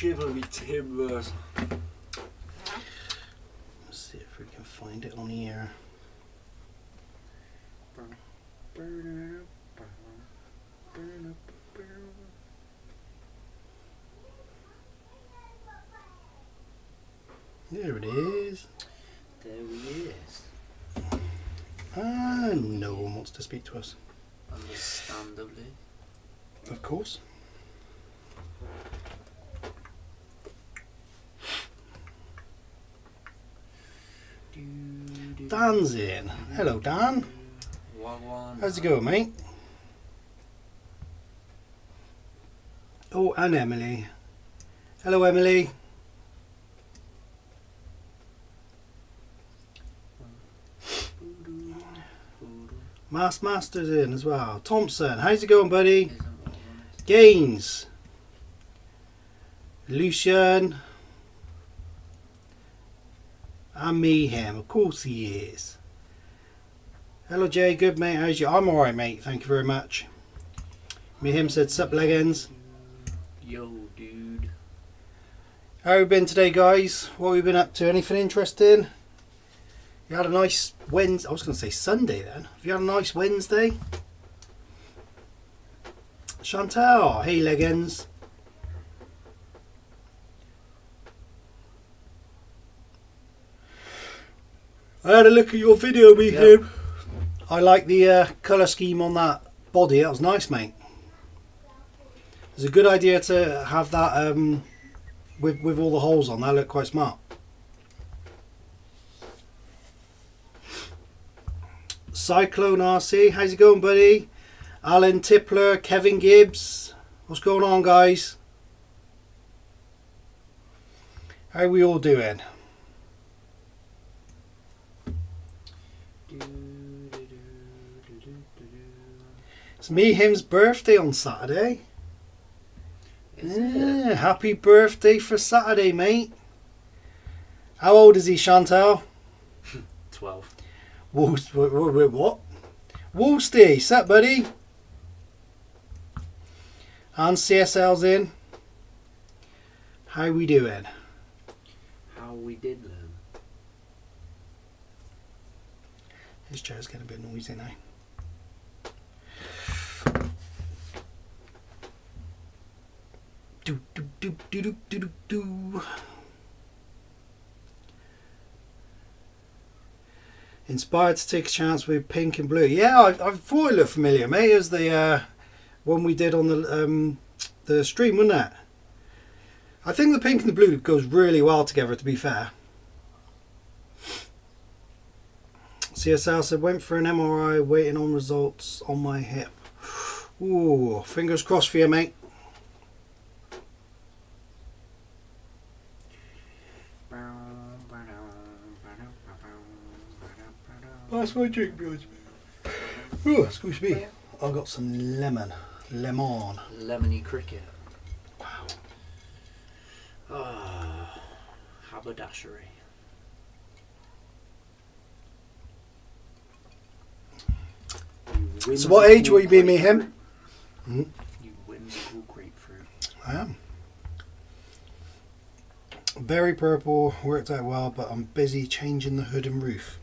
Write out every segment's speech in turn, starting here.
chivalry timbers. Let's see if we can find it on here. There it is. There he is. And no one wants to speak to us. Understandably. Of course. Dan's in. Hello, Dan. How's it going, mate? Oh, and Emily. Hello, Emily. Master's in as well. Thompson, how's it going, buddy? Gaines. Lucian. And Mayhem, of course he is. Hello, Jay. Good, mate. How's you? I'm alright, mate. Thank you very much. Mayhem said, sup, leggings. Yo, dude. How have you been today, guys? What have you been up to? Anything interesting? You had a nice Wednesday. I was going to say Sunday then. Have you had a nice Wednesday? Chantal. Hey, leggings. I had a look at your video, Mayhem. Yep. I like the colour scheme on that body. That was nice, mate. It's a good idea to have that with all the holes on. That looked quite smart. Cyclone RC, how's it going, buddy? Alan Tippler, Kevin Gibbs. What's going on, guys? How are we all doing? It's Mayhem's birthday on Saturday. Yeah, happy birthday for Saturday, mate. How old is he, Chantal? 12. What? Woolsty, sup, buddy? And CSL's in. How we doing? How we did them. His chair's getting a bit noisy now. Do do do do do do do. Inspired to take a chance with pink and blue. Yeah, I thought it looked familiar, mate. It was the one we did on the stream, wasn't it? I think the pink and the blue goes really well together, to be fair. CSL said, went for an MRI, waiting on results on my hip. Ooh, fingers crossed for you, mate. That's my drink, boys. Ooh, excuse me. I've got some lemon. Lemony cricket. Wow. Ah, haberdashery. So what age will you be, Mayhem? You whimsical grapefruit. I am. Berry purple, worked out well, but I'm busy changing the hood and roof.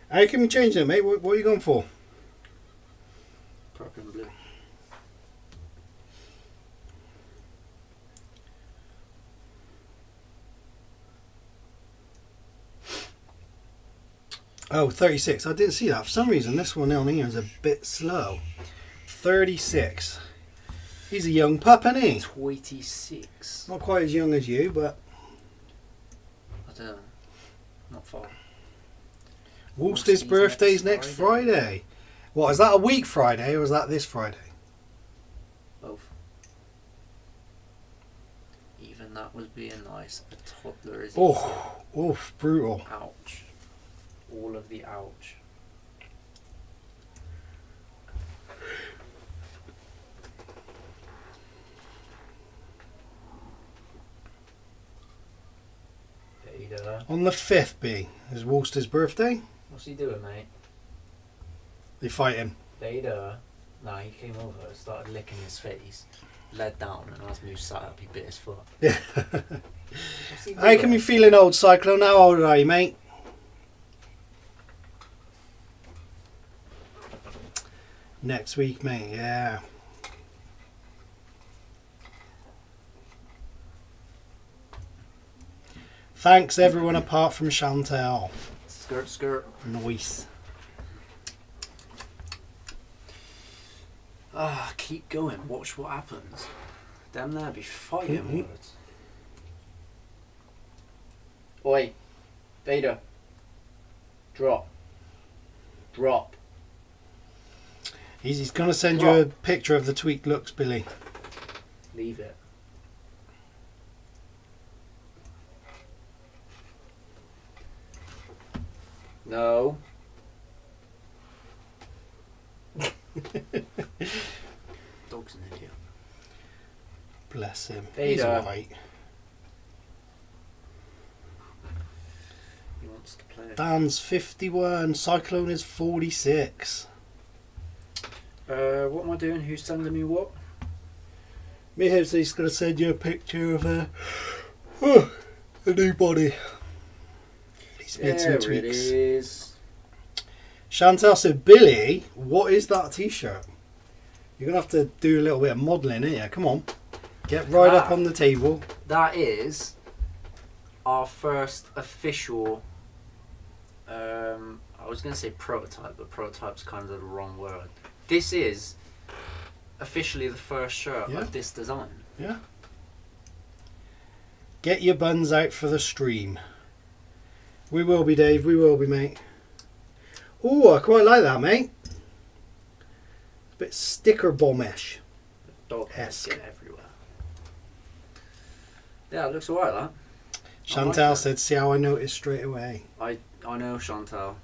How can we change it, mate? What are you going for? Purple and blue. Oh, 36. I didn't see that. For some reason, this one down here is a bit slow. 36. He's a young pup, isn't he? 26. Not quite as young as you, but... I don't know. Not far. Woolster's birthday's next Friday. What, is that a week Friday or is that this Friday? Both. Even that was being nice. A toddler is... Oh, brutal. Ouch. All of the ouch. Vader. On the 5th, B, is Woolster's birthday. What's he doing, mate? They fight him. Vader. No, he came over and started licking his face. led down, and as Moose sat up, he bit his foot. Yeah. What's he How doing? can you feeling, old Cyclone? How old are you, mate? Next week, mate. Yeah. Thanks, everyone apart from Chantal. Skirt, skirt. Nice. Ah, keep going. Watch what happens. Them there be fighting words. Oi, Vader. Drop. Drop. He's going to send you a picture of the tweaked looks, Billy. Leave it. No. Dog's an idiot. Bless him. Vader. He's alright. He wants to play. Dan's 51. Cyclone is 46. What am I doing? Who's sending me what? Mayhaps he's going to send you a picture of a new body. He's made some There it tweaks. is. Chantal said, Billy, what is that t-shirt? You're going to have to do a little bit of modelling, ain't you? Come on. Get right up on the table. That is our first official, I was going to say prototype, but prototype's kind of the wrong word. This is officially the first shirt of this design. Yeah. Get your buns out for the stream. We will be, Dave. We will be, mate. Oh, I quite like that, mate. A bit sticker bombish. Dog heads Esque. get everywhere. Yeah, it looks alright, that. Chantal that. said, see how I noticed straight away. I know, Chantal.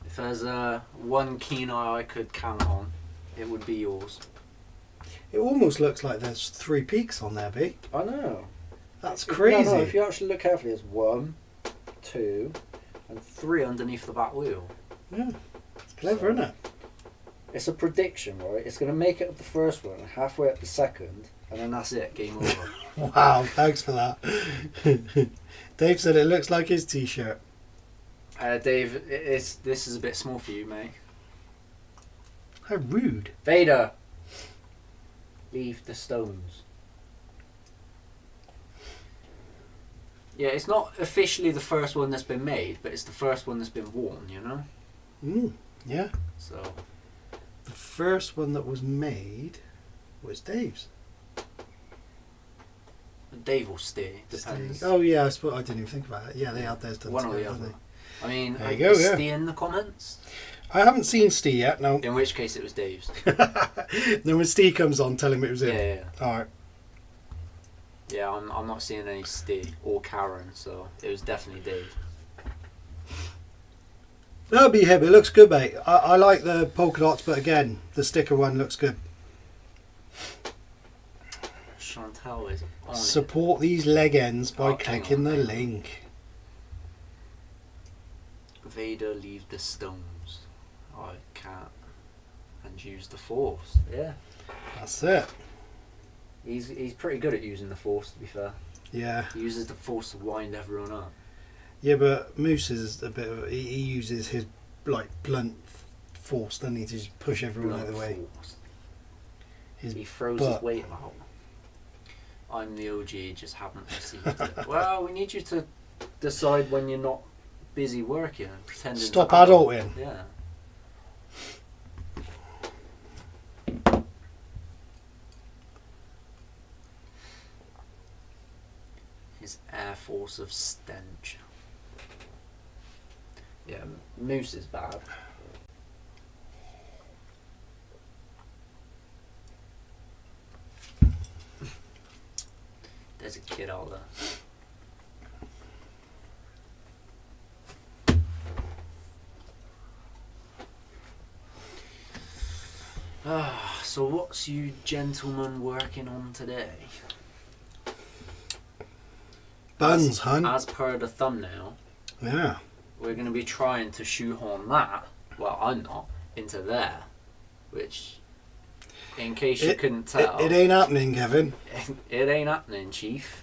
If there's one keen eye I could count on, it would be yours. It almost looks like there's 3 peaks on there, B. I know. That's crazy. No, if you actually look carefully, there's 1, 2, and 3 underneath the back wheel. Yeah, it's clever, isn't it? It's a prediction, right? It's going to make it up the first one, halfway up the second, and then that's it, game over. Wow, thanks for that. Dave said it looks like his t-shirt. Dave, this is a bit small for you, mate. How rude. Vader, leave the stones. Yeah, it's not officially the first one that's been made, but it's the first one that's been worn, you know? Yeah. So, The first one that was made was Dave's. Dave will stay, depends. Oh yeah, I didn't even think about it. Yeah, they had theirs done One or together, the didn't other. I mean, There you go, yeah. stay in the comments. I haven't seen Steve yet, no. In which case it was Dave's. Then when Steve comes on, tell him it was him. Yeah. Alright. Yeah, I'm not seeing any Steve or Karen, so it was definitely Dave. That'll be him. It looks good, mate. I like the polka dots, but again, the sticker one looks good. Chantal is on Support these leg ends by Oh, hang clicking on, the hang on. link. it. Vader, leave the stones. I can't. And use the force. Yeah. That's it. He's pretty good at using the force, to be fair. Yeah. He uses the force to wind everyone up. Yeah, but Moose is a bit of... He uses his, like, blunt force, doesn't he, to just push everyone out of the way. Force. His He throws butt. his weight about. I'm the OG, just haven't received it. Well, we need you to decide when you're not busy working and pretending Stop to adulting. Yeah. His Air Force of stench. Yeah, Moose is bad. There's a kid out there. So what's you gentlemen working on today? Buns, hun. As per the thumbnail, Yeah. we're going to be trying to shoehorn that, well I'm not, into there, which in case you couldn't tell. It ain't happening, Kevin. It ain't happening, Chief.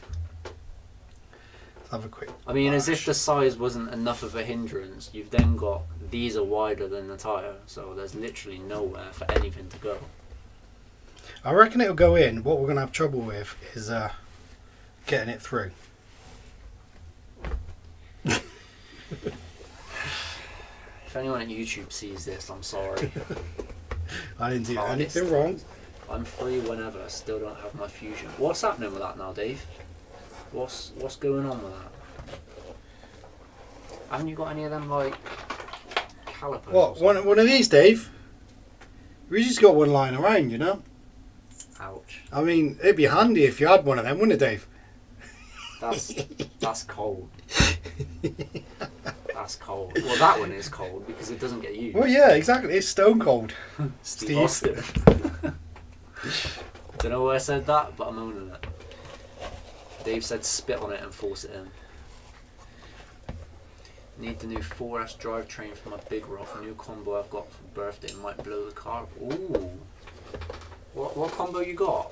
Let's have a quick. I mean, as if the size wasn't enough of a hindrance, you've then got these are wider than the tyre, so there's literally nowhere for anything to go. I reckon it'll go in. What we're going to have trouble with is getting it through. If anyone at YouTube sees this, I'm sorry. I didn't do anything wrong. I'm free whenever. I still don't have my fusion. What's happening with that now, Dave? What's going on with that? Haven't you got any of them like calipers? What? One of these, Dave? We just got one lying around, you know. Ouch. I mean, it'd be handy if you had one of them, wouldn't it, Dave? That's cold. That's cold. Well, that one is cold because it doesn't get used. Well, yeah, exactly. It's stone cold. Steve Austin. Don't know why I said that, but I'm owning it. Dave said spit on it and force it in. Need the new 4S drivetrain for my big rock. New combo I've got for birthday might blow the car. Ooh. What combo you got?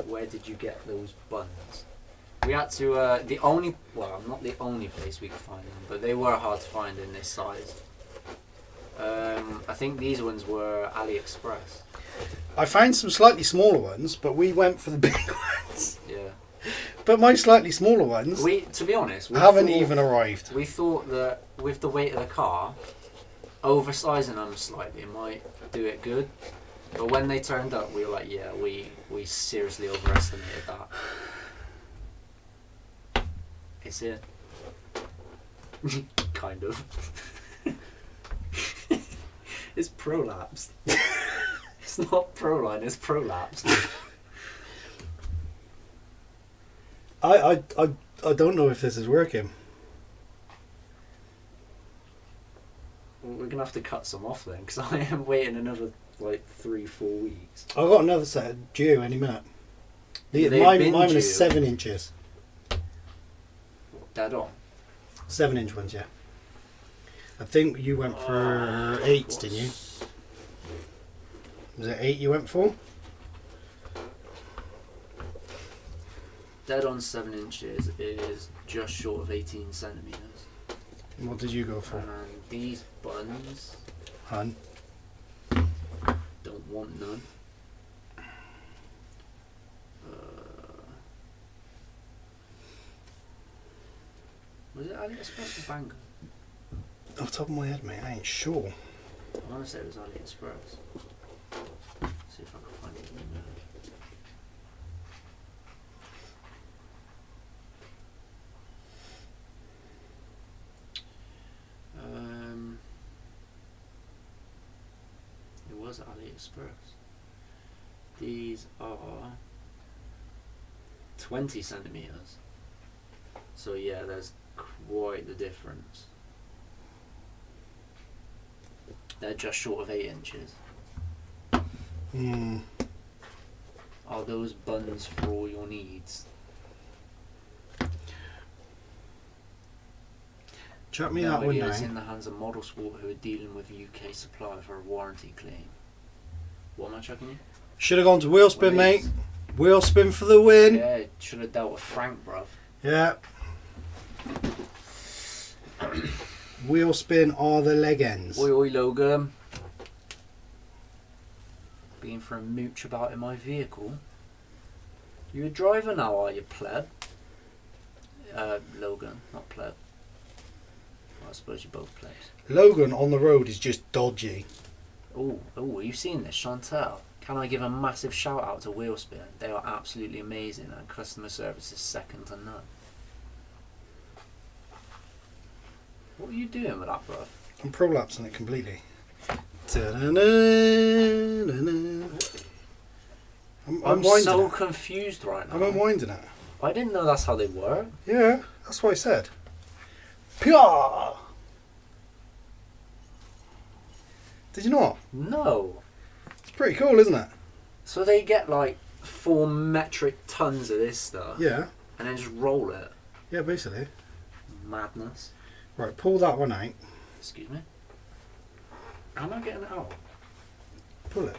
Where did you get those buns? We had to, not the only place we could find them, but they were hard to find in this size. I think these ones were AliExpress. I found some slightly smaller ones, but we went for the big ones. Yeah. But my slightly smaller ones, To be honest, haven't even arrived. We thought that with the weight of the car, oversizing them slightly might do it good. But when they turned up, we were like, yeah, we seriously overestimated that. It's it. Kind of. It's prolapsed. It's not Proline, it's prolapsed. I don't know if this is working. Well, we're gonna have to cut some off then, because I am waiting another like 3-4 weeks. I've got another set due any minute. They've Mine been is due. 7 inches. Dead on. 7-inch ones, yeah. I think you went for 8s, didn't you? Was it 8 you went for? Dead on 7 inches is just short of 18 centimeters. What did you go for? And these buns Hun? don't want none. Was it AliExpress or Banker? Off the top of my head, mate, I ain't sure. I want to say it was AliExpress. See if I can find it in there. It was AliExpress. These are 20 centimeters. So yeah, there's quite the difference. They're just short of 8 inches. Are those buns for all your needs? Chuck me that one It's down. in the hands of Model Sport who are dealing with UK supplier for a warranty claim. What am I chucking you? Should have gone to wheel spin, mate. Wheel spin for the win. Yeah, should have dealt with Frank, bruv. Yeah. Wheel spin are the leg ends. Oi, oi, Logan. Being for a mooch about in my vehicle. You a driver now, are you, pleb? Logan, not pleb. Well, I suppose you're both plebs. Logan on the road is just dodgy. Oh, you've seen this, Chantel? Can I give a massive shout out to Wheelspin? They are absolutely amazing and customer service is second to none. What are you doing with that, bruv? I'm prolapsing it completely. I'm winding so it. confused right now. I'm unwinding it. I didn't know that's how they work. Yeah, that's what I said. Pia! Did you not? No. It's pretty cool, isn't it? So they get like 4 metric tons of this stuff. Yeah. And then just roll it. Yeah, basically. Madness. Right, pull that one out. Excuse me. How am I getting it out? Pull it.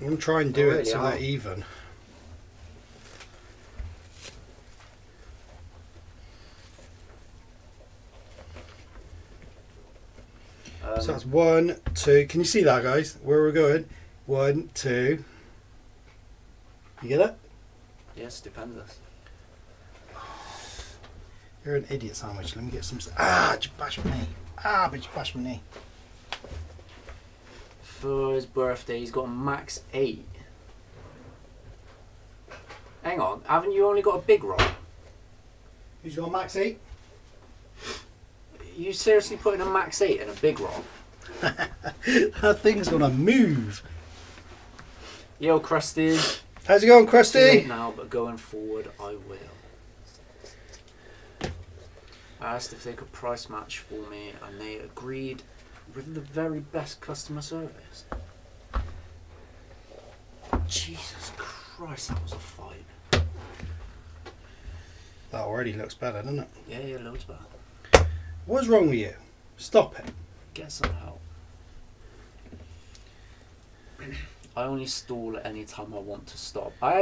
I'm going to try and do They it so really they're are. even. So that's 1, 2. Can you see that, guys? Where we're going? 1, 2. You get it? Yeah, stupendous. You're an idiot sandwich. Let me get some. Ah, just bash my knee. Ah, but you bashed my knee. For his birthday, he's got a max 8. Hang on, haven't you only got a big roll? Who's got a max 8? You seriously putting a max 8 in a big roll? That thing's gonna move. Yo, Krusty. How's it going, Too late Krusty? now, but going forward, I will. I asked if they could price match for me, and they agreed with the very best customer service. Jesus Christ, that was a fight. That already looks better, doesn't it? Yeah, loads better. What's wrong with you? Stop it. Get some help. I only stall at any time I want to stop. I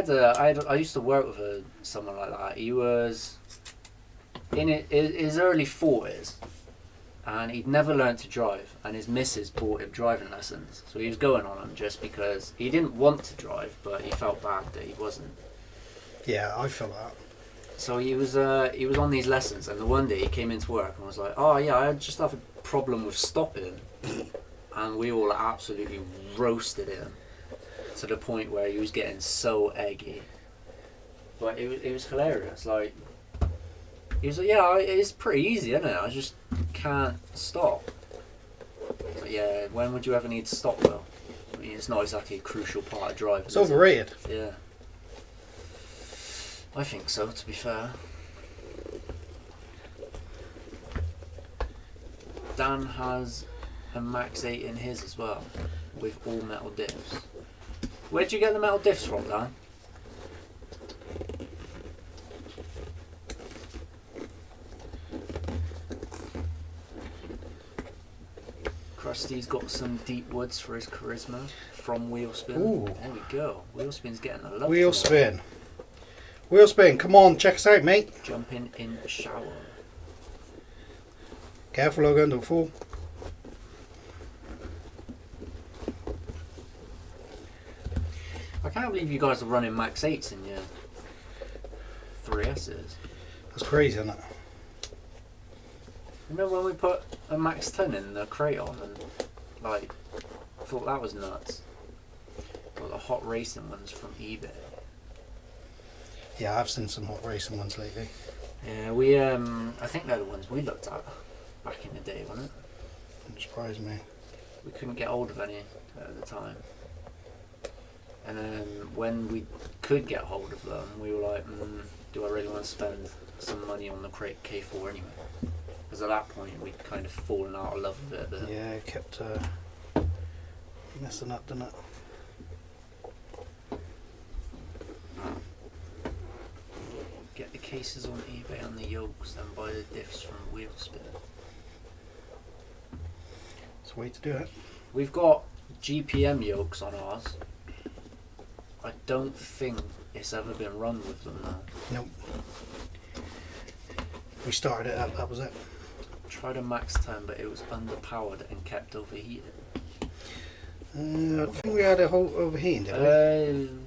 used to work with someone like that. He was in his early 40s, and he'd never learned to drive, and his missus bought him driving lessons. So he was going on them just because he didn't want to drive, but he felt bad that he wasn't. Yeah, I feel that. So he was on these lessons, and the one day he came into work and was like, "Oh yeah, I just have a problem with stopping," and we all absolutely roasted him to the point where he was getting so eggy. But it was hilarious. Like, he was like, "Yeah, it's pretty easy, isn't it? I just can't stop." But yeah, when would you ever need to stop though? I mean, it's not exactly a crucial part of driving. It's overrated. Yeah. I think so, to be fair. Dan has a max 8 in his as well, with all metal diffs. Where'd you get the metal diffs from, Dan? Krusty's got some deep woods for his charisma from Wheelspin. Ooh. There we go. Wheelspin's getting a love. Wheel tonight. spin. Wheel spin. Come on, check us out, mate. Jumping in the shower. Careful, Logan, don't fall. I can't believe you guys are running max 8s in your 3Ss. That's crazy, isn't it? Remember when we put a max 10 in the Crayon and, like, I thought that was nuts. Got the hot racing ones from eBay. Yeah, I've seen some hot racing ones lately. Yeah, we I think they're the ones we looked at back in the day, wasn't it? Don't surprise me. We couldn't get hold of any at the time. And then when we could get hold of them, we were like, do I really want to spend some money on the K4 anyway? Because at that point we'd kind of fallen out of love with it a bit. Yeah, it kept messing up, didn't it? Get the cases on eBay and the yokes, then buy the diffs from Wheelspin. It's a way to do it. We've got GPM yokes on ours. I don't think it's ever been run with them though. Nope. We started it up, that was it. Tried a max 10, but it was underpowered and kept overheating. I think we had a whole overheating, didn't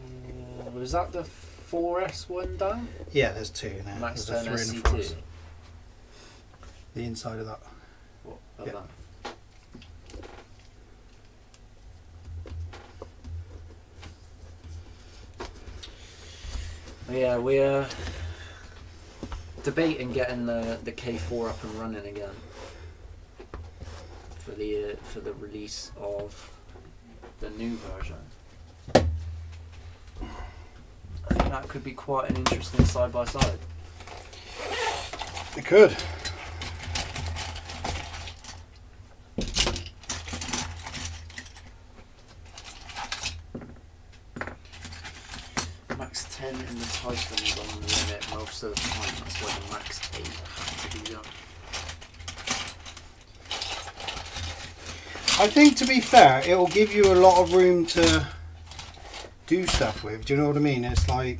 we? Was that the 4S one down? Yeah, there's two now. Max There's 10 a 3 in the front. SC2. The inside of that. What? Yeah. That? Yeah, we're debating getting the K4 up and running again for the release of the new version. I think that could be quite an interesting side by side. It could. Max 10 in the Typhon is on the limit most of the time. That's why the max 8 has to be done. I think, to be fair, it will give you a lot of room to do stuff with. Do you know what I mean? It's like,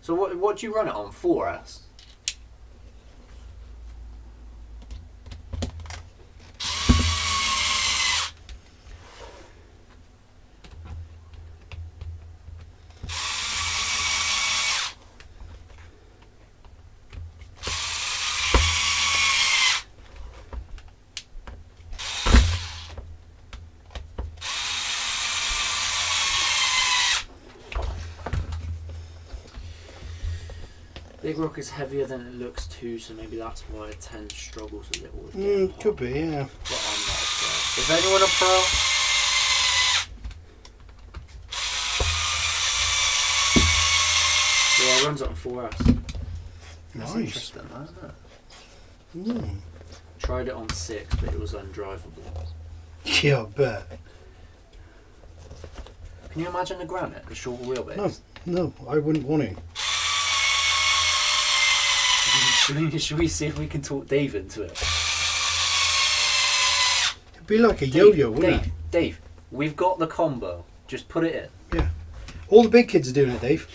So what do you run it on? 4S? Big rock is heavier than it looks too, so maybe that's why it tends struggles a little with getting hot. could be, yeah. But I'm not a pro. Is anyone a pro? Yeah, it runs it on 4S. That's Nice. interesting, isn't it? Tried it on 6, but it was undrivable. Yeah, I bet. Can you imagine the granite, the shorter wheelbase? No, I wouldn't want to. Should we see if we can talk Dave into it? It'd be like a yo-yo, wouldn't it? Dave, we've got the combo. Just put it in. Yeah. All the big kids are doing it, Dave.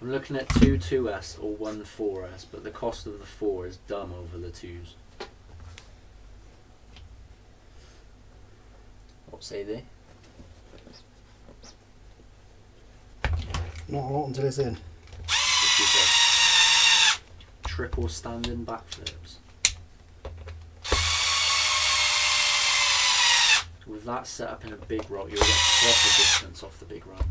I'm looking at 2 2S or 1 4S, but the cost of the 4 is dumb over the 2s. What say they? Not a lot until it's in. Triple standing backflips. With that set up in a big rock, you'll get proper distance off the big run.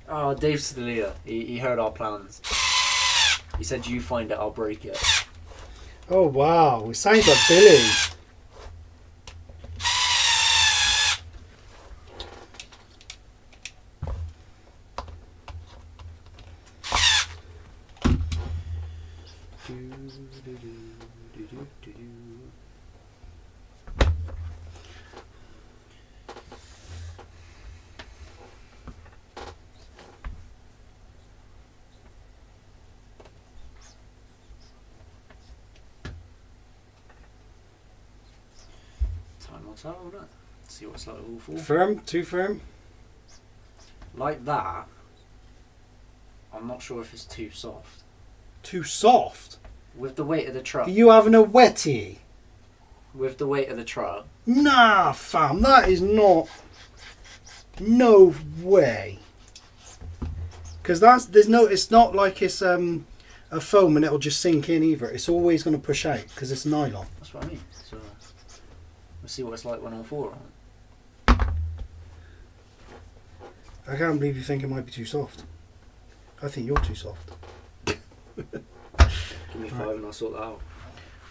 Oh, Dave's still here. He heard our plans. He said, "You find it, I'll break it." Oh wow, it sounds like Billy. Time will tell, won't it? See what it's like all 4. Firm? Too firm? Like that, I'm not sure if it's too soft. Too soft? With the weight of the truck. Are you having a wetty? With the weight of the truck. Nah, fam, that is not. No way. Because it's not like it's a foam and it'll just sink in either. It's always going to push out because it's nylon. That's what I mean. So we'll see what it's like when all 4 are on. I can't believe you think it might be too soft. I think you're too soft. Give me 5 and I'll sort that out.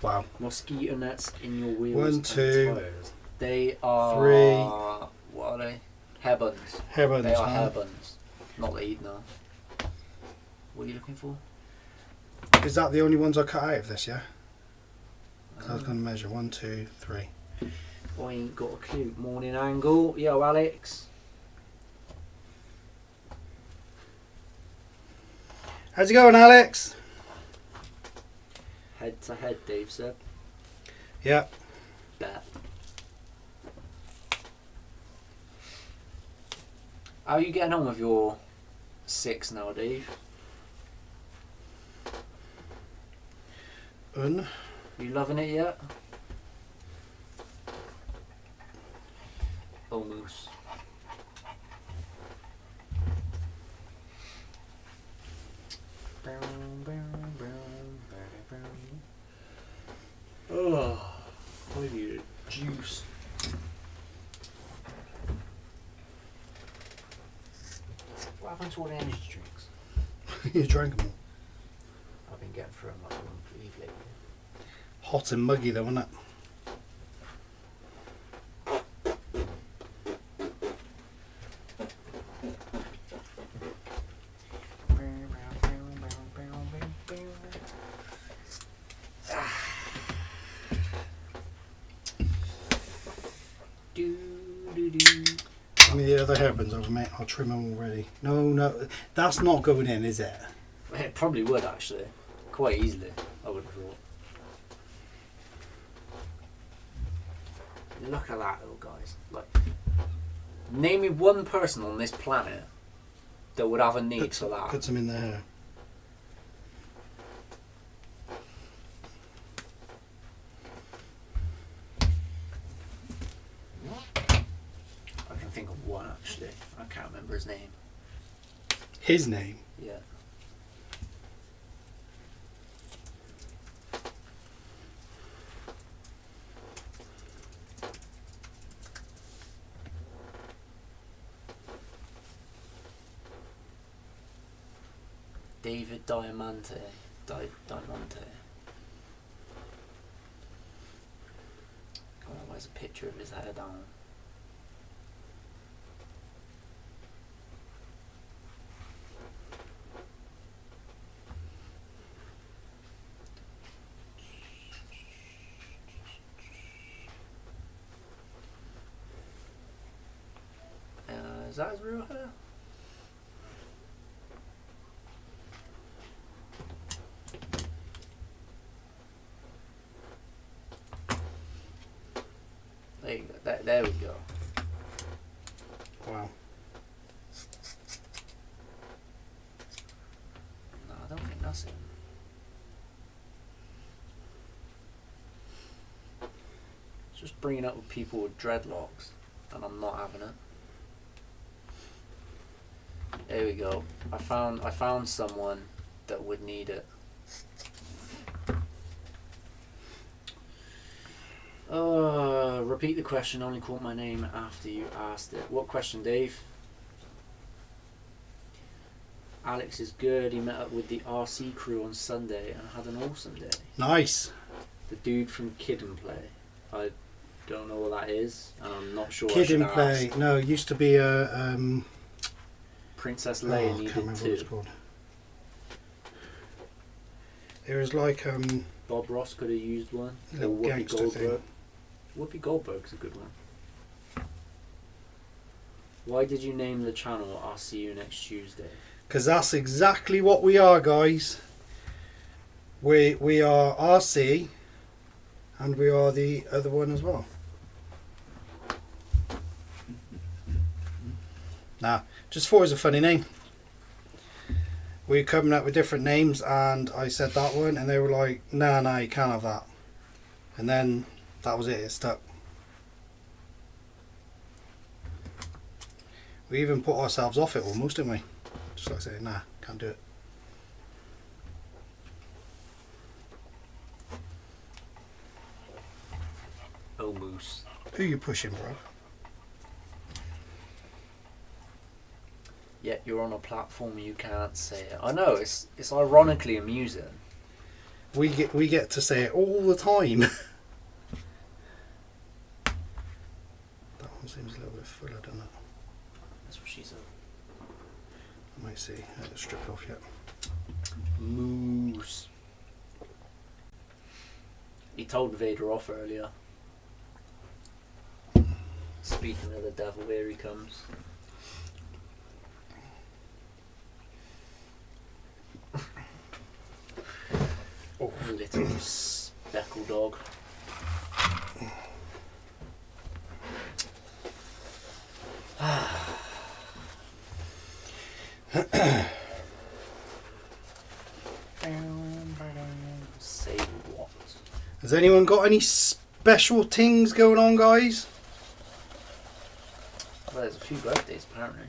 Wow. Mosquito nets in your wheels 1, and 2, tires. They are 3. What are they? Hair buns. Hair buns. They are hair buns. Not the Eden. What are you looking for? Is that the only ones I cut out of this, yeah? 'Cause I was going to measure 1, 2, 3. I ain't got a clue. Morning angle. Yo, Alex. How's it going, Alex? Head to head, Dave said. Yeah. Bet. How are you getting on with your 6 now, Dave? You loving it yet? Almost. Oh, I need a juice. What happened to all the energy drinks? You drank them all. I've been getting through them like one for Eve lately. Hot and muggy though, isn't it? Do other hairpins over, mate. I'll trim them already. No, that's not going in, is it? It probably would actually, quite easily. I would have thought. Look at that, little guys. Like, name me one person on this planet that would have a need for that. Put some in their hair. I can think of one actually. I can't remember his name. His name? Yeah. David Diamante. Diamante. Oh, where's a picture of his hair down? Is that his real hair? There you go. There we go. Wow. No, I don't think that's him. It's just bringing up with people with dreadlocks, and I'm not having it. There we go. I found someone that would need it. Repeat the question. Only caught my name after you asked it. What question, Dave? Alex is good. He met up with the RC crew on Sunday and had an awesome day. Nice. The dude from Kid and Play. I don't know what that is, and I'm not sure. Kid and Play. Ask. No, it used to be a. Princess Leia needed what it's called. It was like Bob Ross could have used one. Or little Whoopi gangster Goldberg. thing. Whoopi Goldberg's a good one. Why did you name the channel I'll See You Next Tuesday? Because that's exactly what we are, guys. We are RC, and we are the other one as well. Nah, just thought it was a funny name. We were coming up with different names, and I said that one, and they were like, nah, you can't have that. And then that was it, it stuck. We even put ourselves off it almost, didn't we? Just like saying, nah, can't do it. Oh, Moose. Who you pushing, bro? Yet you're on a platform you can't say it. I know, it's ironically amusing. We get to say it all the time. That one seems a little bit fuller, doesn't it? That's what she said. I might see. I haven't stripped off yet. Moose. He told Vader off earlier. Speaking of the devil, here he comes. Oh, little speckle dog. Say what? Has anyone got any special things going on, guys? Well, there's a few birthdays apparently.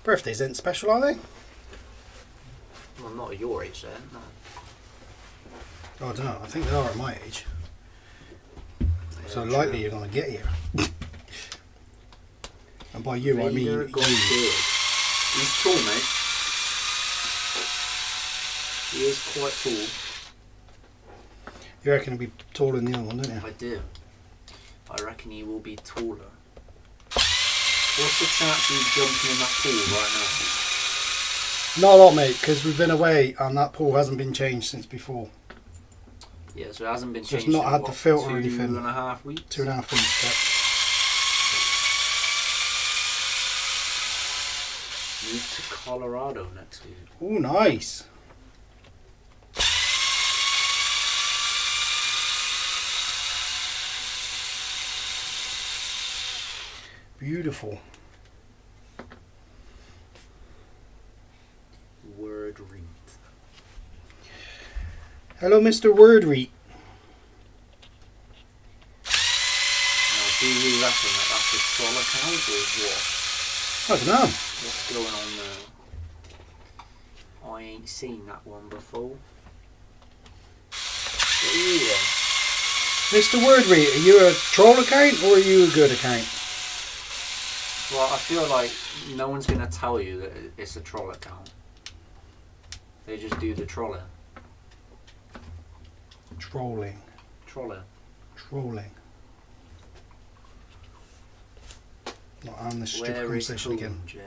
Birthdays ain't special, are they? Well, not at your age then, no. Oh, I don't know. I think they are at my age. So Yeah, likely true. you're going to get here. And by you, I mean Vader you. got beard. He's tall, mate. He is quite tall. You reckon he'll be taller than the other one, don't you? I do. I reckon he will be taller. What's the chance of you jumping in that pool right now? Not a lot, mate, because we've been away and that pool hasn't been changed since before. Yeah, so it hasn't been So changed. it's not in, had what, the filter or anything. 2.5 weeks. 2.5 weeks. Move to Colorado next week. Oh, nice. Beautiful. Word read. Hello, Mr. Wordreat. Now, do you reckon that that's a troll account or what? I don't know. What's going on there? I ain't seen that one before. What are you then? Mr. Wordreat, are you a troll account or are you a good account? Well, I feel like no one's going to tell you that it's a troll account. They just do the trolling. Trolling. Trolling. Trolling. Not on the stupid Where is conversation home, again. Jay?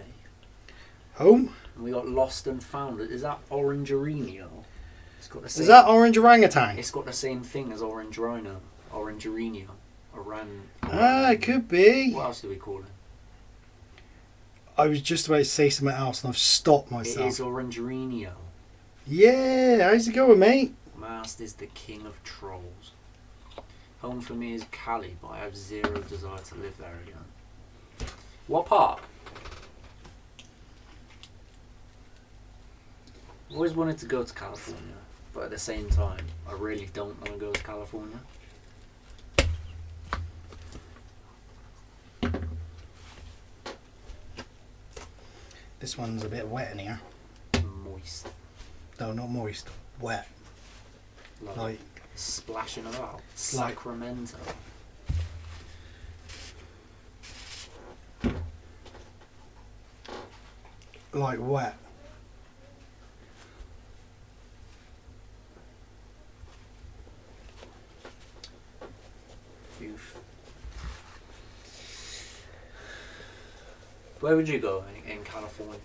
Home? And we got Lost and Found. Is that Orangerino? It's got the same. Is that orange orangutan? It's got the same thing as Orange Rhino. Orangerino. It could be. What else do we call it? I was just about to say something else and I've stopped myself. It is Orangerino. Yeah, how's it going, mate? Mast is the king of trolls. Home for me is Cali, but I have zero desire to live there again. What part? I've always wanted to go to California, but at the same time, I really don't want to go to California. This one's a bit wet in here. Moist. No, not moist. Wet. Like splashing about. like- Sacramento. like wet. Oof. Where would you go in California?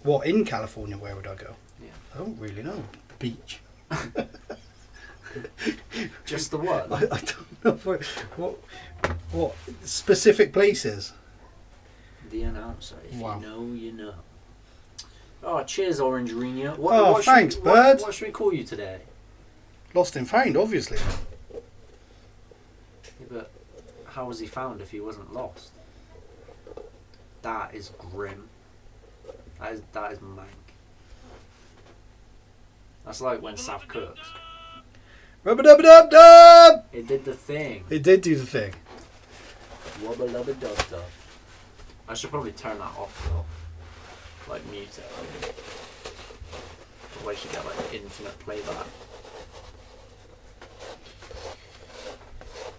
What, in California, where would I go? Yeah. I don't really know. Beach. Just the one? I don't know. What specific places? The announcer. If Wow. you know, you know. Oh, cheers, Orangerino. Thanks, bud. What should we call you today? Lost and found, obviously. Yeah, but how was he found if he wasn't lost? That is grim. That is mank. That's like when Sav cooks. Rub-a-dub-a-dub-dub! It did the thing. It did do the thing. Wubba lubba dub dub. I should probably turn that off though. Like mute it. Otherwise you get like infinite playback.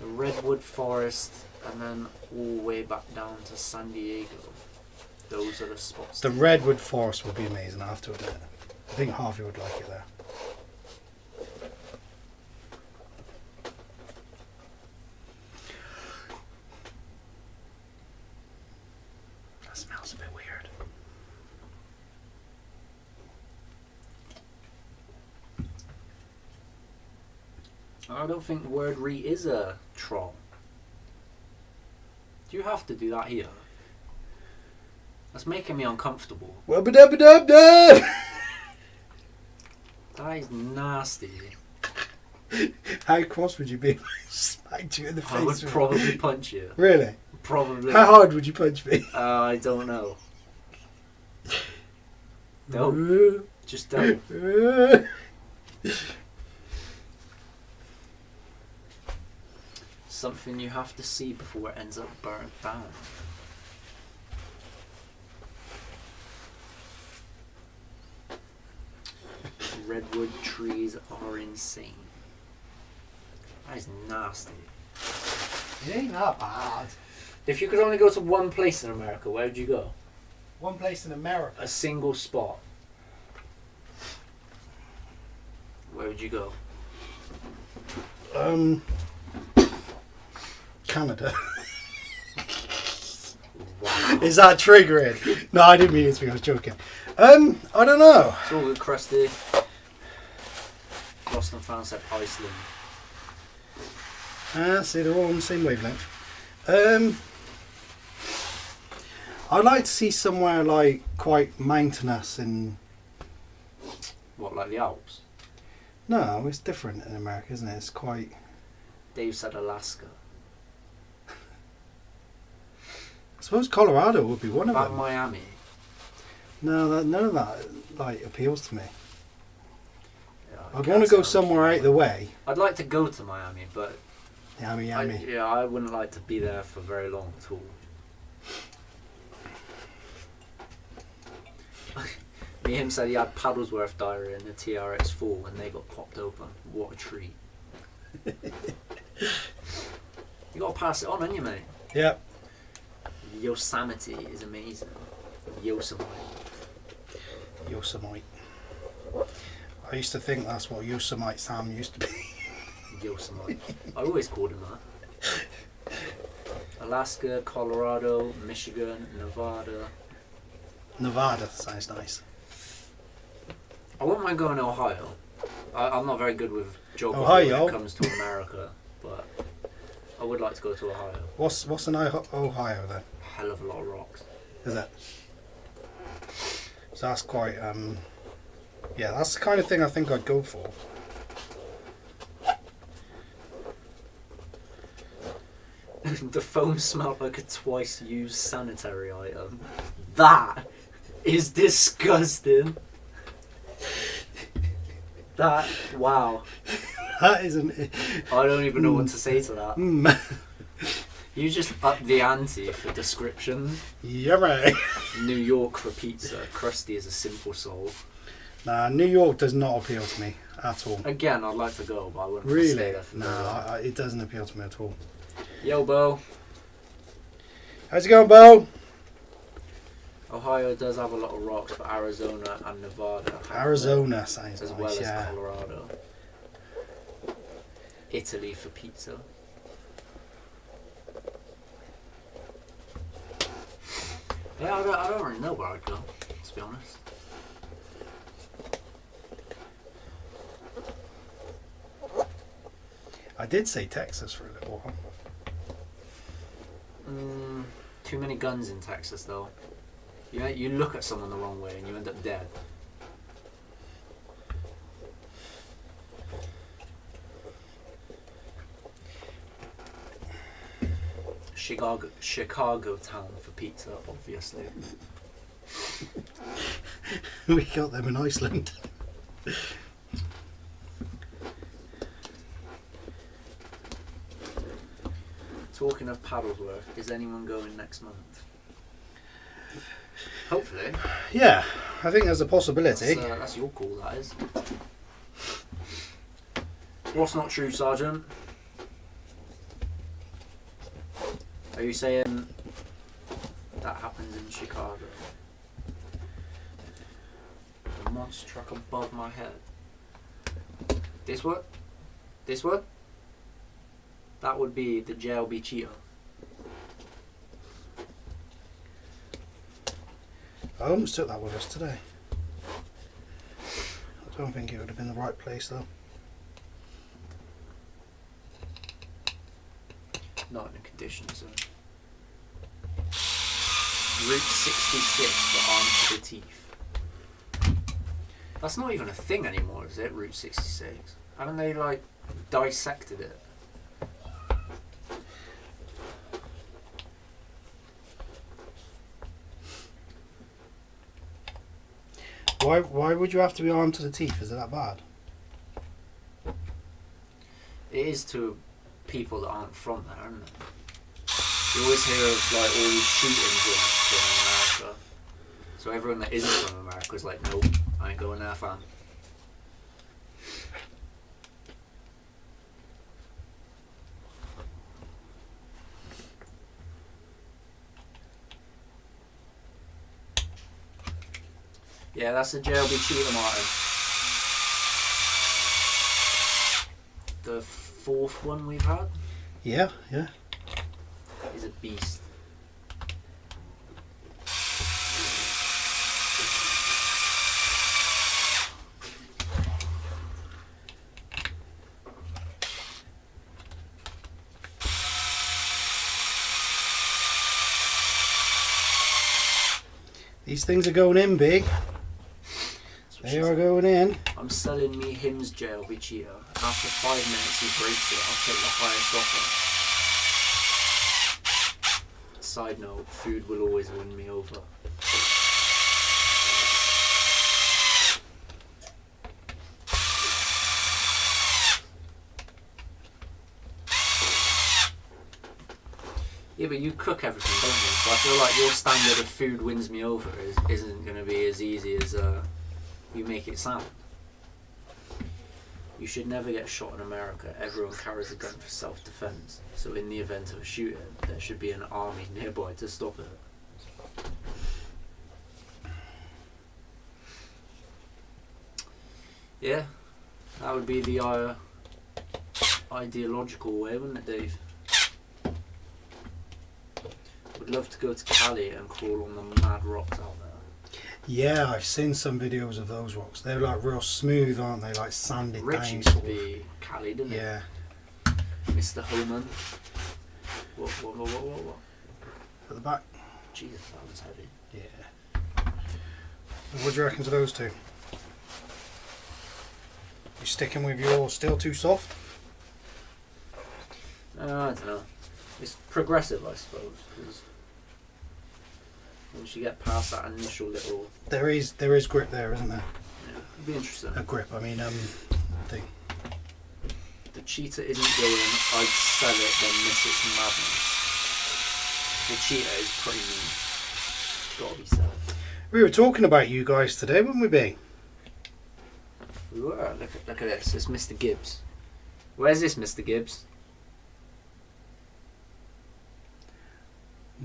The Redwood Forest and then all the way back down to San Diego. Those are the spots. The Redwood Forest would be amazing, I have to admit. I think Harvey would like it there. That smells a bit weird. I don't think Wordry is a troll. Do you have to do that here? That's making me uncomfortable. Rub-a-dub-a-dub-dub! That is nasty. How cross would you be if I smacked you in the face? I would probably punch you. Really? Probably. How hard would you punch me? I don't know. Don't. Just don't. Something you have to see before it ends up burnt down. Redwood trees are insane. That is nasty. It ain't that bad. If you could only go to one place in America, where would you go? One place in America. A single spot. Where would you go? Canada. Wow. Is that triggering? No, I didn't mean it to be, I was joking. I don't know. It's all good, Krusty. Lost and Found said Iceland. See, they're all on the same wavelength. I'd like to see somewhere like quite mountainous in. What, like the Alps? No, it's different in America, isn't it? It's quite. Dave said Alaska. I suppose Colorado would be one of About them. Miami. No, none of that like appeals to me. Yeah, I'd want to go somewhere out of the way. I'd like to go to Miami, but Miami. I wouldn't like to be there for very long at all. Me and him said he had Paddlesworth diarrhea in the TRX4 when they got popped open. What a treat. You gotta pass it on, haven't you, mate? Yep. Yosemite is amazing. Yosemite. Yosemite. I used to think that's what Yosemite Sam used to be. Yosemite. I always called him that. Alaska, Colorado, Michigan, Nevada. Nevada sounds nice. I wouldn't mind going to Ohio. I'm not very good with geography Ohio? when it comes to America, but I would like to go to Ohio. What's in Ohio then? Hell of a lot of rocks. Is it? So that's quite yeah, that's the kind of thing I think I'd go for. The foam smelled like a twice used sanitary item. That is disgusting. That, wow. That isn't. I don't even know what to say to that. You just up the ante for descriptions. Yeah, right. New York for pizza. Krusty is a simple soul. Nah, New York does not appeal to me at all. Again, I'd like to go, but I wouldn't Really? stay there for No, very long. it doesn't appeal to me at all. Yo, Bo. How's it going, Bo? Ohio does have a lot of rocks, but Arizona and Nevada have Arizona sounds as nice, well yeah. as Colorado. Italy for pizza. Yeah, I don't really know where I'd go, to be honest. I did say Texas for a little while. Too many guns in Texas, though. You look at someone the wrong way and you end up dead. Chicago town for pizza, obviously. We got them in Iceland. Talking of Paddlesworth, is anyone going next month? Hopefully. Yeah, I think there's a possibility. That's your call, that is. What's not true, Sergeant? Are you saying that happens in Chicago? The monster truck above my head. This what? This what? That would be the JLB Cheetah. I almost took that with us today. I don't think it would have been the right place though. Not in a condition, so. Route 66 for arms to the teeth. That's not even a thing anymore, is it? Route 66. Haven't they like dissected it? Why would you have to be armed to the teeth? Is it that bad? It is to people that aren't from there, isn't it? You always hear of like all these shootings in America. So everyone that isn't from America is like, nope, I ain't going there, fam. Yeah, that's the JLB Cheetah, Martin. The fourth one we've had. Yeah. He's a beast. These things are going in big. They are going in. I'm selling me him's JLB Cheetah. After 5 minutes he breaks it, I'll take the highest offer. Side note, food will always win me over. Yeah, but you cook everything, don't you? So I feel like your standard of food wins me over isn't going to be as easy as you make it sound. You should never get shot in America. Everyone carries a gun for self-defense. So in the event of a shooting, there should be an army nearby to stop it. Yeah, that would be the ideological way, wouldn't it, Dave? Would love to go to Cali and crawl on the mad rocks out there. Yeah, I've seen some videos of those rocks. They're like real smooth, aren't they? Like sanded Rich down. used to be Cali, didn't Yeah. it? Mr. Homan. What? At the back. Jesus, that was heavy. Yeah. What do you reckon to those two? You sticking with your still too soft? I don't know. It's progressive, I suppose. 'Cause once you get past that initial little, There is grip there, isn't there? yeah, it'd be interesting. A grip. I mean, thing. The cheetah isn't going, I'd sell it, then miss its madness. The cheetah is pretty mean. Gotta be sold. We were talking about you guys today, wouldn't we be? We were. Look at this. It's Mr. Gibbs. Where's this Mr. Gibbs?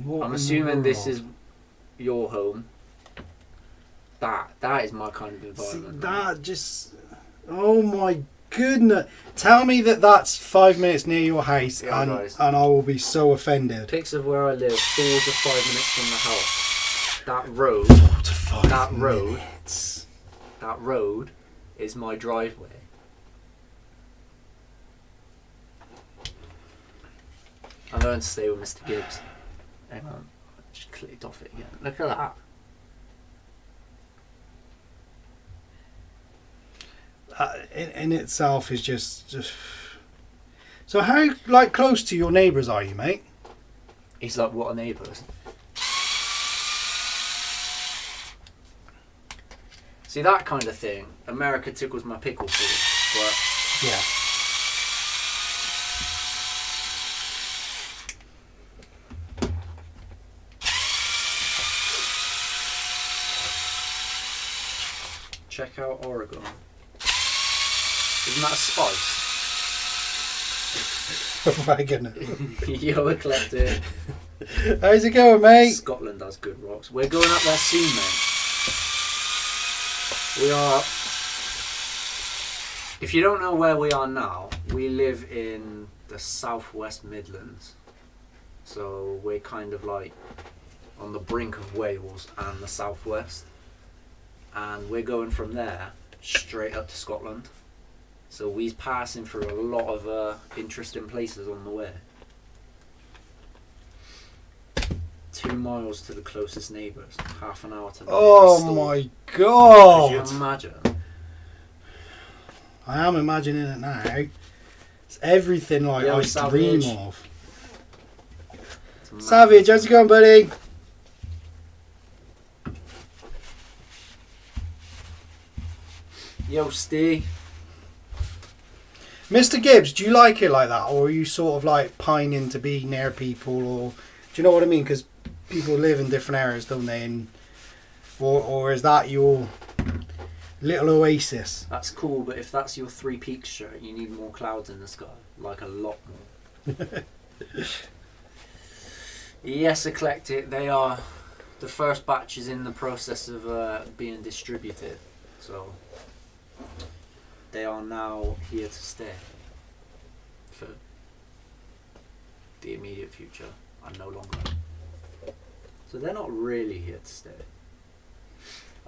What I'm in the assuming this world? is your home. That is my kind of See, environment. that just. Oh my goodness! Tell me that that's 5 minutes near your house, Yeah, and guys. I will be so offended. Pics of where I live, 4 to 5 minutes from the house. That road, 4 to 5 That road. minutes. that road is my driveway. I'm going to stay with Mr. Gibbs. Hang on, I just clicked off it again. Look at that. In itself is just. So how like close to your neighbours are you, mate? He's like, what a neighbour. See, that kind of thing, America tickles my pickle for, but Yeah. check out Oregon. Isn't that a spice? Wagon. Yo, eclectic. How's it going, mate? Scotland has good rocks. We're going up there soon, mate. We are. If you don't know where we are now, we live in the southwest Midlands. So we're kind of like on the brink of Wales and the southwest. And we're going from there straight up to Scotland. So we're passing through a lot of interesting places on the way. 2 miles to the closest neighbours, half an hour to the nearest Oh store. my god! Could you imagine? I am imagining it now. It's everything like Yo, I Savage. dream of. It's mad. Savage, how's it going, buddy? Yo, Steve. Mr. Gibbs, do you like it like that? Or are you sort of like pining to be near people? Or do you know what I mean? Because people live in different areas, don't they? And, or is that your little oasis? That's cool, but if that's your Three Peaks shirt, you need more clouds in the sky. Like a lot more. Yes, Eclectic, they are the first batches in the process of being distributed. So they are now here to stay for the immediate future and no longer. So they're not really here to stay.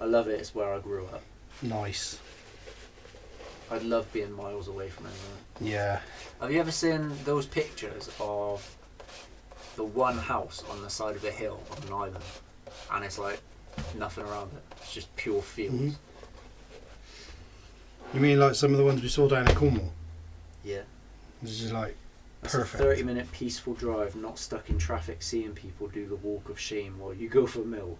I love it, it's where I grew up. Nice. I'd love being miles away from anyone. Yeah. Have you ever seen those pictures of the one house on the side of a hill on an island? And it's like nothing around it. It's just pure fields. You mean like some of the ones we saw down in Cornwall? Yeah. This is like It's perfect. a 30-minute peaceful drive, not stuck in traffic, seeing people do the walk of shame while you go for a mill.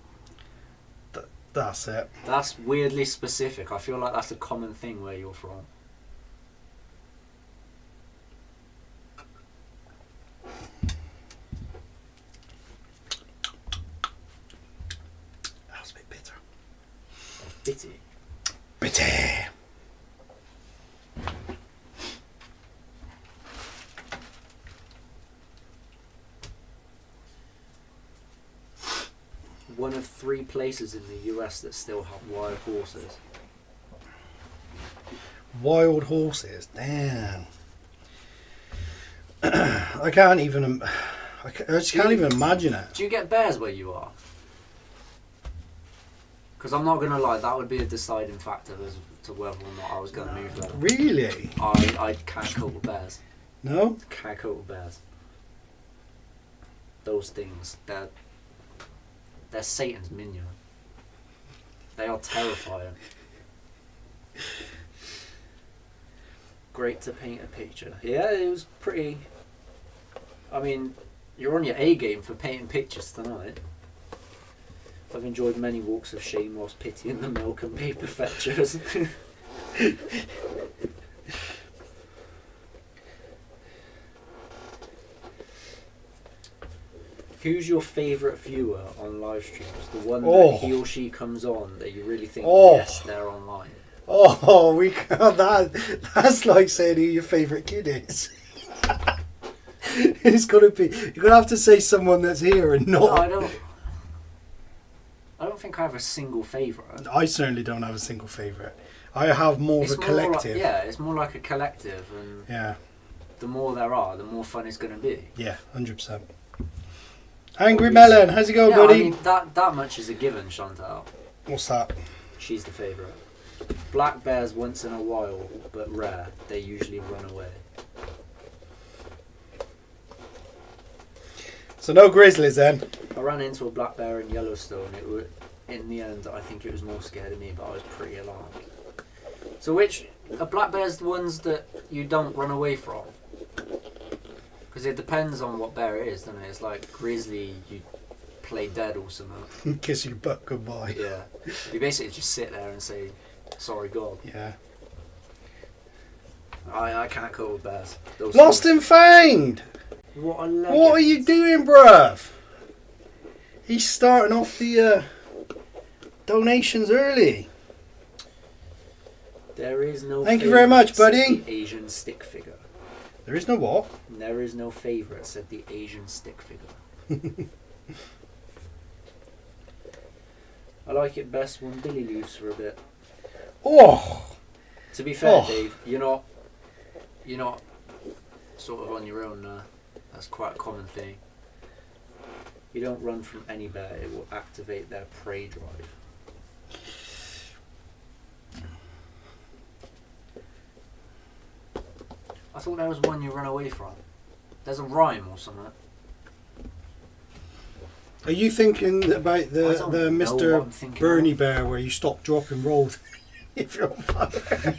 That's it. That's weirdly specific. I feel like that's a common thing where you're from. That was a bit bitter. Bitty. Bitter. One of 3 places in the US that still have wild horses. Wild horses. Damn. I can't even. I just can't even imagine it. Do you get bears where you are? Because I'm not going to lie, that would be a deciding factor as to whether or not I was going to move there. Really? I can't cope with bears. No? Can't cope with bears. Those things, they're Satan's minion. They are terrifying. Great to paint a picture. Yeah, it was pretty. I mean, you're on your A game for painting pictures tonight. I've enjoyed many walks of shame whilst pitying the milk and paper fetchers. Who's your favourite viewer on live streams? The one that he or she comes on that you really think, yes, they're online. Oh, we got that. That's like saying who your favourite kid is. It's got to be. You're going to have to say someone that's here and not. No, I don't think I have a single favourite. I certainly don't have a single favourite. I have more of a collective. It's more like a collective, and the more there are, the more fun it's going to be. Yeah, 100%. Angry Melon, how's it going, buddy? I mean, that much is a given, Chantal. What's that? She's the favourite. Black bears once in a while, but rare. They usually run away. So no grizzlies then? I ran into a black bear in Yellowstone. In the end, I think it was more scared of me, but I was pretty alarmed. So which are black bears the ones that you don't run away from? Because it depends on what bear it is, doesn't it? It's like grizzly, you play dead or something. Kiss your butt goodbye. Yeah. You basically just sit there and say, sorry God. Yeah. I can't cope with bears. Lost and found! What a legend. What are you doing, bruv? He's starting off the donations early. There is no Thank you very much, said buddy. the Asian stick figure. There is no what? There is no favourite, said the Asian stick figure. I like it best when Billy leaves for a bit. Oh! To be fair, Dave, you're not sort of on your own. That's quite a common thing. You don't run from any bear; it will activate their prey drive. I thought there was one you run away from. There's a rhyme or something. Are you thinking about the Mr. Bernie of. Bear where you stop, drop and roll if you're on fire?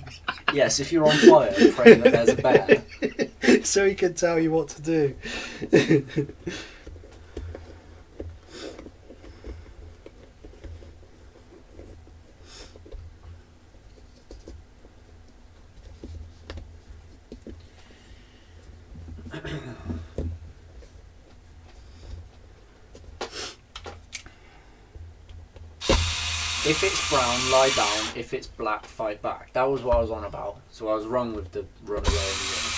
Yes, if you're on fire, pray that there's a bear. So he can tell you what to do. If it's brown, lie down. If it's black, fight back. That was what I was on about. So I was wrong with the run away in the end.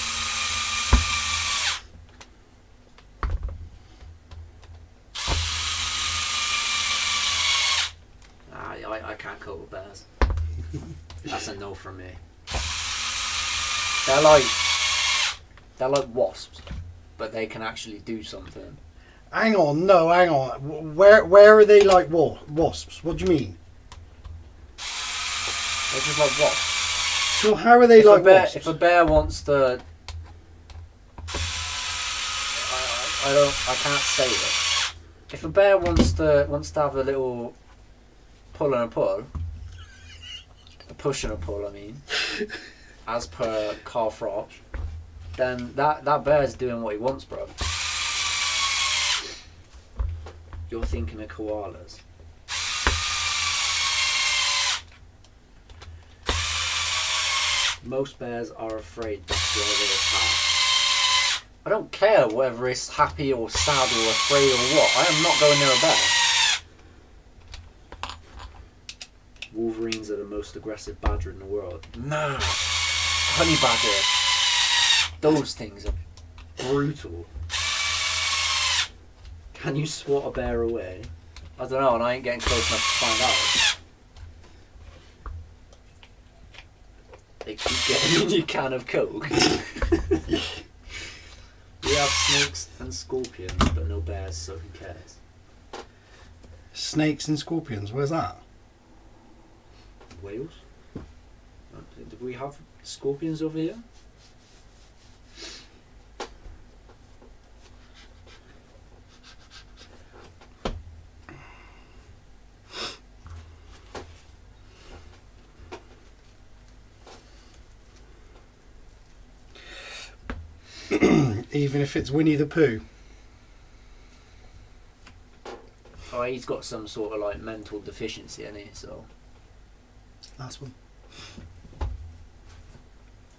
I can't cope with bears. That's a no from me. They're like wasps, but they can actually do something. Hang on. Where are they like wasps? What do you mean? They're just like wasps. So how are they like wasps? If a bear wants to, I can't say it. If a bear wants to have a little pull and a pull, a push and a pull, I mean, as per Carl Froch, then that bear's doing what he wants, bro. You're thinking of koalas. Most bears are afraid that's where they attack. I don't care whether it's happy or sad or afraid or what. I am not going near a bear. Wolverines are the most aggressive badger in the world. No. Honey badger. Those things are brutal. Can you swat a bear away? I don't know, and I ain't getting close enough to find out. They keep getting in your can of Coke. We have snakes and scorpions, but no bears, so who cares? Snakes and scorpions, where's that? Wales? Do we have scorpions over here? Even if it's Winnie the Pooh. Oh, he's got some sort of like mental deficiency in he? So Last one.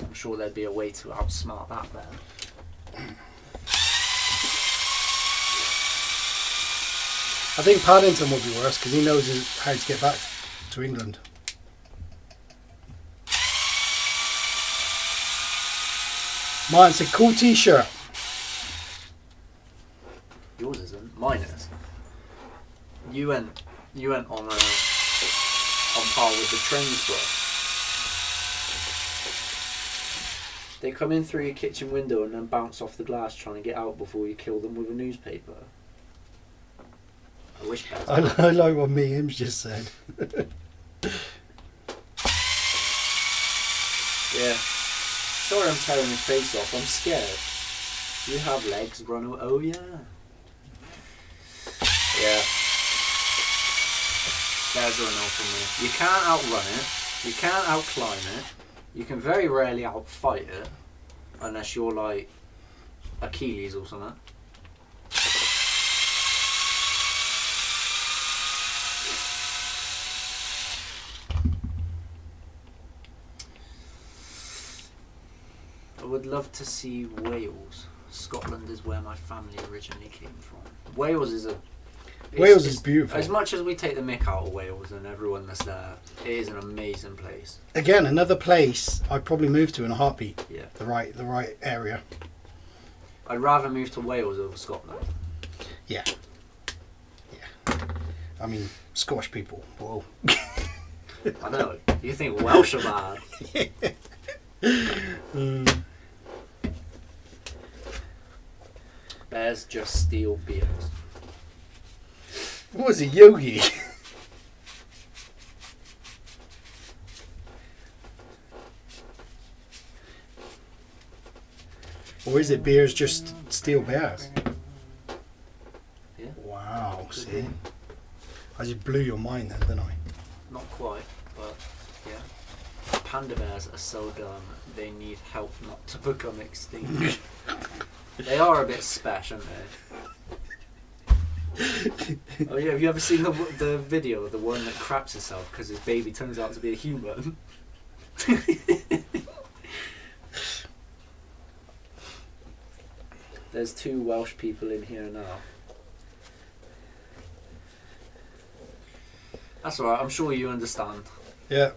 I'm sure there'd be a way to outsmart that bear. I think Paddington would be worse because he knows how to get back to England. Mine, it's a cool t-shirt. Yours isn't. Mine is. You went on par with the trains, bro. They come in through your kitchen window and then bounce off the glass trying to get out before you kill them with a newspaper. I wish better. I like what me and Hims just said. Yeah. Sorry I'm tearing his face off. I'm scared. You have legs, run away. Oh yeah. Yeah. Bears are a no for me. You can't outrun it. You can't outclimb it. You can very rarely outfight it. Unless you're like Achilles or something. I would love to see Wales. Scotland is where my family originally came from. Wales is Wales is beautiful. As much as we take the mick out of Wales and everyone that's there, it is an amazing place. Again, another place I'd probably move to in a heartbeat. Yeah. The right area. I'd rather move to Wales over Scotland. Yeah. I mean, Scottish people. Whoa. I know. You think Welsh are bad. Bears just steal beers. What was it, Yogi? Or is it bears just steal bears? Yeah. Wow, see? I just blew your mind then, didn't I? Not quite, but yeah. Panda bears are so dumb, they need help not to become extinct. They are a bit special, aren't they? Oh yeah, have you ever seen the video of the one that craps herself because his baby turns out to be a human? There's 2 Welsh people in here now. That's alright, I'm sure you understand. Yeah.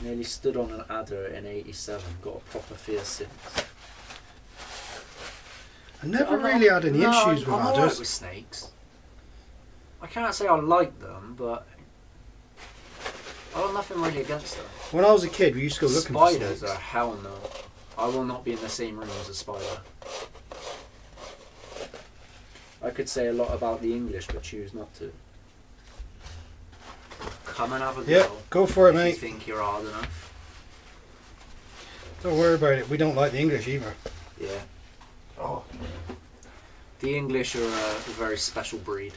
Nearly stood on an adder in '87, got a proper fear since. I never really had any issues with I'm adders. alright with snakes. I can't say I like them, but I got nothing really against them. When I was a kid, we used to go looking for Spiders snakes. are hell no. I will not be in the same room as a spider. I could say a lot about the English, but choose not to. Come and have a go. Yeah, go for it, if mate. you think you're hard enough. Don't worry about it. We don't like the English either. Yeah. Oh. The English are a very special breed.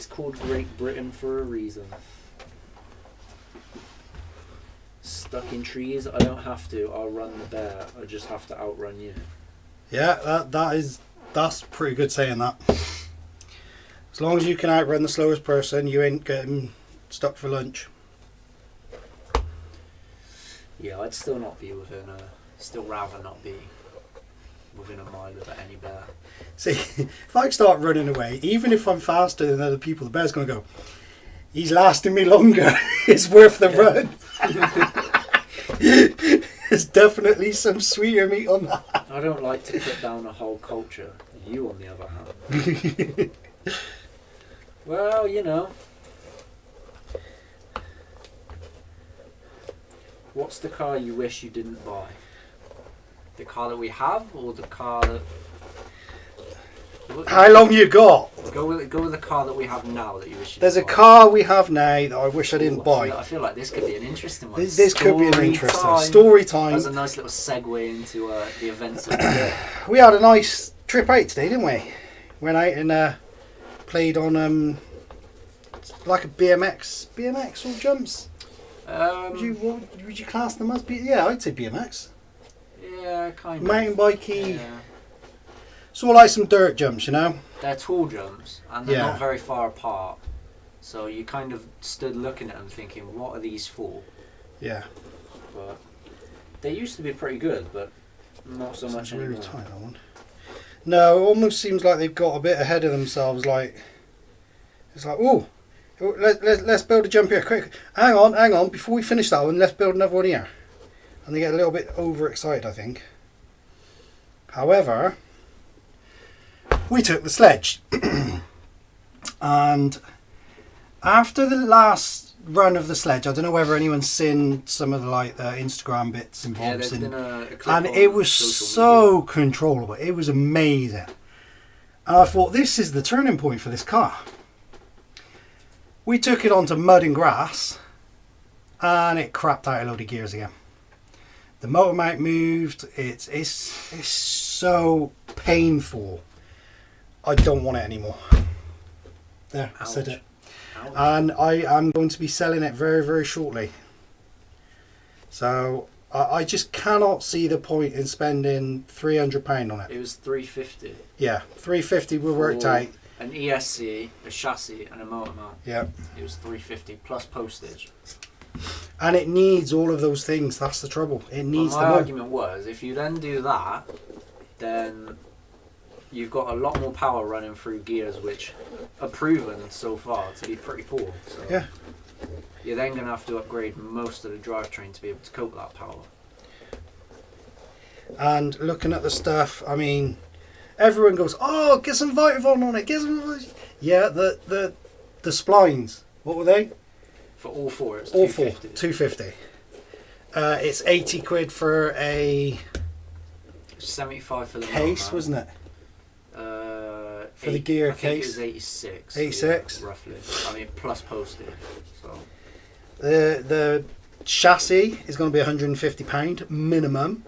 It's called Great Britain for a reason. Stuck in trees, I don't have to. I'll run the bear. I just have to outrun you. Yeah, that's pretty good saying that. As long as you can outrun the slowest person, you ain't getting stuck for lunch. Yeah, I'd still not be within a... Still rather not be within a mile of any bear. See, if I start running away, even if I'm faster than other people, the bear's going to go, he's lasting me longer. It's worth the run. There's definitely some sweeter meat on that. I don't like to put down a whole culture. You, on the other hand. Well, you know. What's the car you wish you didn't buy? The car that we have, or the car that... How long you got? Go with the car that we have now that you wish you There's a didn't buy. car we have now that I wish I didn't buy. I feel like this could be an interesting one. This could be an interesting time. story time. That's a nice little segue into the events of the day. We had a nice trip out today, didn't we? Went out and played on like a BMX or jumps. Would you class them as yeah, I'd say BMX. Yeah, kind of. Mountain bikey. Yeah. Sort of like some dirt jumps, you know. They're tall jumps, and they're Yeah. not very far apart. So you kind of stood looking at them thinking, what are these for? Yeah. But they used to be pretty good, but not so much It's really anymore. tight, that one. No, it almost seems like they've got a bit ahead of themselves. Like it's like, oh, let's build a jump here, quick. Hang on. Before we finish that one, let's build another one here. And they get a little bit overexcited, I think. However, we took the Sledge, and after the last run of the Sledge, I don't know whether anyone's seen some of the Instagram bits and Yeah, bobs, there's been a clip and on it was social so media. controllable. It was amazing, and I thought this is the turning point for this car. We took it onto mud and grass, and it crapped out a load of gears again. The motor mount moved. It's so painful. I don't want it anymore. There, I said it. Ouch. And I am going to be selling it very, very shortly. So I just cannot see the point in spending £300 on it. It was $350. Yeah, £350 we worked For out. An ESC, a chassis, and a motor mount. Yeah, It was $350 plus postage. and it needs all of those things. That's the trouble. It needs My them all. argument was, if you then do that, then you've got a lot more power running through gears which are proven so far to be pretty poor. So Yeah. you're then going to have to upgrade most of the drivetrain to be able to cope with that power. And looking at the stuff, I mean, everyone goes, "Oh, get some Vitavon on it. Get some." Yeah, the splines. What were they? For all four, it's All four. $250. £250. It's £80 for a 75 for the case, motor wasn't it? mount. For the gear I think case? it was 86. 86? Yeah, roughly. I mean, plus postage. So The chassis is going to be £150 minimum.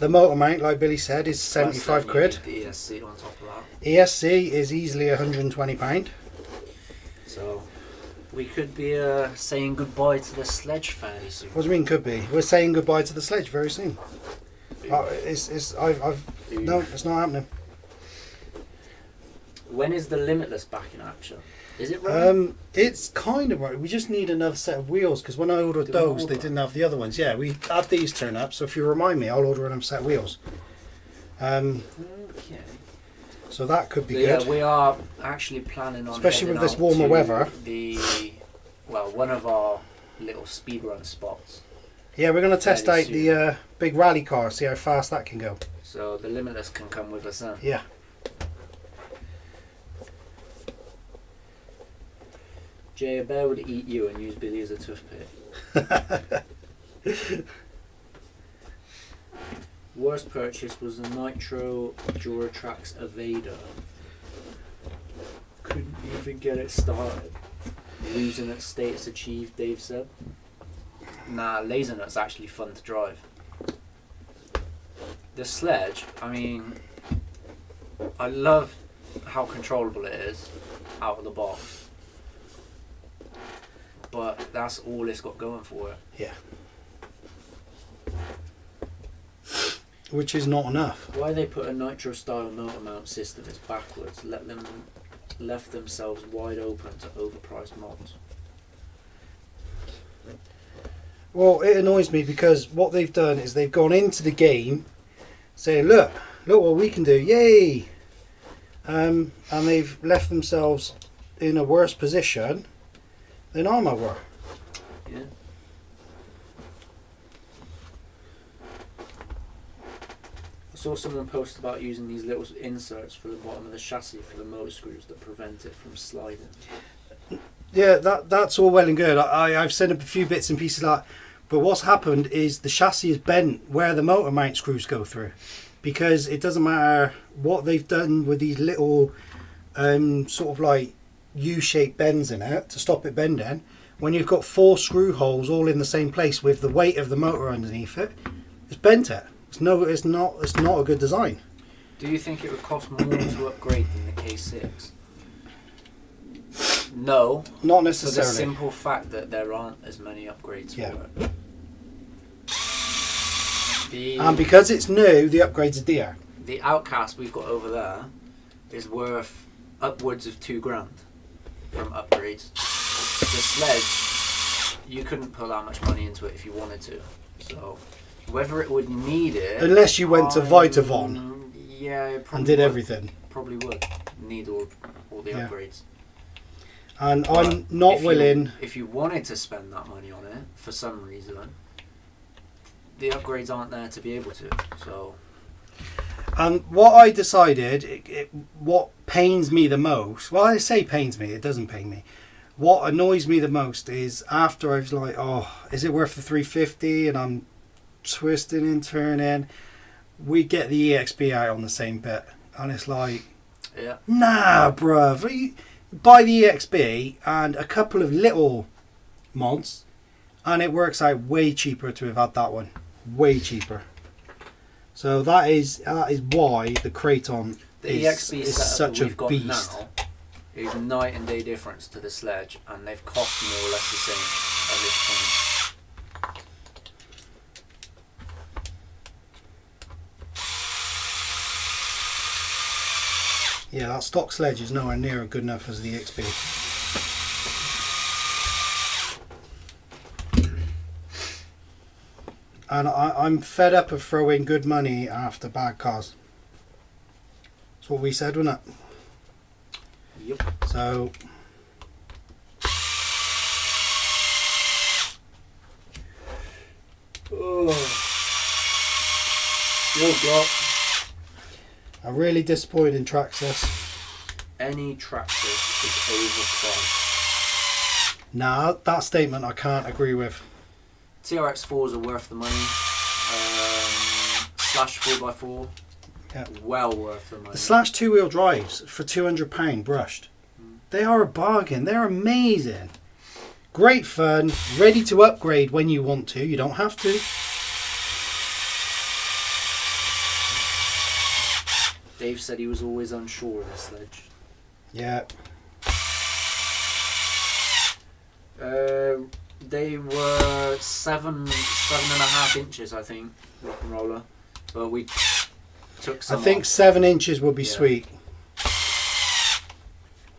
The motor mount, like Billy said, is plus then you £75. need the ESC on top of that. ESC is easily £120. So we could be saying goodbye to the Sledge fairly soon. What do you mean could be? We're saying goodbye to the Sledge very soon. No, it's not happening. When is the Limitless back in action? Is it running? It's kind of right. We just need another set of wheels because when I ordered Did we those, order they didn't have the other ones. Yeah, we had these turn up. So if you remind me, I'll order another set of wheels. Okay. So that could be So, yeah, good. we are actually planning on Especially with heading this out warmer to weather. One of our little speedrun spots. Yeah, we're going to test fairly out the big rally car, see how fast that can go. So the Limitless can come with us then. Yeah. Jay, a bear would eat you and use Billy as a toothpick. Worst purchase was the Nitro Duratrax Evader. Couldn't even get it started. Losing at status achieved, Dave said. Nah, Laser Nut's actually fun to drive. The Sledge, I mean, I love how controllable it is out of the box. But that's all it's got going for it. Yeah. Which is not enough. Why they put a nitro style motor mount system is backwards. Left themselves wide open to overpriced mods. Well, it annoys me because what they've done is they've gone into the game saying, look what we can do, yay! And they've left themselves in a worse position than Armour were. Yeah. I saw someone post about using these little inserts for the bottom of the chassis for the motor screws that prevent it from sliding. Yeah, that's all well and good. I've sent up a few bits and pieces like that. But what's happened is the chassis is bent where the motor mount screws go through. Because it doesn't matter what they've done with these little sort of like U-shaped bends in it to stop it bending. When you've got 4 screw holes all in the same place with the weight of the motor underneath it, it's bent it. It's not a good design. Do you think it would cost more to upgrade than the K6? No. Not For necessarily. the simple fact that there aren't as many upgrades Yeah. for it. And because it's new, the upgrades are dear. The Outcast we've got over there is worth upwards of £2,000 from upgrades. The Sledge, you couldn't put that much money into it if you wanted to. So whether it would need it, Unless you went to Vitavon yeah, it probably and did would. everything. Probably would need all the Yeah. upgrades. And But I'm not willing. If you wanted to spend that money on it for some reason, the upgrades aren't there to be able to. So And what I decided, what pains me the most, well, I say pains me, it doesn't pain me. What annoys me the most is after I was like, oh, is it worth the 350? And I'm twisting and turning. We get the EXP out on the same bit. And it's like, yeah, nah, bruv. Buy the EXP and a couple of little mods, and it works out way cheaper to have had that one. Way cheaper. So that is why the Kraton the is EXP is setup such that a we've got beast. now is night and day difference to the Sledge, and they've cost more or less the same at this point. Yeah, that stock Sledge is nowhere near good enough as the EXP. And I'm fed up of throwing good money after bad cars. That's what we said, wasn't it? Yep. So I'm really disappointed in Traxxas. Any Traxxas is overpriced. Nah, that statement I can't agree with. TRX4s are worth the money. Slash 4x4, Yeah. well worth the money. The Slash 2-wheel drives for £200 brushed. They are a bargain. They're amazing. Great fun. Ready to upgrade when you want to. You don't have to. Dave said he was always unsure of the Sledge. Yeah. They were 7.5 inches, I think, rock and roller. But we took some I think off. 7 inches would be Yeah. sweet.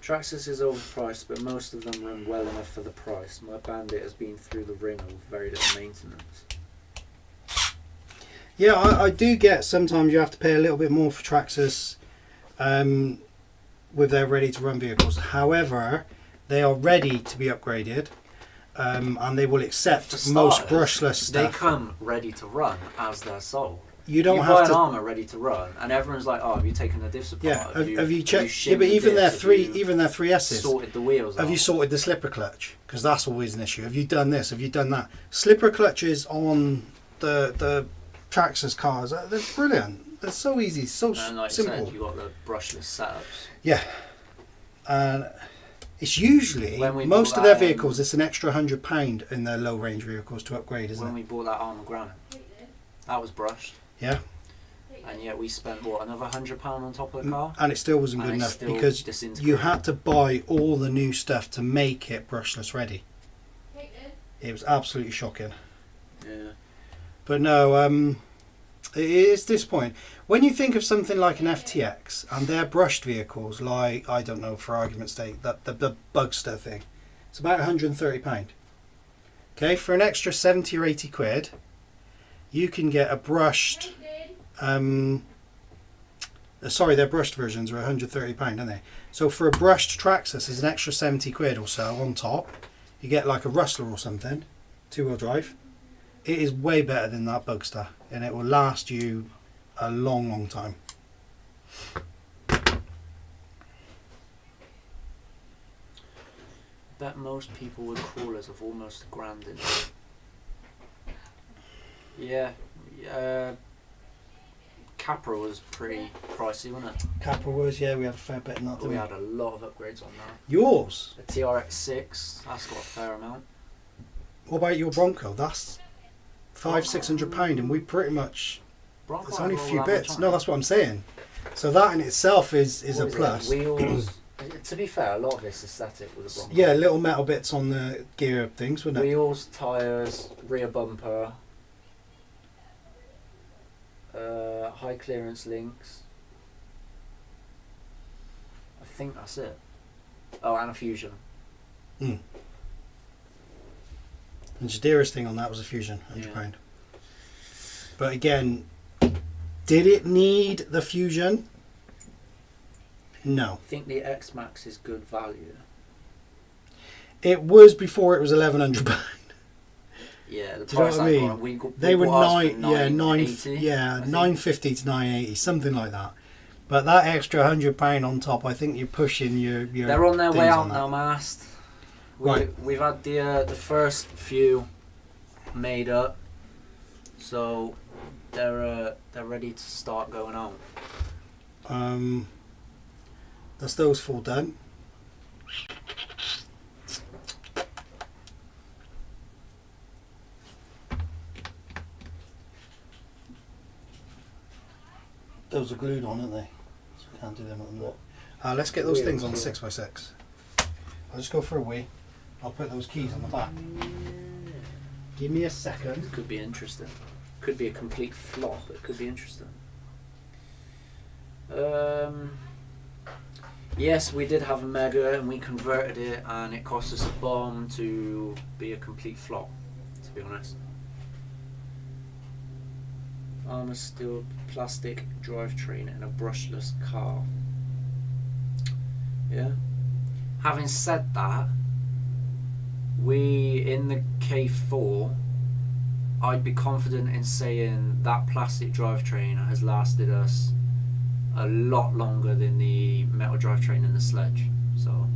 Traxxas is overpriced, but most of them run well enough for the price. My Bandit has been through the ringer with very little maintenance. Yeah, I do get sometimes you have to pay a little bit more for Traxxas with their ready-to-run vehicles. However, they are ready to be upgraded, and they will accept For most starters, brushless They stuff. come ready to run as they're sold. You don't buy have an to. Armour ready to run, and everyone's like, "Oh, have you taken the diffs apart? Yeah, have you checked? Yeah, shimmed but the even diffs? their Have three, you even their 3Ss. sorted the wheels Have out?" you sorted the slipper clutch? Because that's always an issue. Have you done this? Have you done that? Slipper clutches on the Traxxas cars, they're brilliant. They're so easy, so And like simple. you said, you got the brushless setups. Yeah, and it's usually When we most bought of their that, vehicles. It's an extra £100 in their low range vehicles to upgrade, isn't When it? we bought that Armour Granite, that was brushed. Yeah. And yet we spent what, another £100 on top of the car, and it still wasn't and good it enough still because disintegrated. you had to buy all the new stuff to make it brushless ready. It was absolutely shocking. Yeah. But no, it is disappointing. When you think of something like an FTX and their brushed vehicles, like, I don't know, for argument's sake, the Bugster thing, it's about £130. Okay, for an extra 70 or 80 quid, you can get a brushed, sorry, their brushed versions are £130, aren't they? So for a brushed Traxxas, there's an extra 70 quid or so on top. You get like a Rustler or something, 2-wheel drive. It is way better than that Bugster, and it will last you a long, long time. Bet most people with crawlers have almost £1,000 in it. Yeah. Capra was pretty pricey, wasn't it? Capra was, yeah, we had a fair bit in that, didn't We we? had a lot of upgrades on that. Yours? The TRX6, that's got a fair amount. What about your Bronco? That's £500-600, and we pretty much, Bronco it's only a had all few that bits. much on No, it. that's what I'm saying. So that in itself is What a was it? plus. Wheels. To be fair, a lot of this aesthetic was a Bronco. Yeah, little metal bits on the gear things, wouldn't it? Wheels, tyres, rear bumper, high clearance links. I think that's it. Oh, and a Fusion. And your dearest thing on that was a Fusion, £100. Yeah. But again, did it need the Fusion? No. I think the X-Max is good value. It was before it was £1,100. Yeah, the Do you know price what I mean? They were £950 to £980, something like that. But that extra £100 on top, I think you're pushing your. They're on their way things out on now, that. Mast. Right. We've had the first few made up, so they're ready to start going out. That's those 4 done. Those are glued on, aren't they? So we can't do them at the minute. Let's get those things on the 6x6. I'll just go for a wee. I'll put those keys on the back. Give me a second. Could be interesting. Could be a complete flop, but it could be interesting. Yes, we did have a Mega and we converted it, and it cost us a bomb to be a complete flop, to be honest. Armour steel plastic drivetrain in a brushless car. Yeah. Having said that, we in the K4, I'd be confident in saying that plastic drivetrain has lasted us a lot longer than the metal drivetrain in the Sledge. So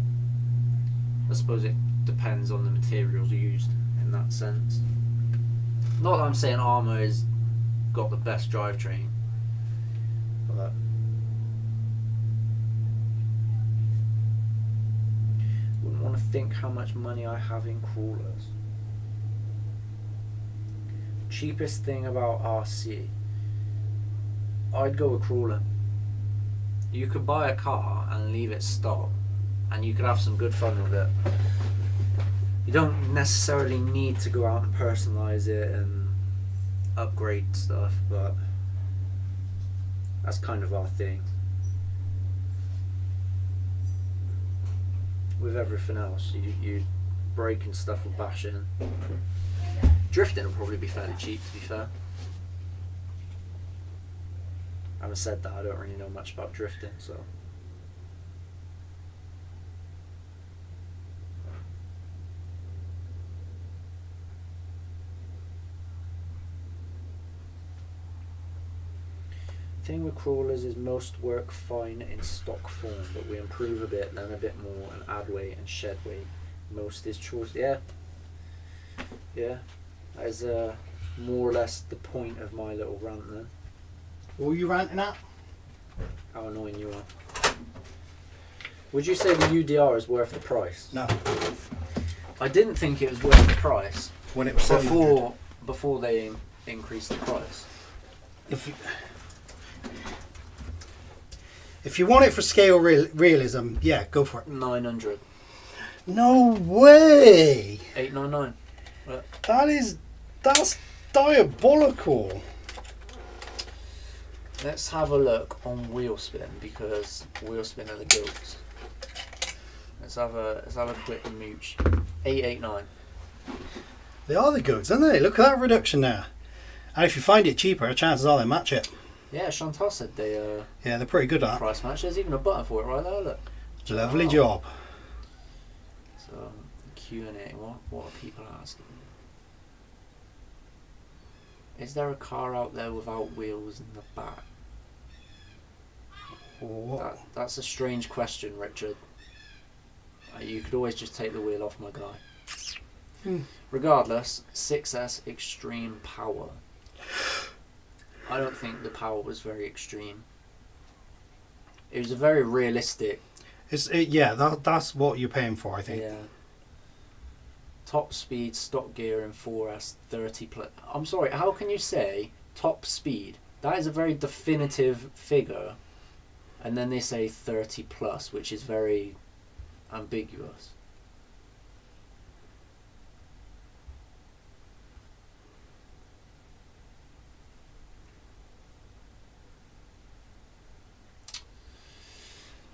I suppose it depends on the materials used in that sense. Not that I'm saying Armour has got the best drivetrain, but wouldn't want to think how much money I have in crawlers. Cheapest thing about RC, I'd go with crawler. You could buy a car and leave it stock, and you could have some good fun with it. You don't necessarily need to go out and personalise it and upgrade stuff, but that's kind of our thing. With everything else, you breaking stuff or bashing. Drifting will probably be fairly cheap, to be fair. Having said that, I don't really know much about drifting, so. Thing with crawlers is most work fine in stock form, but we improve a bit, then a bit more, and add weight and shed weight. Most is choice. Yeah. Yeah. That is more or less the point of my little rant there. What were you ranting at? How annoying you are. Would you say the UDR is worth the price? No. I didn't think it was worth the price When it was before they increased the price. If you want it for scale realism, yeah, go for it. 900. No way! 899. That's diabolical. Let's have a look on wheel spin, because wheel spin are the goats. Let's have a quick mooch. 889. They are the goods, aren't they? Look at that reduction there. And if you find it cheaper, chances are they match it. Yeah, Chantal said they yeah, they're pretty good at that. price match. There's even a button for it right there, look. Lovely job. So Q&A, what are people asking? Is there a car out there without wheels in the back? What? That's a strange question, Richard. You could always just take the wheel off, my guy. Regardless, 6S Extreme Power. I don't think the power was very extreme. It was a very realistic. That's what you're paying for, I think. Yeah. Top speed, stock gear in 4S 30 plus. I'm sorry, how can you say top speed? That is a very definitive figure. And then they say 30 plus, which is very ambiguous.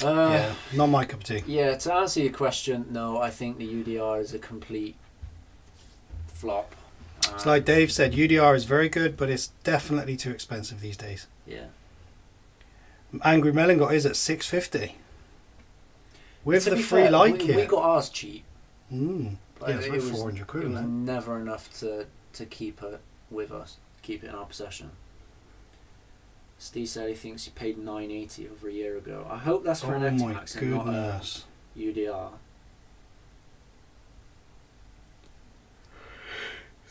Yeah, not my cup of tea. Yeah, to answer your question, no, I think the UDR is a complete flop. It's like Dave said, UDR is very good, but it's definitely too expensive these days. Yeah. Angry Melon got his at $650 with To the be free fair, light we kit. got ours cheap. Yeah, it's It about was- 400 quid, It was isn't never enough to keep it with us, keep it in our possession. Steve said he thinks he paid $980 over a year ago. I hope that's for an Oh my X-Max and not a goodness. UDR.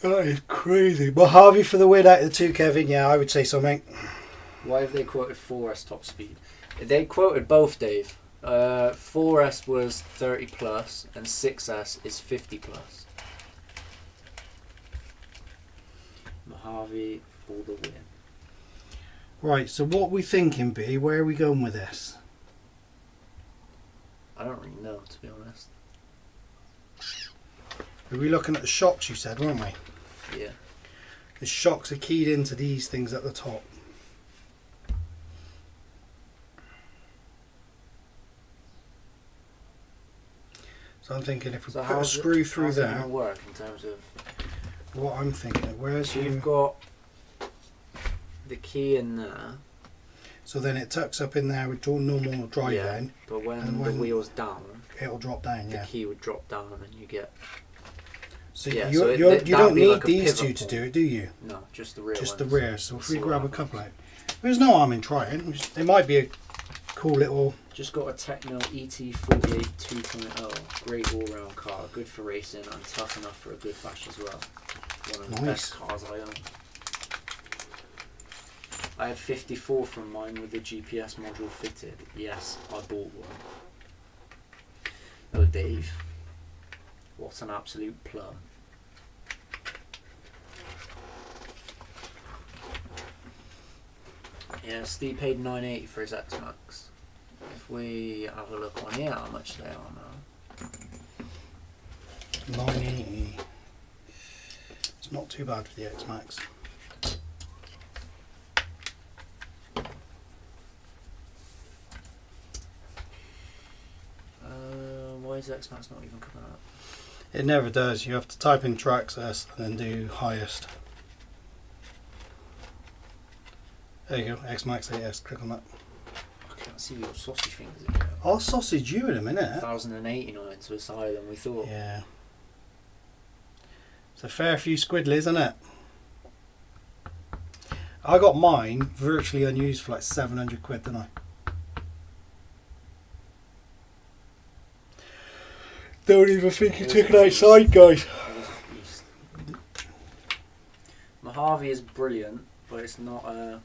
That is crazy. But Harvey for the win out of the two, Kevin. Yeah, I would say so, mate. Why have they quoted 4S top speed? They quoted both, Dave. 4S was 30 plus and 6S is 50 plus. Mojave for the win. Right, so what we thinking, B? Where are we going with this? I don't really know, to be honest. Are we looking at the shocks, you said, weren't we? Yeah. The shocks are keyed into these things at the top. So I'm thinking if we put a screw through how's it there, gonna work in terms of? what I'm thinking, where's So you? you've got the key in there. So then it tucks up in there with normal drive Yeah. in, But when And the when- wheel's down, it'll drop down, the yeah. key would drop down and then you get So Yeah, you so you that'd don't be need like a these pivot two to point. do it, do you? no, just the rear Just the ones. rear. So if we See grab a what couple out, happens. there's no harm in trying. It might be a cool little. Just got a Techno ET48 2.0. Great all-round car, good for racing and tough enough for a good bash as well. One of the Nice. best cars I own. I had 54 from mine with the GPS module fitted. Yes, I bought one. Oh, Dave. What an absolute plum. Yeah, Steve paid $980 for his X-Max. If we have a look on here, how much they are now. 980. It's not too bad for the X Max. Why is X-Max not even coming up? It never does. You have to type in Traxxas and then do highest. There you go, X Max AS. Click on that. I can't see your sausage fingers in there. I'll sausage you in a minute. 1,089, so it's higher than we thought. Yeah. It's a fair few squiddlies, isn't it? I got mine virtually unused for like 700 quid, didn't I? Don't even think you It was took it a beast. outside, guys. It was a beast. Mojave is brilliant, but it's not a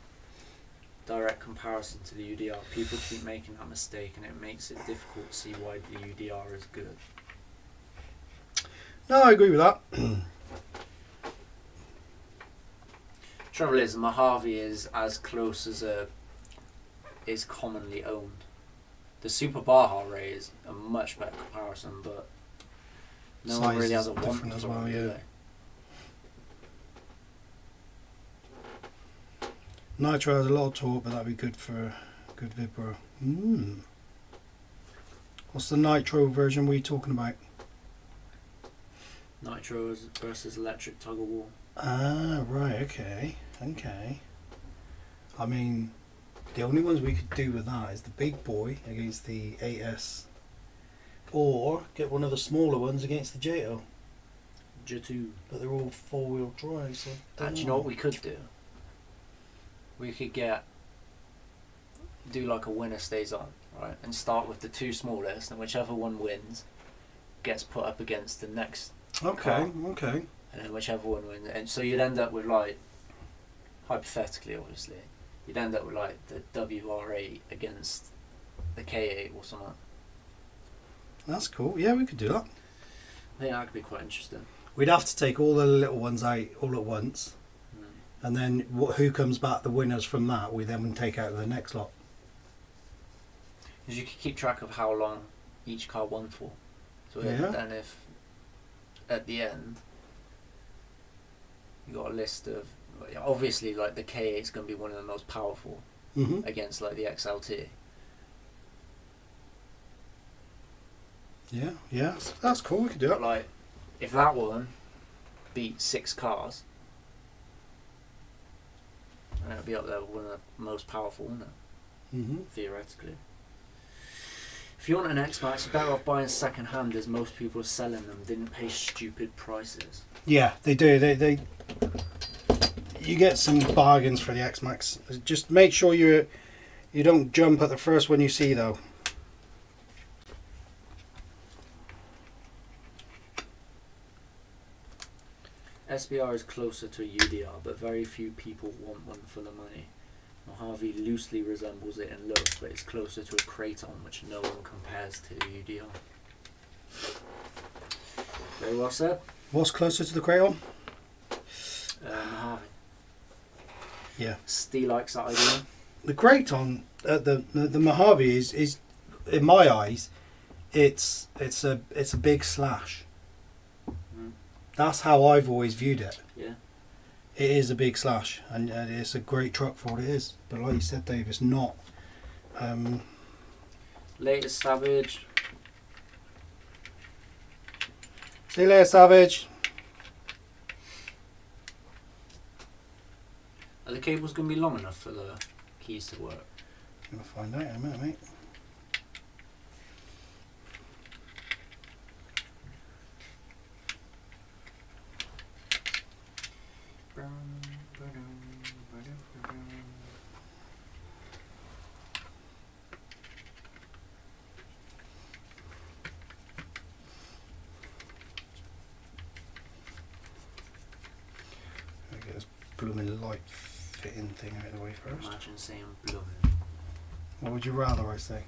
direct comparison to the UDR. People keep making that mistake and it makes it difficult to see why the UDR is good. No, I agree with that. Trouble is, Mojave is as close as a is commonly owned. The Super Baja Ray is a much better comparison, but no one really has a want different as well, yeah. Nitro has a lot of torque, but that'd be good for a good vibro. What's the Nitro version we talking about? Nitro versus electric tug of war. Ah, right, okay. I mean, the only ones we could do with that is the big boy against the 8S, or get one of the smaller ones against the JO. J2. But they're all 4-wheel drive, so... And you know what we could do? We could do like a winner stays on, right? And start with the two smallest, and whichever one wins gets put up against the next Okay, car. okay. And then whichever one wins. And so you'd end up with, like, hypothetically, obviously, you'd end up with, like, the WR8 against the K8 or something. That's cool. Yeah, we could do that. I think that could be quite interesting. We'd have to take all the little ones out all at once, and then who comes back the winners from that, we then take out the next lot. Because you could keep track of how long each car won for. So then if, at the end, you got a list of, obviously, like, the K8 is going to be one of the most powerful against, like, the XLT. Yeah, that's cool, we could do But, it. like, if that one beat 6 cars, then it'll be up there with one of the most powerful, wouldn't it? Theoretically. If you want an X-Max, you're better off buying second hand, as most people selling them didn't pay stupid prices. Yeah, they do. They you get some bargains for the X-Max. Just make sure you don't jump at the first one you see, though. SBR is closer to a UDR, but very few people want one for the money. Mojave loosely resembles it in look, but it's closer to a Kraton, which no one compares to the UDR. Very well said. What's closer to the Kraton? Mojave. Yeah. Steve likes that idea. The Kraton, the Mojave is in my eyes, it's a big slash. That's how I've always viewed it. Yeah. It is a big slash, and it's a great truck for what it is. But like you said, Dave, it's not. Latest Savage. See you later, Savage. Are the cables going to be long enough for the keys to work? I'm going to find out in a minute, mate. Get this blooming light fitting thing out of the way first. Imagine saying blooming. What would you rather I say?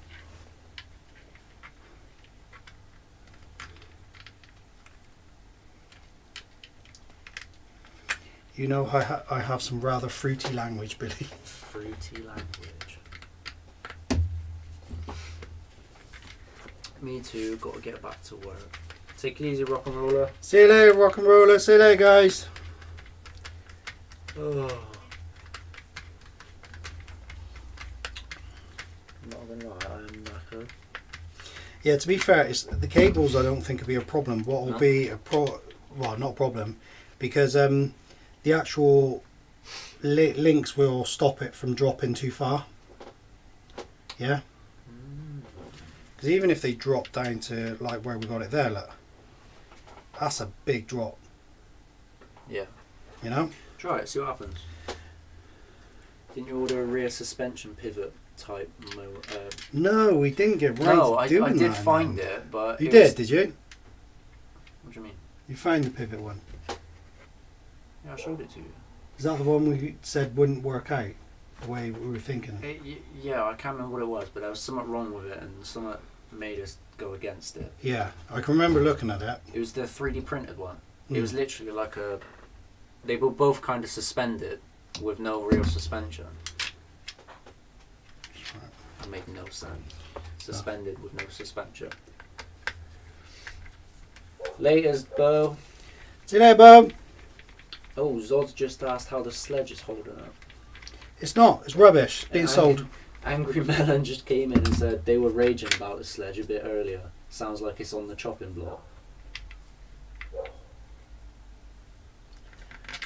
You know, I have some rather fruity language, Billy. Fruity language. Me too, got to get back to work. Take it easy, rock and roller. See you later, rock and roller. See you later, guys. Oh. I'm not gonna lie, I am knackered. Yeah, to be fair, the cables I don't think will be a problem. What will be well, not a problem, because the actual links will stop it from dropping too far. Yeah? Because even if they drop down to like where we got it there, look, that's a big drop. Yeah. You know? Try it, see what happens. Didn't you order a rear suspension pivot type? No, we didn't get right. No, I did find it, but you did you? What do you mean? You found the pivot one. Yeah, I showed it to you. Is that the one we said wouldn't work out the way we were thinking? Yeah, I can't remember what it was, but there was something wrong with it, and something made us go against it. Yeah, I can remember looking at it. It was the 3D printed one. It was literally like a. They were both kind of suspended with no real suspension. Right, It made no sense. Suspended with no suspension. Latest, Bo. See you later, Bo. Oh, Zod's just asked how the Sledge is holding up. It's not. It's rubbish. It's being sold. Angry Melon just came in and said they were raging about the Sledge a bit earlier. Sounds like it's on the chopping block.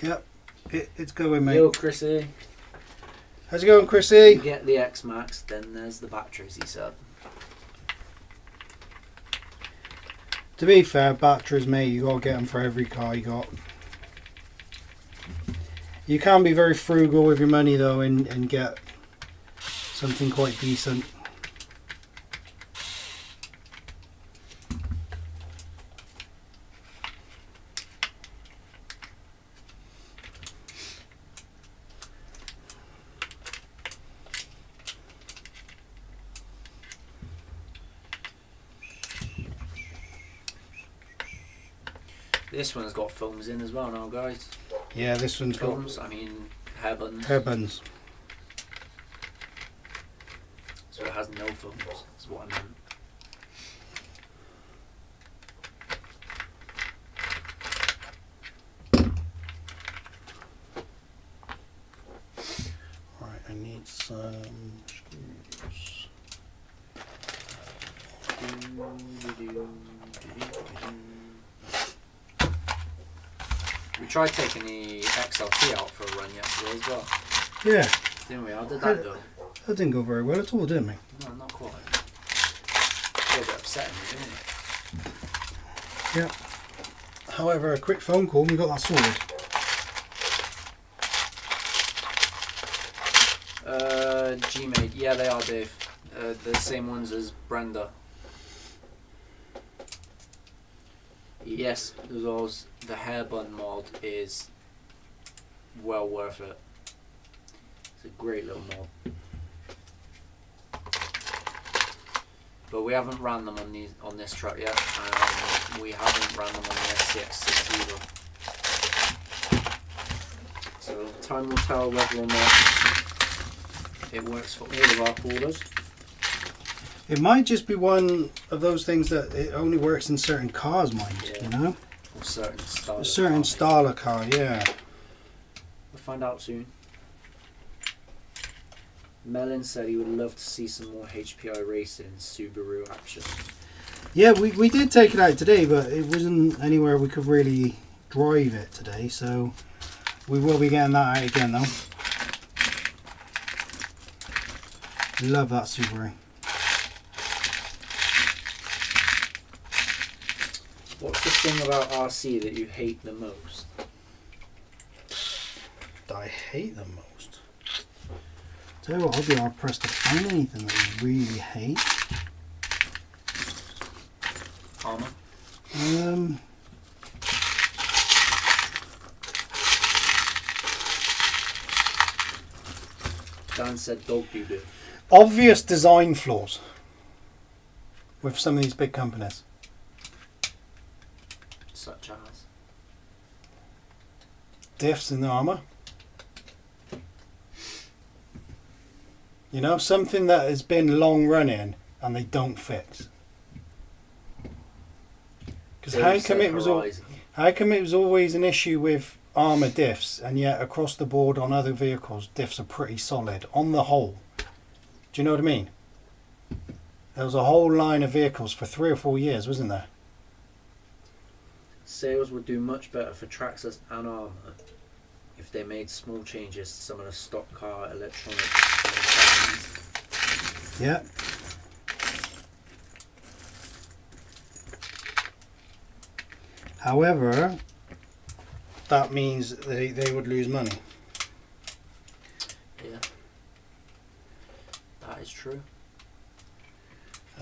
Yep. It's going, mate. Yo, Chrissy. How's it going, Chrissy? You get the X-Max, then there's the batteries, he said. To be fair, batteries, mate, you gotta get them for every car you got. You can be very frugal with your money though, and get something quite decent. This one's got foams in as well now, guys. Yeah, this one's Foams, I mean hair buns. hair buns. So it has no foams, is what I meant. Right, I need some screws. We tried taking the XLT out for a run yesterday as well, Yeah, didn't we? How did that go? that didn't go very well at all, did it, mate? No, not quite. A little bit upsetting, didn't it? Yeah. However, a quick phone call and we got that sorted. Gmade, yeah, they are, Dave. The same ones as Brenda. Yes, those. The hair bun mod is well worth it. It's a great little mod. But we haven't ran them on this truck yet, and we haven't ran them on the SCX6 either. So time will tell whether or not it works for all of our coolers. It might just be one of those things that it only works in certain cars, mind, Yeah. you know? Or certain style. A certain style of car, yeah. We'll find out soon. Melon said he would love to see some more HPI racing in Subaru action. Yeah, we did take it out today, but it wasn't anywhere we could really drive it today, so we will be getting that out again, though. Love that Subaru. What's the thing about RC that you hate the most? That I hate the most. Tell you what, I'll be hard pressed to find anything that I really hate. Armour? Dan said dog doo-doo. Obvious design flaws with some of these big companies. Such as? Diffs in the armour. You know, something that has been long running and they don't fix. Because how come it was always an issue with armour diffs, and yet across the board on other vehicles diffs are pretty solid on the whole? Do you know what I mean? There was a whole line of vehicles for 3 or 4 years, wasn't there? Sales would do much better for Traxxas and Armour if they made small changes to some of the stock car electronics. Yeah. However, that means they would lose money. Yeah, that is true.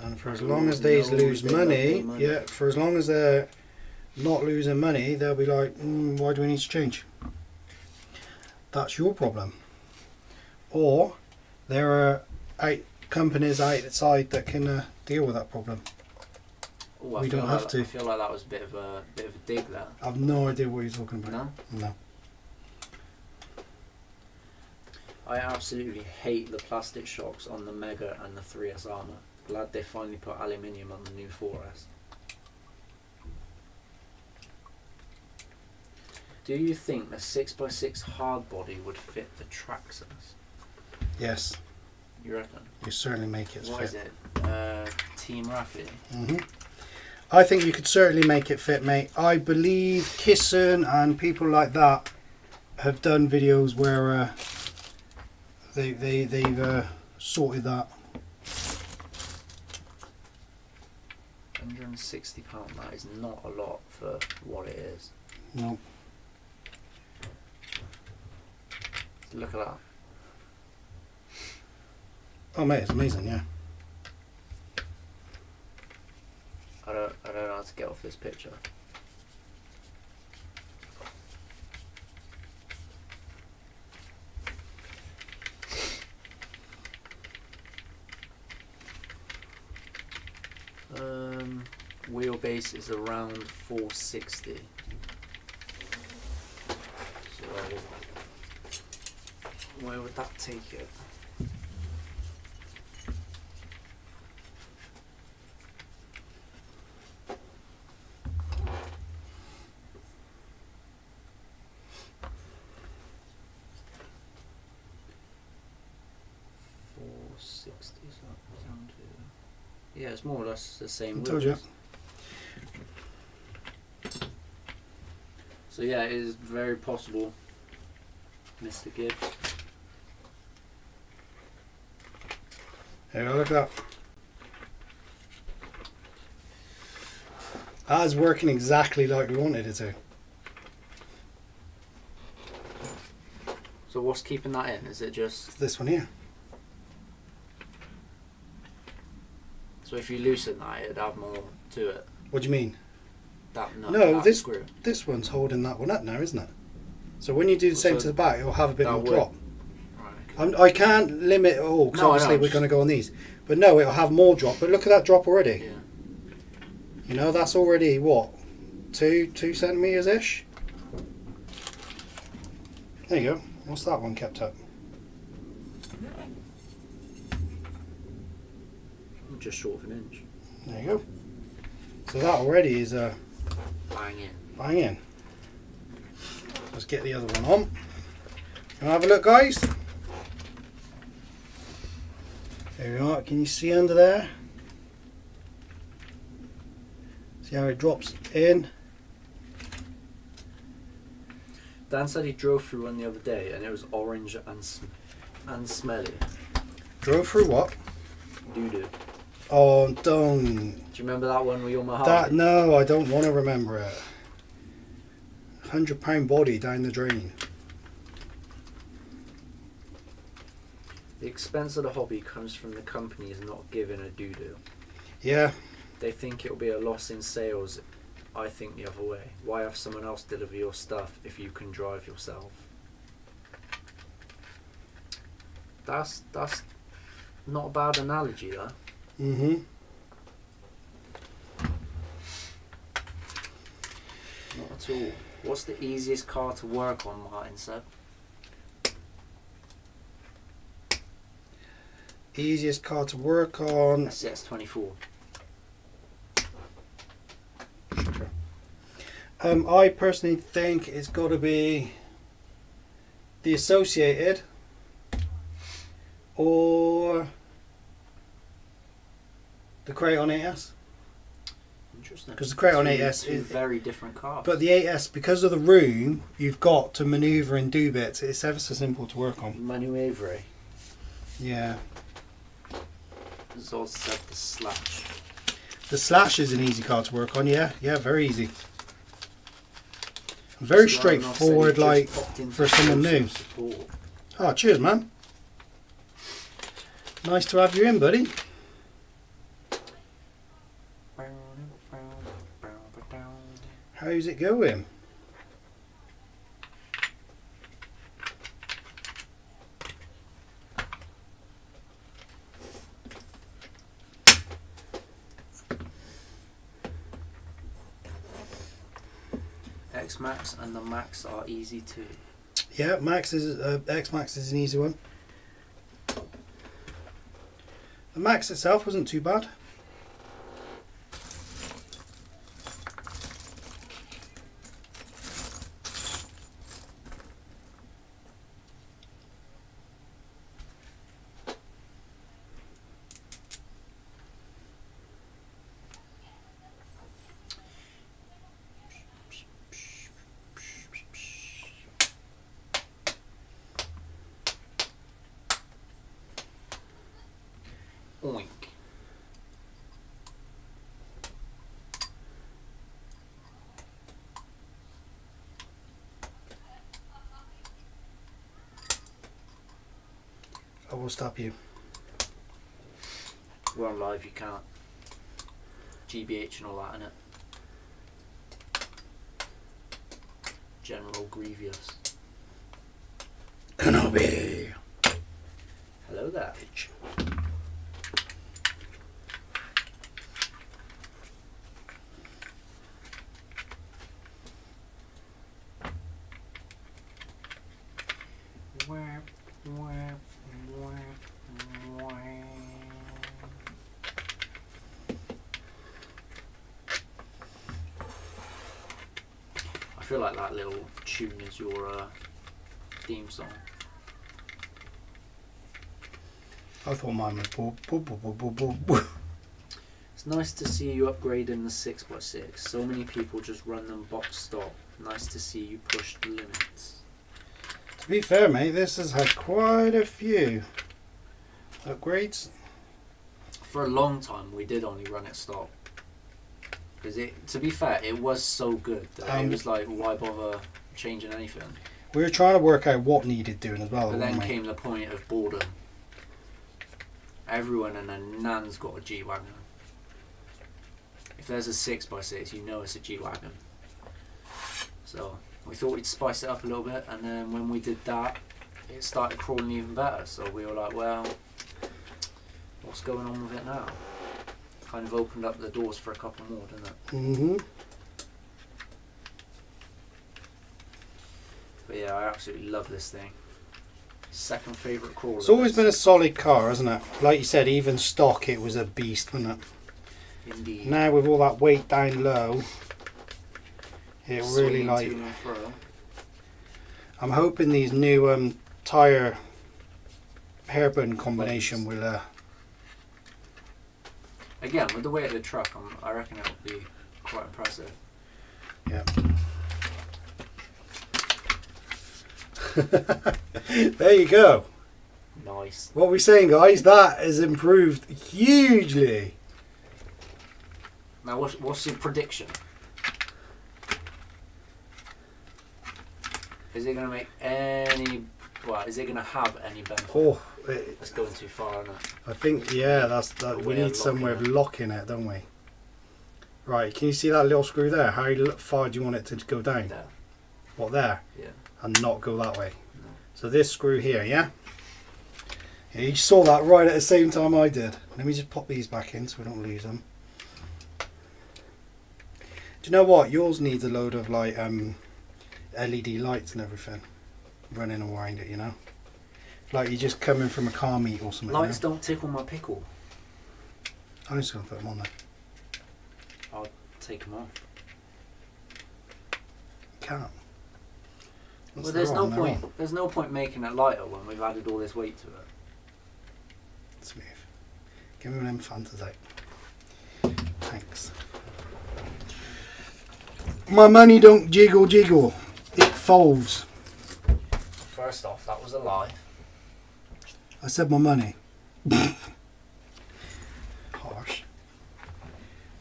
And for as long as they lose money, yeah, for as long as they're not losing money, they'll be like, why do we need to change? That's your problem. Or there are companies outside that can deal with that problem. Ooh, we don't have like to. I feel like that was a bit of a dig there. I've no idea what you're talking about. No? No. I absolutely hate the plastic shocks on the Mega and the 3S Armour. Glad they finally put aluminium on the new 4S. Do you think the 6x6 hard body would fit the Traxxas? Yes. You reckon? You certainly make it fit. What is it? Team Raffy? I think you could certainly make it fit, mate. I believe Kissin and people like that have done videos where they've sorted that. £160, that is not a lot for what it is. No. Look at that. Oh mate, it's amazing, yeah. I don't know how to get off this picture. Wheelbase is around 460. So where would that take it? Yeah, it's more or less the same. I told you. So yeah, it is very possible, Mr. Gibbs. Here, look at that. That's working exactly like we wanted it to. So what's keeping that in? Is it just... It's this one here. So if you loosen that, it'd have more to it. What do you mean? No, this screw. This one's holding that one up now, isn't it? So when you do the same So to the back, it'll have a bit more would. drop. Right, okay. I can't limit it all because No, I obviously know, we're going to go on these. But no, it'll have more drop. But look at that drop already. Yeah. You know, that's already what, 2 centimeters ish. There you go. What's that one kept up? Just short of an inch. There you go. So that already is Bang in. bang in. Let's get the other one on. You want to have a look, guys? There we are. Can you see under there? See how it drops in? Dan said he drove through one the other day and it was orange and smelly. Drove through what? Doo-doo. Oh, don't. Do you remember that one with your Mahali? That, no, I don't want to remember it. £100 body down the drain. The expense of the hobby comes from the companies not giving a doo-doo. Yeah. They think it'll be a loss in sales. I think the other way. Why have someone else deliver your stuff if you can drive yourself? That's not a bad analogy, though. Mm-hmm. Not at all. What's the easiest car to work on, Martin said? Easiest car to work on. SCX24. I personally think it's got to be the Associated or the Crayon 8S. Interesting. Because the Crayon Two 8S is very different cars. But the 8S, because of the room you've got to manoeuvre and do bits, it's ever so simple to work on. Manoeuvre. Yeah. There's also the Slash. The Slash is an easy car to work on, yeah. Yeah, very easy. Very straightforward, like, for someone new. Oh, cheers, man. Nice to have you in, buddy. How's it going? X Max and the Max are easy too. Yeah, Max is X Max is an easy one. The Max itself wasn't too bad. Oink. I will stop you. We're on live, you can't. GBH and all that, innit? General Grievous. Kenobi. Hello there. I feel like that little tune is your theme song. I thought mine was boo, boo, boo, boo, boo, boo, boo. It's nice to see you upgrading the 6x6. So many people just run them box stock. Nice to see you push the limits. To be fair, mate, this has had quite a few upgrades. For a long time, we did only run it stock. Because to be fair, it was so good that it was like, why bother changing anything? We were trying to work out what needed doing as well. But then weren't we? came the point of boredom. Everyone and their nan's got a G-Wagon. If there's a 6x6, you know it's a G-Wagon. So we thought we'd spice it up a little bit, and then when we did that, it started crawling even better. So we were like, well, what's going on with it now? Kind of opened up the doors for a couple more, didn't it? Mm-hmm. But yeah, I absolutely love this thing. Second favourite crawler. It's always been a solid car, hasn't it? Like you said, even stock, it was a beast, wasn't it? Indeed. Now with all that weight down low, it really Swinging like. to and fro. I'm hoping these new tyre hairpin combination will. Again, with the weight of the truck, I reckon it'll be quite impressive. Yeah. There you go. Nice. What we're saying, guys, that has improved hugely. Now, what's your prediction? Is it going to make any... Well, is it going to have any benefit? Oh, It's going too far, isn't it? I think, yeah, that's that. We need somewhere of locking it, don't we? Right, can you see that little screw there? How far do you want it to go down? There. What, there? Yeah. And not go that way. No. So this screw here, yeah? Yeah, you saw that right at the same time I did. Let me just pop these back in so we don't lose them. Do you know what? Yours needs a load of like LED lights and everything running around it, you know? Like you're just coming from a car meet or something. Lights you know? don't tickle my pickle. I'm just going to put them on there. I'll take them off. Can't. Well, there's no point. There's no point making it lighter when we've added all this weight to it. Smooth. Give me them Fantas out. Thanks. My money don't jiggle jiggle. It folds. First off, that was a lie. I said my money. Harsh.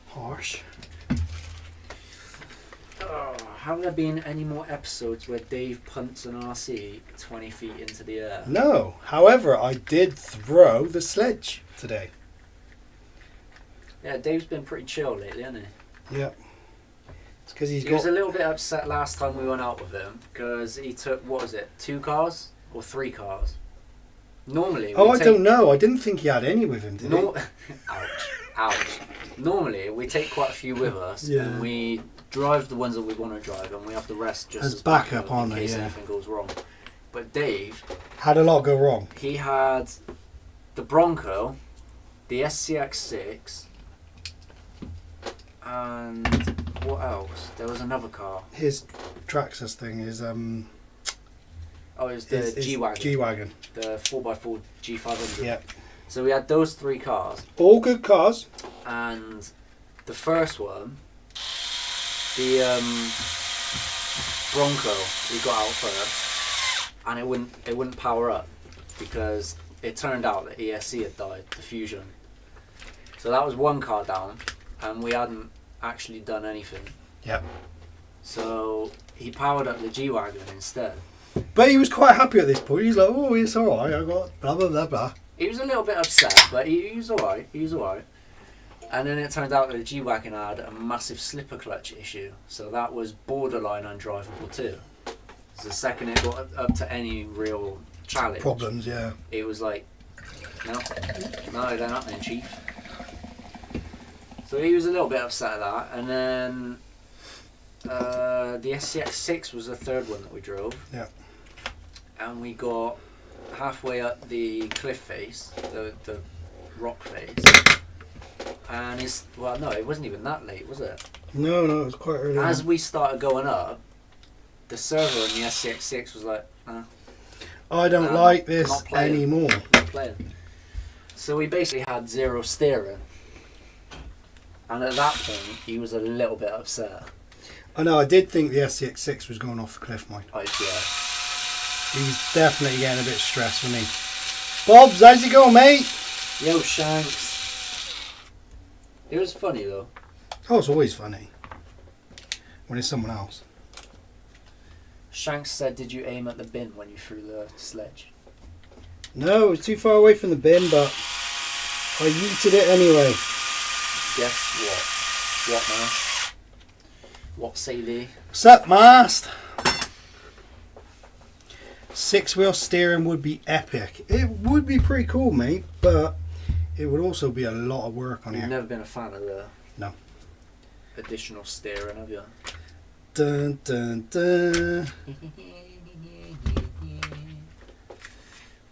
Harsh. Have there been any more episodes where Dave punts an RC 20 feet into the air? No. However, I did throw the sledge today. Yeah, Dave's been pretty chill lately, hasn't he? Yeah. It's because He was a little bit upset last time we went out with him because he took, what was it, 2 cars or 3 cars? Normally, I don't know. I didn't think he had any with him, did he? Ouch. Ouch. Normally, we take quite a few with us and we drive the ones that we want to drive and we have the rest just as backup on in there, case yeah. anything goes wrong. But Dave, Had a lot go wrong. he had the Bronco the SCX6, and what else? There was another car. His Traxxas thing is Oh, it was the G-Wagon. G-Wagon. The 4x4 G500. Yeah. So we had those 3 cars. All good cars. And the first one, the Bronco, we got out first, and it wouldn't power up because it turned out that ESC had died, the Fusion. So that was one car down, and we hadn't actually done anything. Yep. So he powered up the G-Wagon instead. But he was quite happy at this point. He's like, oh, it's all right. I got blah blah blah blah. He was a little bit upset, but he was all right. He was all right. And then it turned out that the G-Wagon had a massive slipper clutch issue, so that was borderline undrivable too. So the second it got up to any real challenge, Problems, yeah. it was like, no, they're not then, chief. So he was a little bit upset at that, and then the SCX6 was the third one that we drove. Yeah. And we got halfway up the cliff face, the rock face, and it wasn't even that late, was it? No, it was quite early. As we started going up, the servo in the SCX6 was like, I don't like this not playing. anymore. Not playing. So we basically had 0 steering, and at that point he was a little bit upset. I know, I did think the SCX6 was going off the cliff, mate. Yeah. He was definitely getting a bit stressed, wasn't he? Bobs, how's it going, mate? Yo, Shanks. It was funny though. Oh, it's always funny when it's someone else. Shanks said, "Did you aim at the bin when you threw the sledge?" No, it was too far away from the bin, but I yeeted it anyway. Guess what? What now? What say they? What's up, mast? 6-wheel steering would be epic. It would be pretty cool, mate, but it would also be a lot of work on You've here. never been a fan of the additional steering, have you? Dun dun dun.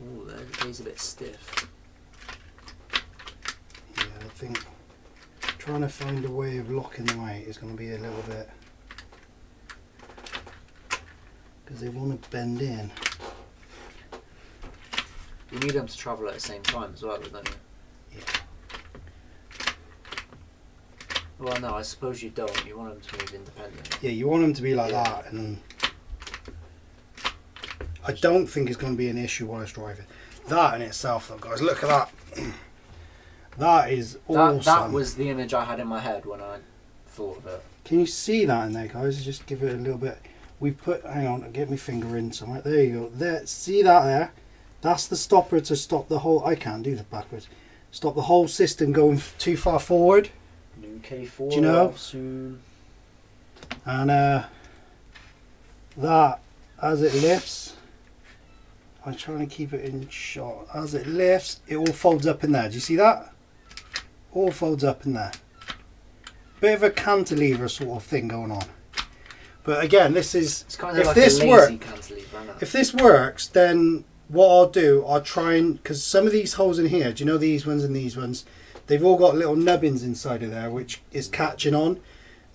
Oh, that is a bit stiff. Yeah, I think trying to find a way of locking them out is going to be a little bit, because they want to bend in. You need them to travel at the same time as well, don't you? Yeah. Well, no, I suppose you don't. You want them to move independently. Yeah, you want them to be like that, and I don't think it's going to be an issue while it's driving. That in itself, though, guys, look at that. That is awesome. That was the image I had in my head when I thought of it. Can you see that in there, guys? Just give it a little bit. We've put, hang on, get my finger in somewhere. There you go. There, see that there? That's the stopper to stop the whole. I can't do that backwards. Stop the whole system going too far forward. New K4 do you know? Soon. And that, as it lifts, I'm trying to keep it in shot. As it lifts, it all folds up in there. Do you see that? All folds up in there. Bit of a cantilever sort of thing going on. But again, this is, it's kind of like a lazy cantilever, isn't it? If this works, then what I'll do, I'll try and, because some of these holes in here, do you know these ones and these ones, they've all got little nubbins inside of there which is catching on.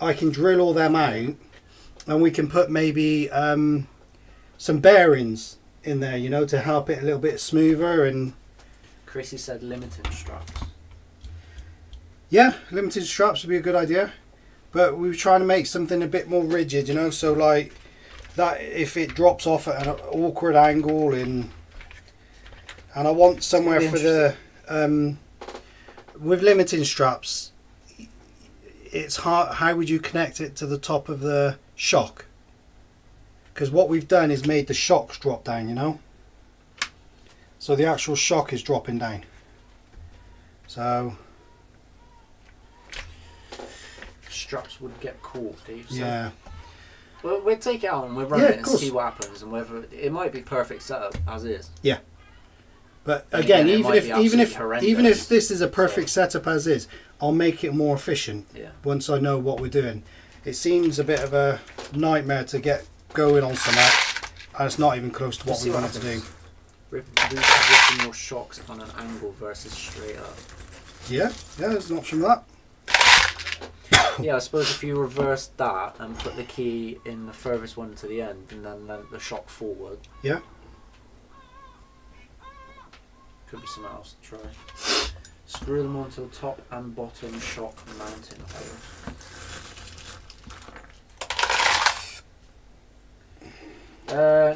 I can drill all them out, and we can put maybe some bearings in there, you know, to help it a little bit smoother. And Chrissy said limiting straps. Yeah, limited straps would be a good idea, but we were trying to make something a bit more rigid, you know, so like that if it drops off at an awkward angle, and I want somewhere for the with limiting straps, it's hard. How would you connect it to the top of the shock? Because what we've done is made the shocks drop down, you know, so the actual shock is dropping down. So straps would get caught, Dave. So. Yeah. Well, we'll take it out and we'll run it and see what happens, and whether it might be perfect setup as is. Yeah. But again, even if this is a perfect so. setup as is, I'll make it more efficient. Yeah. Once I know what we're doing. It seems a bit of a nightmare to get going on something, and it's not even close to what we wanted to do. Reposition your shocks on an angle versus straight up. Yeah, there's an option for that. Yeah, I suppose if you reverse that and put the key in the furthest one to the end and then let the shock forward. Yeah. Could be something else to try. Screw them onto the top and bottom shock mounting holes.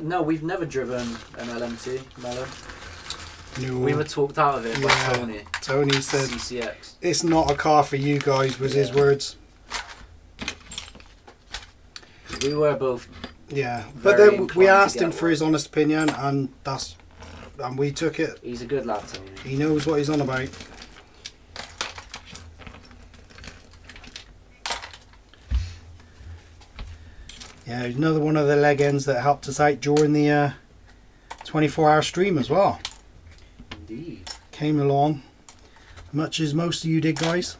No, we've never driven an LMT, Melon. No. We were talked out of it by Tony. Tony said, CCX. "It's not a car for you guys," was his words. We were both. Yeah, but then we asked him for his honest opinion, and we took it. He's a good lad, Tony. He knows what he's on about. Yeah, another one of the leg ends that helped us out during the 24-hour stream as well. Indeed. Came along, much as most of you did, guys.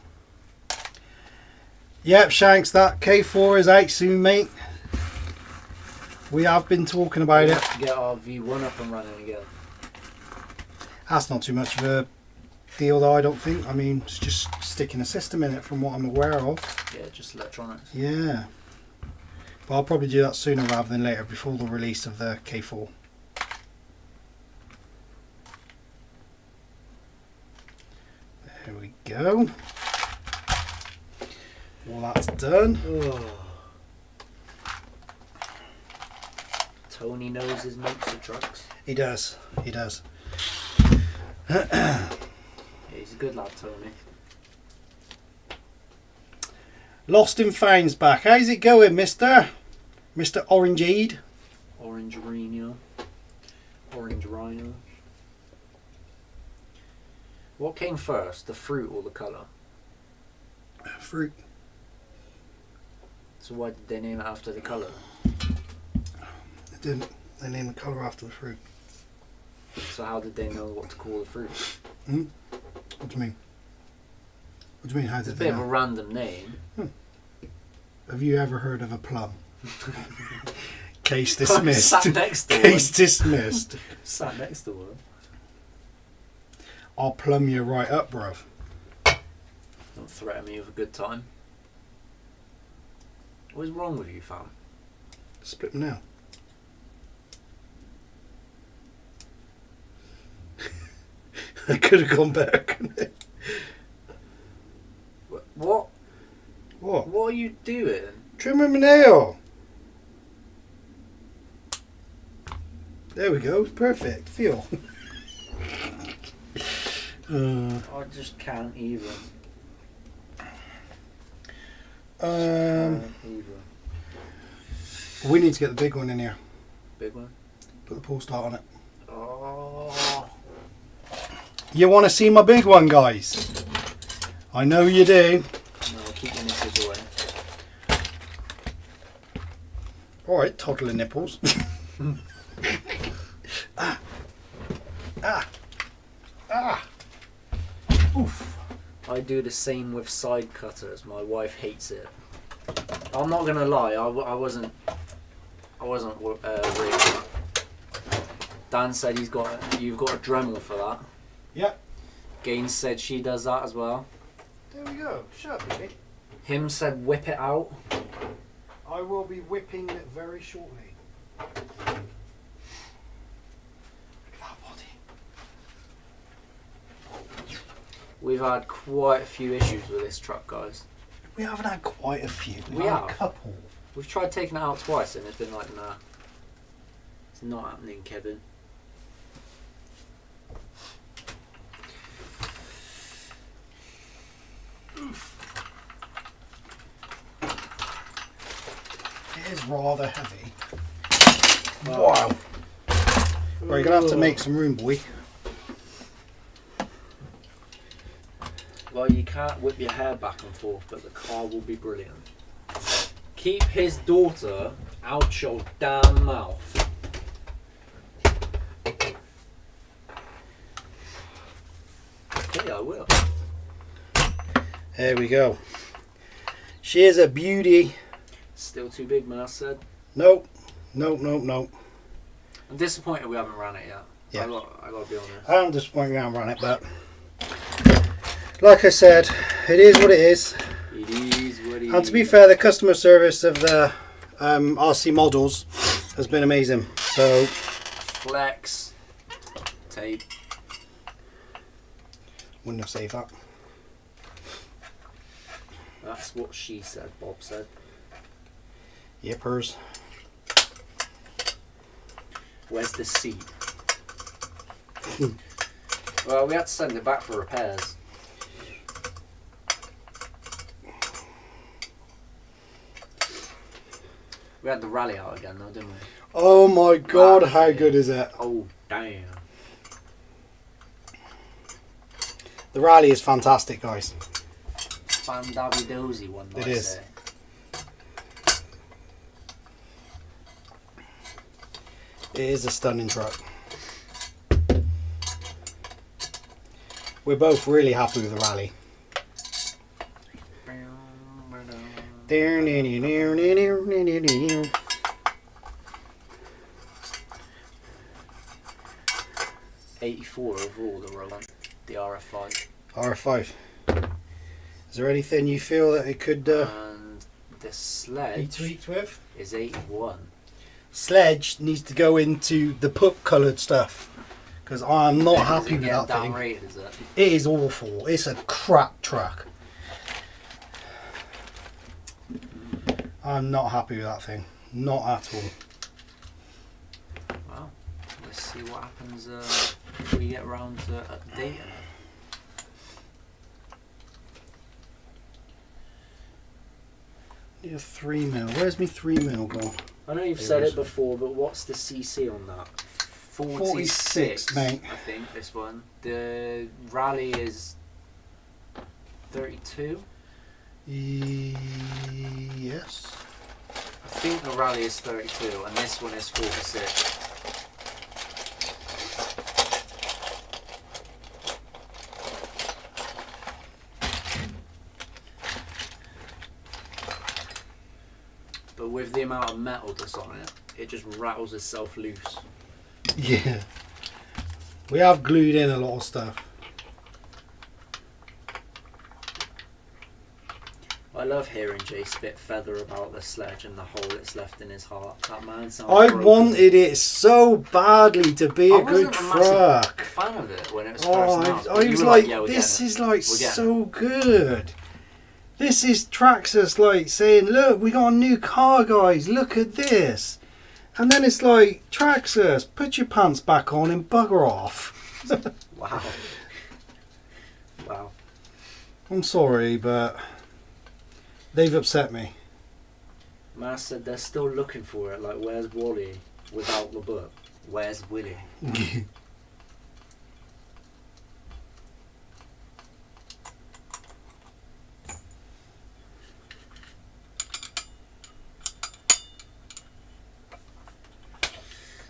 Yep, Shanks, that K4 is out soon, mate. We have been talking about it. We have to get our V1 up and running again. That's not too much of a deal, though, I don't think. I mean, it's just sticking a system in it from what I'm aware of. Yeah, just electronics. Yeah. But I'll probably do that sooner rather than later, before the release of the K4. There we go. All that's done. Oh. Tony knows his monster trucks. He does. He does. Yeah, he's a good lad, Tony. Lost and Found's back. How's it going, Mr. Orangeade? Orange Rhino. Orange Rhino. What came first, the fruit or the colour? Fruit. So why did they name it after the colour? They didn't. They named the colour after the fruit. So how did they know what to call the fruit? Hmm? What do you mean? What do you mean, how It's a did bit they of a know? random name. Have you ever heard of a plum? Case dismissed. Sat next to Case one. dismissed. Sat next to one. I'll plumb you right up, bruv. Don't threaten me with a good time. What is wrong with you, fam? Split them now. I could have gone better, couldn't it? What? What? What are you doing? Trimming my nail. There we go. Perfect. Feel. I just can't even. Um, Can't even. we need to get the big one in here. Big one. Put the pull start on it. Oh. You want to see my big one, guys? I know you do. No, keep your nipples away. All right, toddler nipples. Ah. Ah. Ah. Oof. I do the same with side cutters. My wife hates it. I'm not gonna lie. I wasn't really. Dan said you've got a Dremel for that. Yep. Gaines said she does that as well. There we go. Shut up, baby. Him said whip it out. I will be whipping it very shortly. Look at that body. We've had quite a few issues with this truck, guys. We haven't had quite a few. We We've had have. a couple. We've tried taking it out twice and it's been like, nah. It's not happening, Kevin. It is rather heavy. Wow. Well, you're going to have to make some room, boy. Well, you can't whip your hair back and forth, but the car will be brilliant. Keep his daughter out your damn mouth. Okay, I will. There we go. She is a beauty. Still too big, man, I said. Nope. Nope, nope, nope. I'm disappointed we haven't ran it yet. Yeah. I gotta be honest. I'm just won't go and run it, but like I said, it is what it is. It is what it is. And to be fair, the customer service of the RC models has been amazing. So flex tape. Wouldn't have saved that. That's what she said. Bob said. Yippers. Where's the seat? Well, we had to send it back for repairs. We had the rally out again though, didn't we? Oh my god, Wow. how good is it? Oh, damn. The rally is fantastic, guys. Fan-dabby-dozy one, It I is. say. It is a stunning truck. We're both really happy with the rally. 84 overall, the Roland, the RF5. RF5. Is there anything you feel that it could And the be Sledge tweaked with? is 81. Sledge needs to go into the pup coloured stuff because I'm not happy with that thing. Downrated, is it? It is awful. It's a crap truck. I'm not happy with that thing. Not at all. Well, let's see what happens if we get around to updating it. Need a 3mm. Where's my 3mm gone? I know you've said it before, but what's the CC on that? 46, mate. I think, this one. The rally is 32. Yes. I think the rally is 32, and this one is 46. But with the amount of metal that's on it, it just rattles itself loose. Yeah. We have glued in a lot of stuff. I love hearing Jay spit feather about the Sledge and the hole it's left in his heart. That man sounds I broken. wanted it so badly to be I a good wasn't a massive truck. fan of it when it was Oh, first announced. I but you was were like, yeah, we're this getting is like We're getting so good. This is Traxxas like saying, look, we got a new car, guys. Look at this. And then it's like, Traxxas, put your pants back on and bugger off. it. Wow. Wow. I'm sorry, but they've upset me. Man said they're still looking for it. Like, where's Wally without the book? Where's Willie?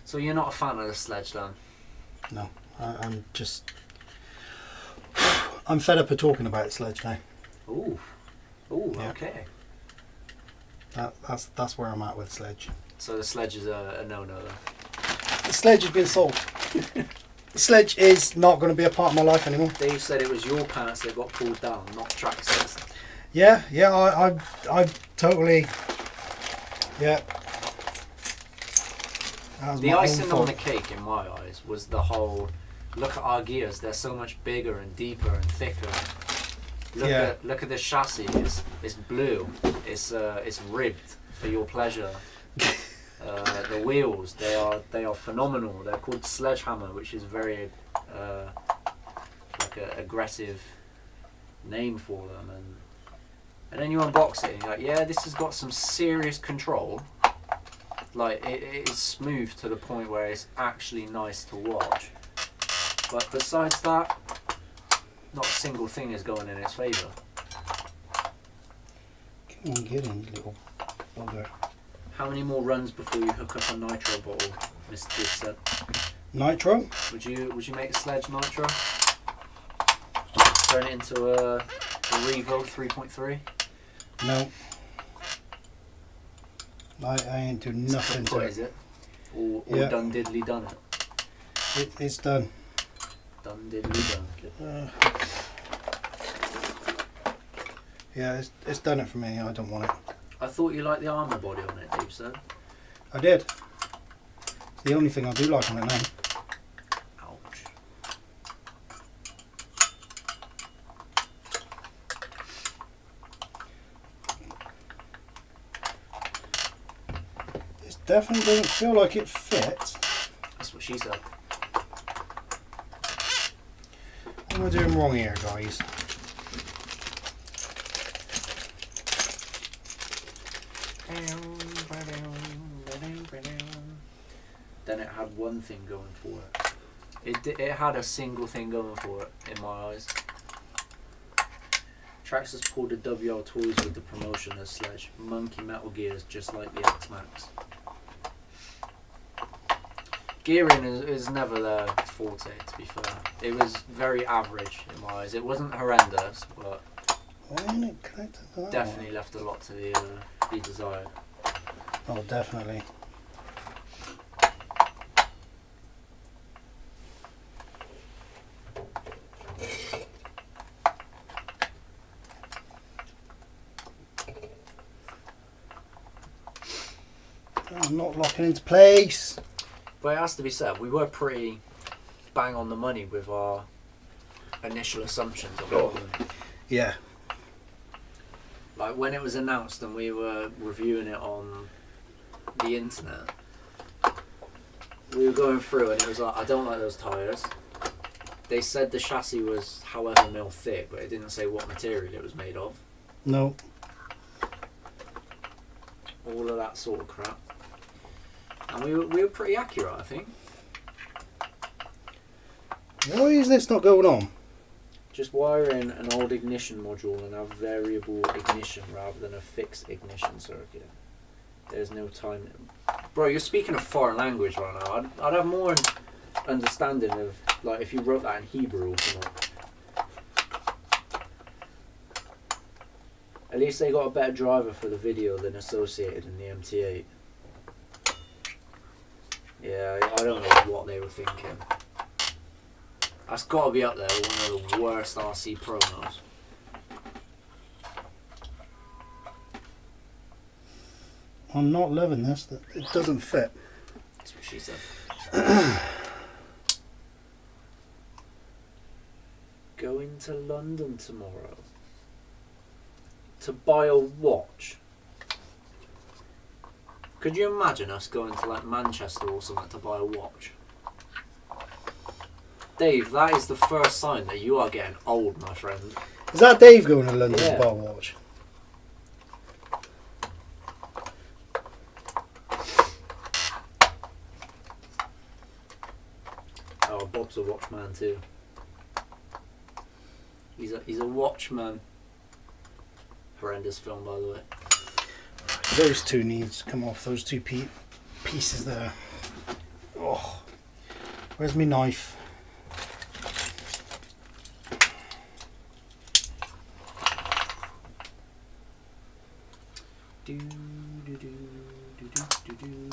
So you're not a fan of the Sledge, then? No, I'm just... I'm fed up of talking about Sledge now. Ooh. Ooh, Yeah. okay. That's where I'm at with Sledge. So the Sledge is a no-no, then? The Sledge has been sold. The Sledge is not going to be a part of my life anymore. Dave said it was your pants that got pulled down, not Traxxas. Yeah, I totally... Yeah. That was The my own icing on fault. the cake, in my eyes, was the whole, look at our gears, they're so much bigger and deeper and thicker. Look at the chassis, it's blue, it's ribbed for your pleasure. The wheels, they are phenomenal. They're called Sledgehammer, which is very like an aggressive name for them. And then you unbox it and you're like, yeah, this has got some serious control. Like it is smooth to the point where it's actually nice to watch. But besides that, not a single thing is going in its favour. Come on, get in, you little bugger. How many more runs before you hook up a nitro bottle, Mr. Gibson? Nitro? Would you make a Sledge nitro? Turn it into a Revo 3.3? No. I ain't do nothing to What it. is it? All Yeah. done diddly done it. It's done. Done diddly done. Yeah, it's done it for me. I don't want it. I thought you liked the armour body on it, Dave said. I did. It's the only thing I do like on it now. Ouch. It definitely doesn't feel like it fits. That's what she said. What am I doing wrong here, guys? Then it had one thing going for it. It had a single thing going for it, in my eyes. Traxxas pulled a WL Toys with the promotion as Sledge. Monkey Metal Gears, just like the X-Max. Gearing is never their forte, to be fair. It was very average in my eyes. It wasn't horrendous, but Why isn't it connected to that definitely left a lot to be desired. one? Oh, definitely. I'm not locking into place. But it has to be said, we were pretty bang on the money with our initial assumptions of it. Yeah. Like when it was announced and we were reviewing it on the internet, we were going through and it was like, I don't like those tyres. They said the chassis was however mil thick, but it didn't say what material it was made of. No. All of that sort of crap. And we were pretty accurate, I think. Why is this not going on? Just wire in an old ignition module and have variable ignition rather than a fixed ignition circuit. There's no time. Bro, you're speaking a foreign language right now. I'd have more understanding of, like, if you wrote that in Hebrew or something. At least they got a better driver for the video than Associated in the MT8. Yeah, I don't know what they were thinking. That's got to be up there with one of the worst RC promos. I'm not loving this. It doesn't fit. That's what she said. Going to London tomorrow to buy a watch. Could you imagine us going to like Manchester or something to buy a watch? Dave, that is the first sign that you are getting old, my friend. Is that Dave going to London to buy a watch? Oh, Bob's a watchman too. He's a watchman. Horrendous film, by the way. Those two needs to come off. Those two pieces there. Oh, where's my knife? Do, do, do, do, do, do, do.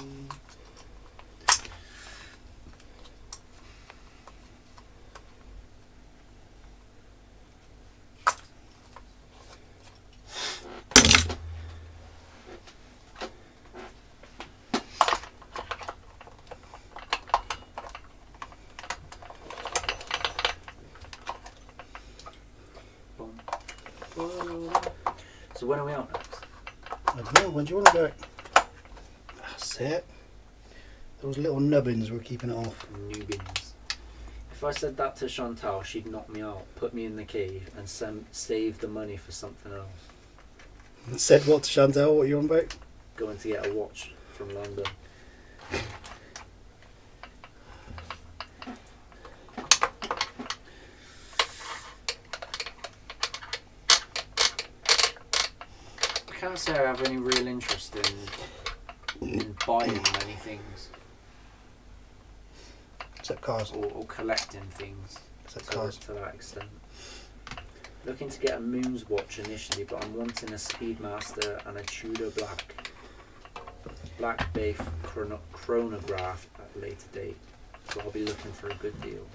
So when are we out next? I don't know. When do you want to go? That's it. Those little nubbins were keeping it off. Newbins. If I said that to Chantal, she'd knock me out, put me in the cave, and save the money for something else. Said what to Chantal? What are you on about? Going to get a watch from London. I can't say I have any real interest in buying many things Except cars. or collecting things Except cars. to that extent. Looking to get a Moons watch initially, but I'm wanting a Speedmaster and a Tudor Black Bay chronograph at a later date. So I'll be looking for a good deal.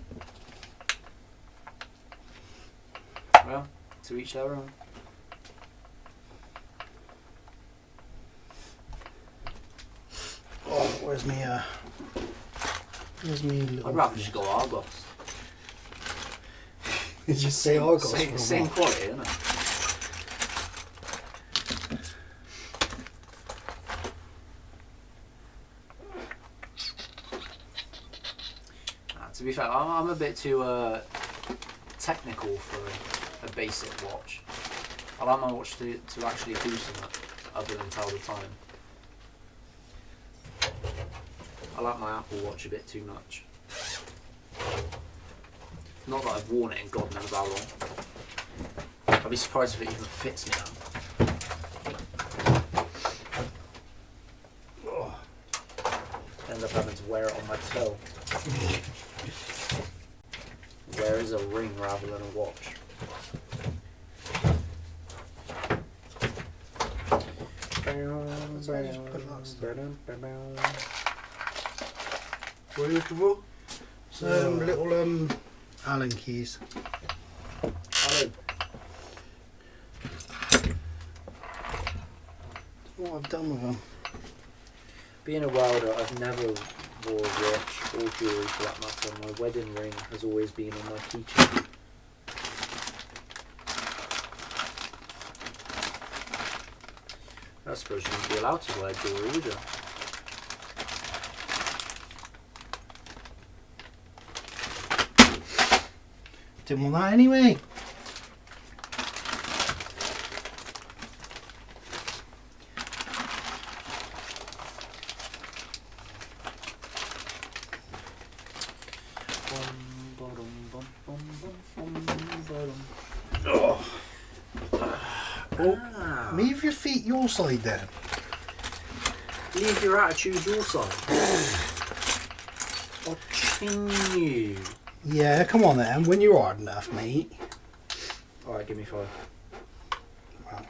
Well, to each their own. Oh, where's me little... I'd rather just go Argos. Did you say Argos? Same quality, isn't it? To be fair, I'm a bit too technical for a basic watch. I like my watch to actually do something other than tell the time. I like my Apple Watch a bit too much. Not that I've worn it in God knows how long. I'd be surprised if it even fits me now. Oh. End up having to wear it on my toe. Where is a ring rather than a watch? What are you looking for? Some little Allen keys. Allen. What I've done with them. Being a welder, I've never wore a watch or jewellery for that matter. My wedding ring has always been on my keychain. I suppose you wouldn't be allowed to wear jewellery either. Didn't want that anyway. Leave your feet your side then. Leave your attitude your side. I'll chin you. Yeah, come on then, when you're hard enough, mate. Alright, give me 5. Wow.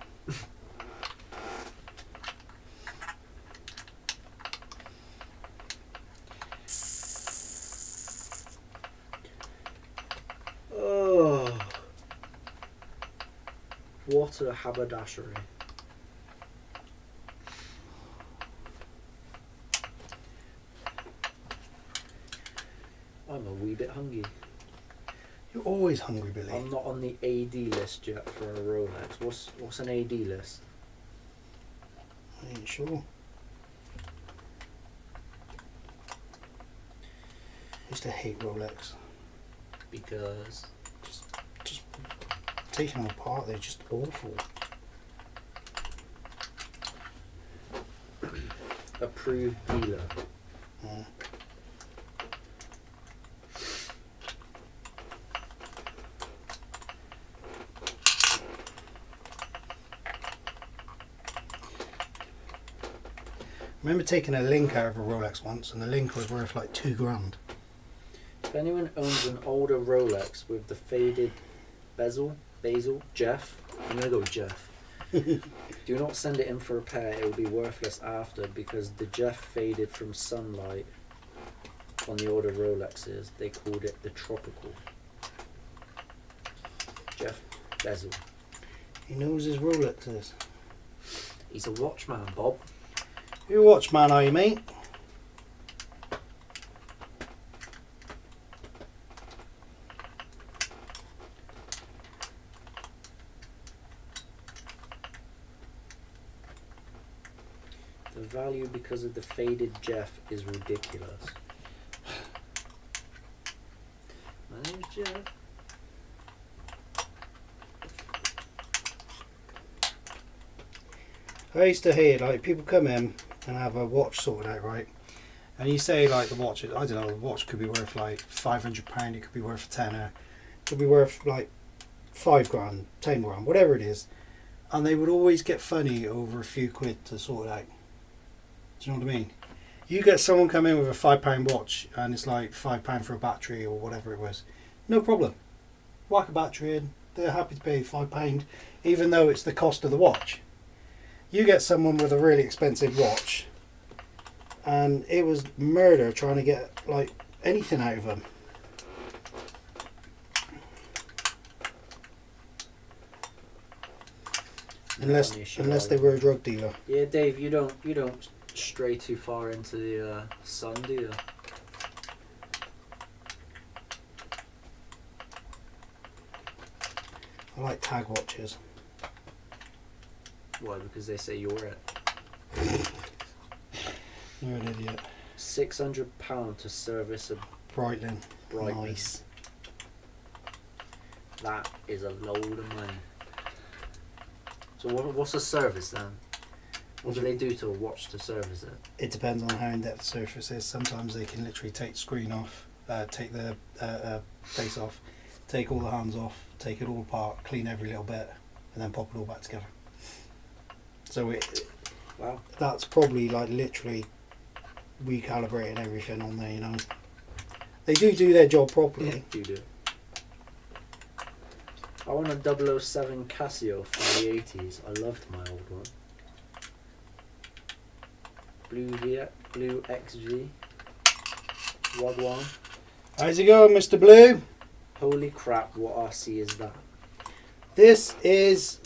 Oh, what a haberdashery. I'm a wee bit hungry. You're always hungry, Billy. I'm not on the AD list yet for a Rolex. What's an AD list? I ain't sure. I used to hate Rolex. Because Just taking them apart, they're just awful. approved dealer. Yeah. I remember taking a link out of a Rolex once, and the link was worth like £2,000. If anyone owns an older Rolex with the faded bezel, Jeff, I'm going to go with Jeff. Do not send it in for repair, it will be worthless after because the Jeff faded from sunlight on the older Rolexes. They called it the tropical. Jeff Bezel. He knows his Rolexes. He's a watchman, Bob. You watchman, are you, mate? The value because of the faded Jeff is ridiculous. My name's Jeff. I used to hear like people come in and have a watch sorted out, right? And you say like the watch, I don't know, the watch could be worth like £500, it could be worth a tenner, it could be worth like £5,000, 10 grand, whatever it is. And they would always get funny over a few quid to sort it out. Do you know what I mean? You get someone come in with a £5 watch and it's like £5 for a battery or whatever it was. No problem. Whack a battery in, they're happy to pay £5 even though it's the cost of the watch. You get someone with a really expensive watch and it was murder trying to get like anything out of them. Unless they were a drug dealer. Yeah, Dave, you don't stray too far into the sun, do you? I like tag watches. Why? Because they say you're it. You're an idiot. £600 to service a Breitling. Breitling. Nice. That is a load of money. So what's a service then? What do they do to a watch to service it? It depends on how in-depth the surface is. Sometimes they can literally take the screen off, take the face off, take all the hands off, take it all apart, clean every little bit, and then pop it all back together. So Wow. That's probably like literally recalibrating everything on there, you know. They do their job properly. You do. I want a 007 Casio from the 80s. I loved my old one. Blue XG. Wagwan. How's it going, Mr. Blue? Holy crap, what RC is that? This is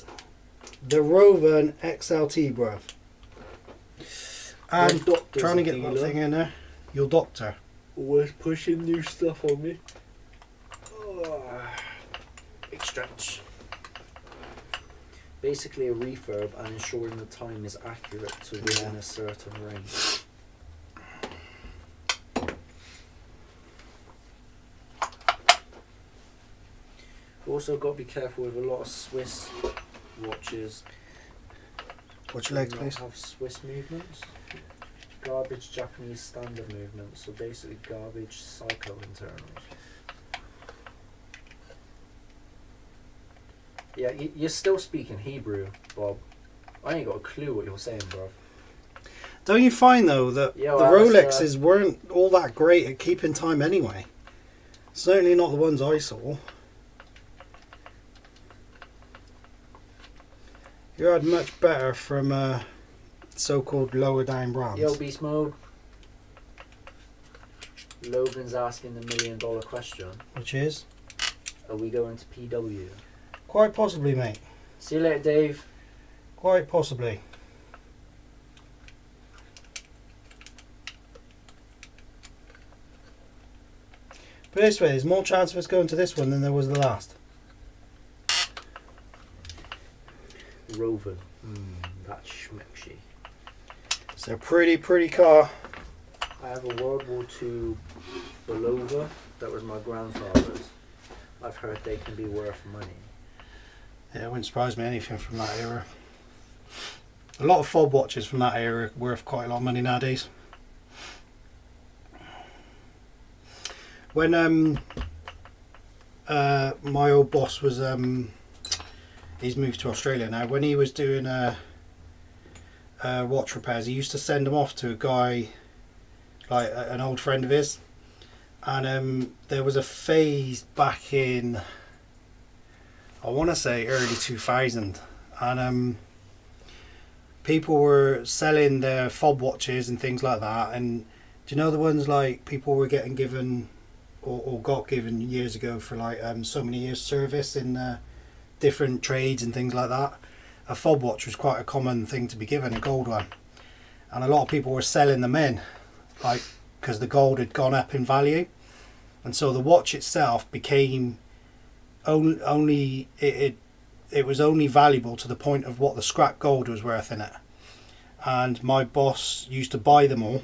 the Rovan XLT, bruv. And trying to get that thing in there. Your doctor. Always pushing new stuff on me. Big stretch. Basically a refurb and ensuring the time is accurate to within a certain range. Also got to be careful with a lot of Swiss watches. Watch your legs, please. Have Swiss movements. Garbage Japanese standard movements. So basically garbage psycho internals. Yeah, you're still speaking Hebrew, Bob. I ain't got a clue what you're saying, bro. Don't you find though that Yeah, the well, Rolexes weren't all that great at keeping time anyway? Certainly not the ones I saw. You had much better from so-called lower down brands. Yo, Beast Mode. Logan's asking the $1 million question. Which is? Are we going to PW? Quite possibly, mate. See you later, Dave. Quite possibly. But this way, there's more chance of us going to this one than there was the last. Rover. That's schmexy. It's a pretty car. I have a World War II Bulova that was my grandfather's. I've heard they can be worth money. Yeah, it wouldn't surprise me anything from that era. A lot of fob watches from that era are worth quite a lot of money nowadays. When my old boss was he's moved to Australia now. When he was doing watch repairs, he used to send them off to a guy, like an old friend of his, and there was a phase back in, I want to say early 2000, and people were selling their fob watches and things like that. And do you know the ones like people were getting given or got given years ago for like so many years service in different trades and things like that? A fob watch was quite a common thing to be given, a gold one, and a lot of people were selling them in, like, because the gold had gone up in value, and so the watch itself became only it was only valuable to the point of what the scrap gold was worth in it. And my boss used to buy them all,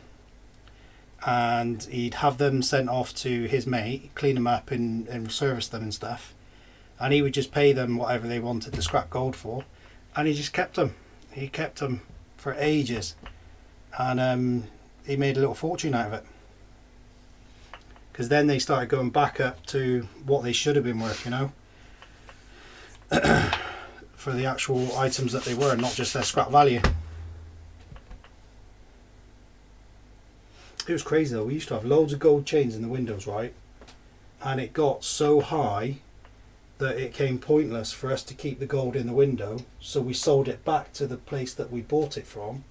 and he'd have them sent off to his mate, clean them up and service them and stuff, and he would just pay them whatever they wanted the scrap gold for, and he just kept them. He kept them for ages, and he made a little fortune out of it, because then they started going back up to what they should have been worth, you know, for the actual items that they were, not just their scrap value. It was crazy though. We used to have loads of gold chains in the windows, right? And it got so high that it came pointless for us to keep the gold in the window, so we sold it back to the place that we bought it from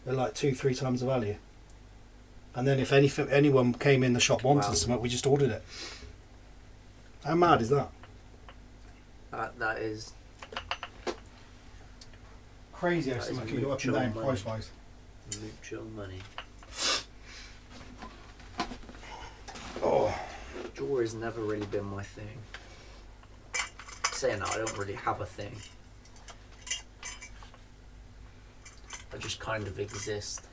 at like 2-3 times the value. And then if anyone came in the shop wanting something, we just ordered it. How mad is that? That is crazy how something can go up and down price wise. Mucho money. Oh, Jewelry has never really been my thing. Saying that, I don't really have a thing. I just kind of exist.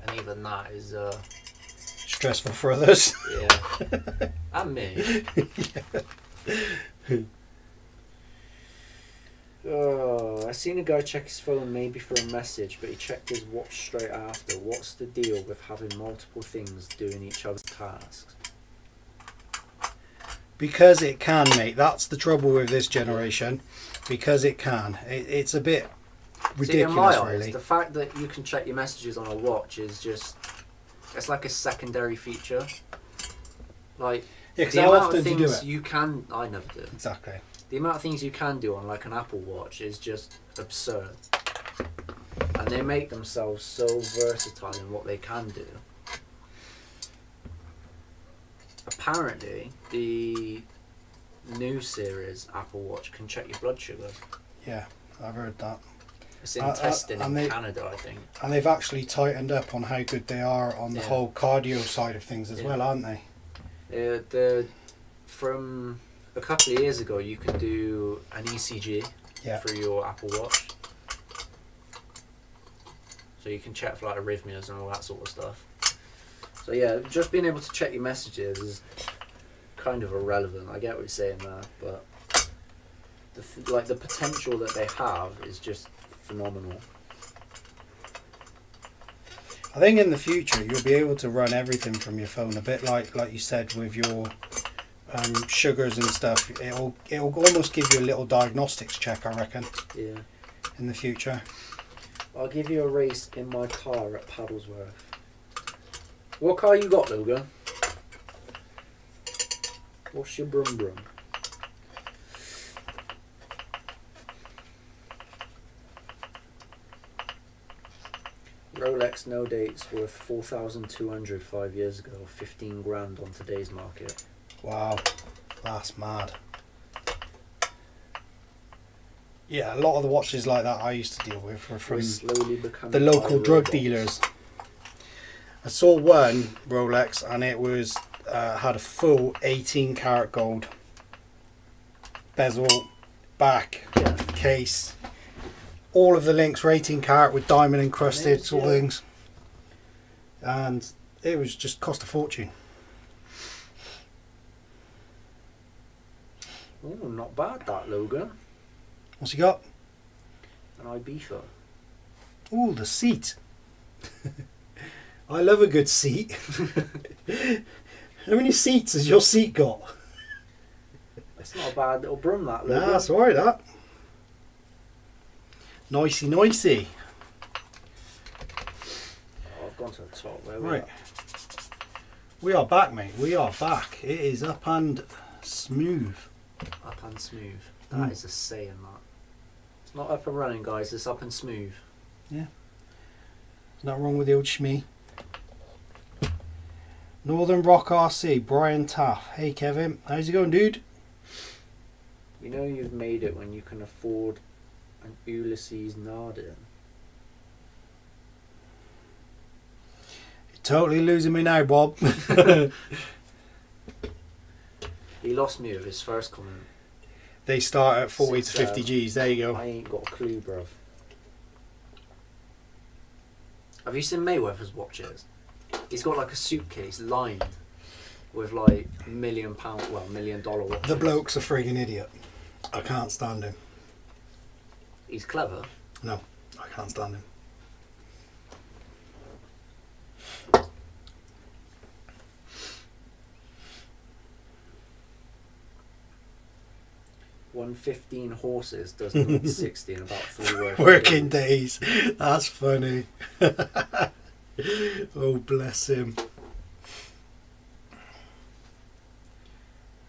And even that is stressful for others. Yeah. And me. Oh, I seen a guy check his phone maybe for a message, but he checked his watch straight after. What's the deal with having multiple things doing each other's tasks? Because it can, mate. That's the trouble with this generation. Because it can. It's a bit ridiculous, see, in my eyes, really. the fact that you can check your messages on a watch is just... It's like a secondary feature. Like, Yeah, because the how amount often of do you do things it? you can... I never do. Exactly. The amount of things you can do on like an Apple Watch is just absurd. And they make themselves so versatile in what they can do. Apparently, the new series Apple Watch can check your blood sugar. Yeah, I've heard that. It's in testing in Canada, I think. And they've actually tightened up on how good they are on the whole cardio side of things as well, aren't they? From a couple of years ago, you could do an ECG through your Apple Watch. So you can check for like arrhythmias and all that sort of stuff. So yeah, just being able to check your messages is kind of irrelevant. I get what you're saying there, but the potential that they have is just phenomenal. I think in the future you'll be able to run everything from your phone, a bit like you said with your sugars and stuff. It'll almost give you a little diagnostics check, I reckon. Yeah. In the future. I'll give you a race in my car at Paddlesworth. What car you got, Logan? What's your brum brum? Rolex no dates worth 4,200 5 years ago, 15 grand on today's market. Wow, that's mad. Yeah, a lot of the watches like that I used to deal with were from the local drug dealers. I saw one Rolex and it was had a full 18 karat gold bezel, back, case. All of the links were 18 karat with diamond encrusted sort of things. And it was just cost a fortune. Oh, not bad that, Logan. What's he got? An Ibiza. Oh, the seat. I love a good seat. How many seats has your seat got? It's not a bad little brum, that, Logan. Nah, that's alright, that. Nicey, nicey. Oh, I've gone to the top. Where right. We are back, mate. We are back. It is up and smooth. Up and smooth. That is a saying, that. It's not up and running, guys. It's up and smooth. Yeah. There's nothing wrong with the old shmee. Northern Rock RC, Brian Taff. Hey, Kevin. How's it going, dude? You know you've made it when you can afford an Ulysses Nardin. You're totally losing me now, Bob. He lost me with his first comment. They start at 40 to 50 Gs. There you go. I ain't got a clue, bruv. Have you seen Mayweather's watches? He's got like a suitcase lined with like $1 million, well, $1 million watches. The bloke's a friggin' idiot. I can't stand him. He's clever. No, I can't stand him. Won 15 horses, does 60 in about 3 working days. That's funny. Oh, bless him.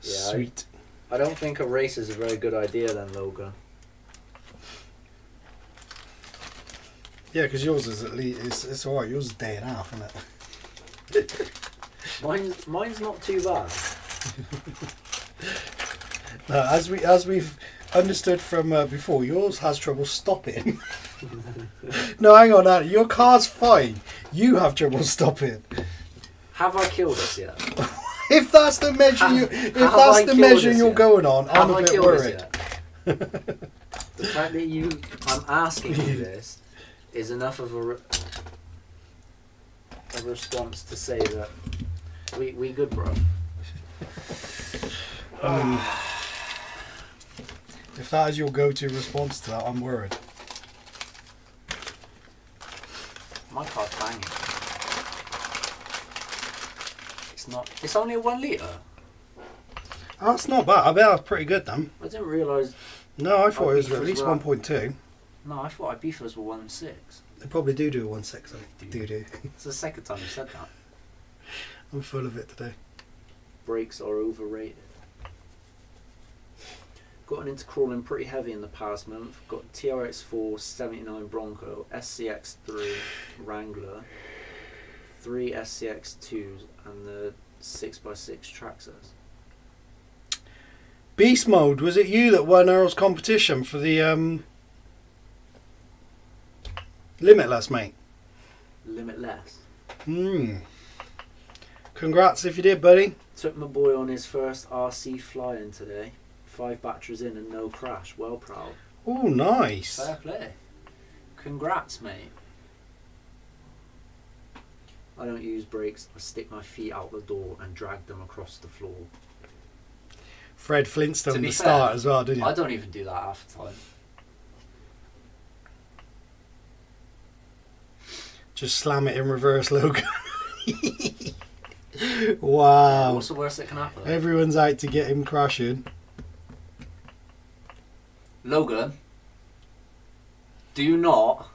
Yeah, sweet. I don't think a race is a very good idea then, Logan. Yeah, because yours is at least it's all right. Yours is a day and a half, isn't it? Mine's not too bad. No, as we've understood from before, yours has trouble stopping. No, hang on, Andy. Your car's fine. You have trouble stopping. Have I killed us yet? If that's the measure you're going on, I'm a bit worried. The fact that I'm asking you this is enough of a response to say that we good, bro. If that is your go-to response to that, I'm worried. My car's banging. It's only a 1 litre. Oh, that's not bad. I bet that's pretty good then. I didn't realise. No, I thought it was at least 1.2. No, I thought Ibifas were 1.6. They probably do a 1.6. Do. It's the second time you said that. I'm full of it today. Brakes are overrated. Gotten into crawling pretty heavy in the past month. Got TRX4 79 Bronco, SCX3 Wrangler, 3 SCX2s, and the 6x6 Traxxas. Beast Mode, was it you that won Earl's competition for the Limitless, mate? Limitless. Congrats if you did, buddy. Took my boy on his first RC flying today. 5 batteries in and no crash. Well proud. Oh, nice. Fair play. Congrats, mate. I don't use brakes. I stick my feet out the door and drag them across the floor. Fred Flintstone To be the fair, start as well, didn't you? I don't even do that half the time. Just slam it in reverse, Logan. Wow. What's the worst that can happen? Everyone's out to get him crashing. Logan, do not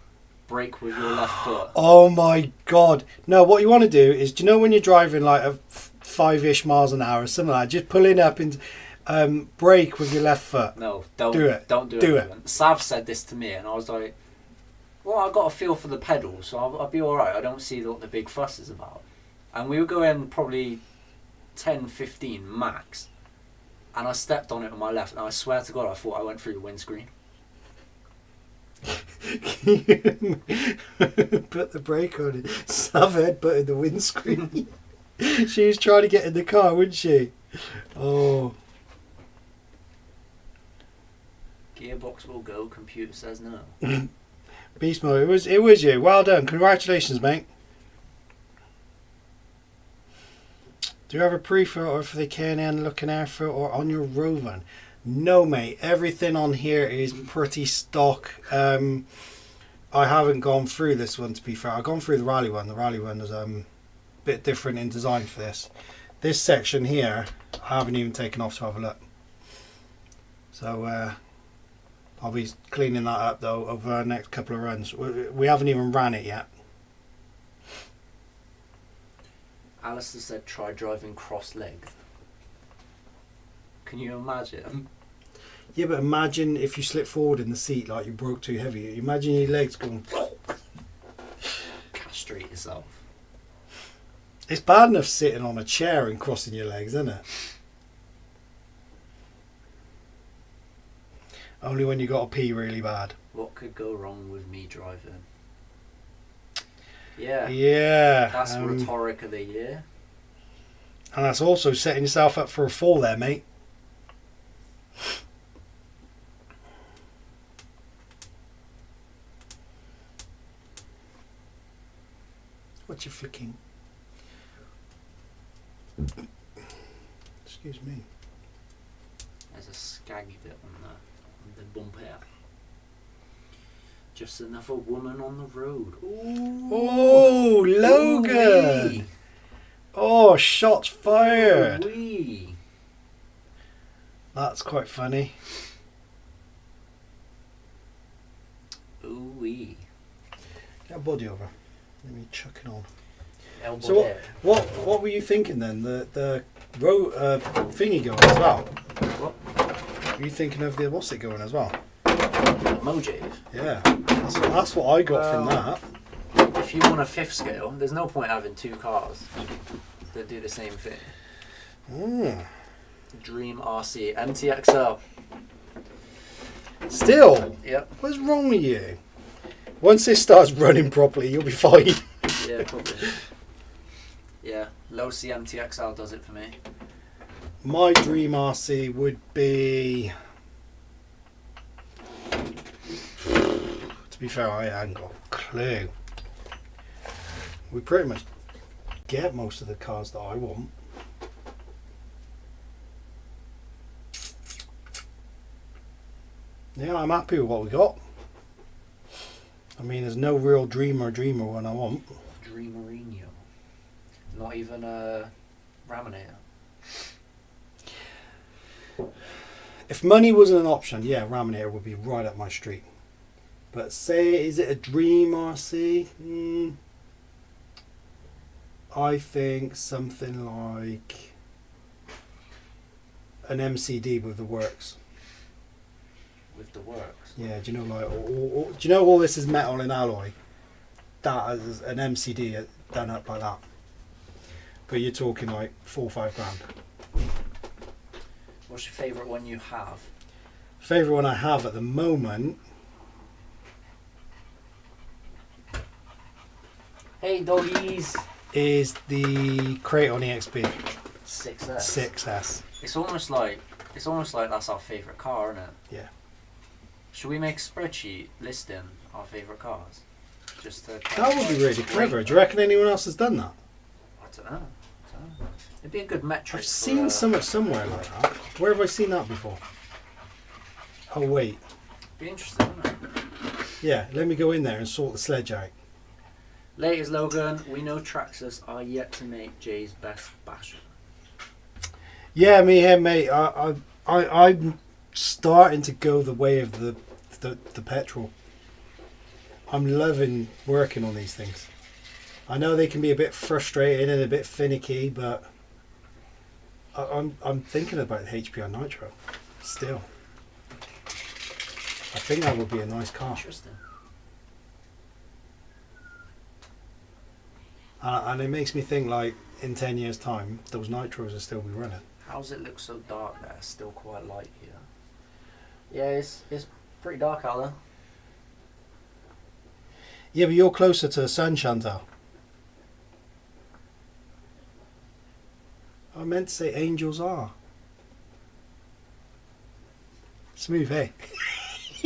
brake with your left foot. Oh my god. No, what you want to do is, do you know when you're driving like a 5-ish miles an hour or something like that, just pulling up and brake with your left foot. No, don't do it. Don't do it. Sav said this to me and I was like, well, I got a feel for the pedal, so I'll be alright. I don't see what the big fuss is about. And we were going probably 10, 15 max. And I stepped on it on my left, and I swear to God, I thought I went through the windscreen. Put the brake on it. Sav headbutted the windscreen. She was trying to get in the car, wasn't she? Oh. Gearbox will go, computer says no. Beast Mode, it was you. Well done. Congratulations, mate. Do you have a pre-filter for the K&N looking air filter on your Rovan? No, mate. Everything on here is pretty stock. I haven't gone through this one, to be fair. I've gone through the rally one. The rally one is a bit different in design for this. This section here, I haven't even taken off to have a look. So I'll be cleaning that up though over the next couple of runs. We haven't even ran it yet. Alistair said try driving cross-legged. Can you imagine? Yeah, but imagine if you slip forward in the seat like you broke too heavy. Imagine your legs going... Castrate yourself. It's bad enough sitting on a chair and crossing your legs, isn't it? Only when you got to pee really bad. What could go wrong with me driving? Yeah. Yeah. That's rhetoric of the year. And that's also setting yourself up for a fall there, mate. What you flicking? Excuse me. There's a scaggy bit on the bumper. Just another woman on the road. Ooh. Oh, Logan! Ooh-wee. Oh, shots fired! Ooh-wee. That's quite funny. Ooh-wee. Get a body over. Let me chuck it on. Elbow So there. what were you thinking then? The thingy going as well? What? Were you thinking of the what's it going as well? Mojave. Yeah, that's what I got from that. If you want a fifth scale, there's no point having two cars that do the same thing. Dream RC MTXL. Still? Yep. What's wrong with you? Once this starts running properly, you'll be fine. Yeah, probably. Yeah, low C MTXL does it for me. My dream RC would be... To be fair, I ain't got a clue. We pretty much get most of the cars that I want. Yeah, I'm happy with what we got. I mean, there's no real dreamer one I want. Dreamerino. Not even a Raminator. If money wasn't an option, yeah, Raminator would be right up my street. But say, is it a dream RC? I think something like an MCD with the works. With the works? Yeah, do you know, like, do you know all this is metal and alloy? That is an MCD done up like that. But you're talking like 4 or 5 grand. What's your favourite one you have? Favourite one I have at the moment. Hey doggies! Is the Kraton EXP 6S. 6S. It's almost like that's our favourite car, isn't it? Yeah. Should we make a spreadsheet listing our favourite cars? Just to That would be really clever. Do you reckon anyone else has done that? I don't know. It'd be a good metric. I've seen something somewhere like that. Where have I seen that before? Oh wait. Be interesting, wouldn't it? Yeah, let me go in there and sort the Sledge out. Latest Logan, we know Traxxas are yet to make Jay's best basher. Yeah, me here, mate. I'm starting to go the way of the petrol. I'm loving working on these things. I know they can be a bit frustrating and a bit finicky, but I'm thinking about the HPR Nitro still. I think that would be a nice car. Interesting. And it makes me think, like, in 10 years' time, those Nitros will still be running. How does it look so dark there? It's still quite light here. Yeah, it's pretty dark out there. Yeah, but you're closer to the sun, Chantal. I meant to say angels are. Smooth, eh?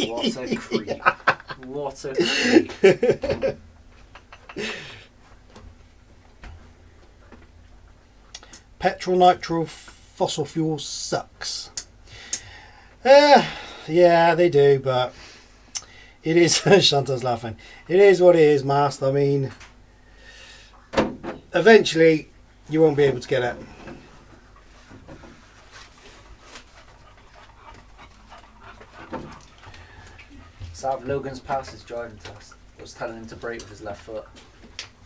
What a creep. What a creep. Petrol, nitro, fossil fuel sucks. Yeah, they do, but it is. Chantal's laughing. It is what it is, Master. I mean, eventually you won't be able to get it. So have Logan's passed his driving test. I was telling him to brake with his left foot.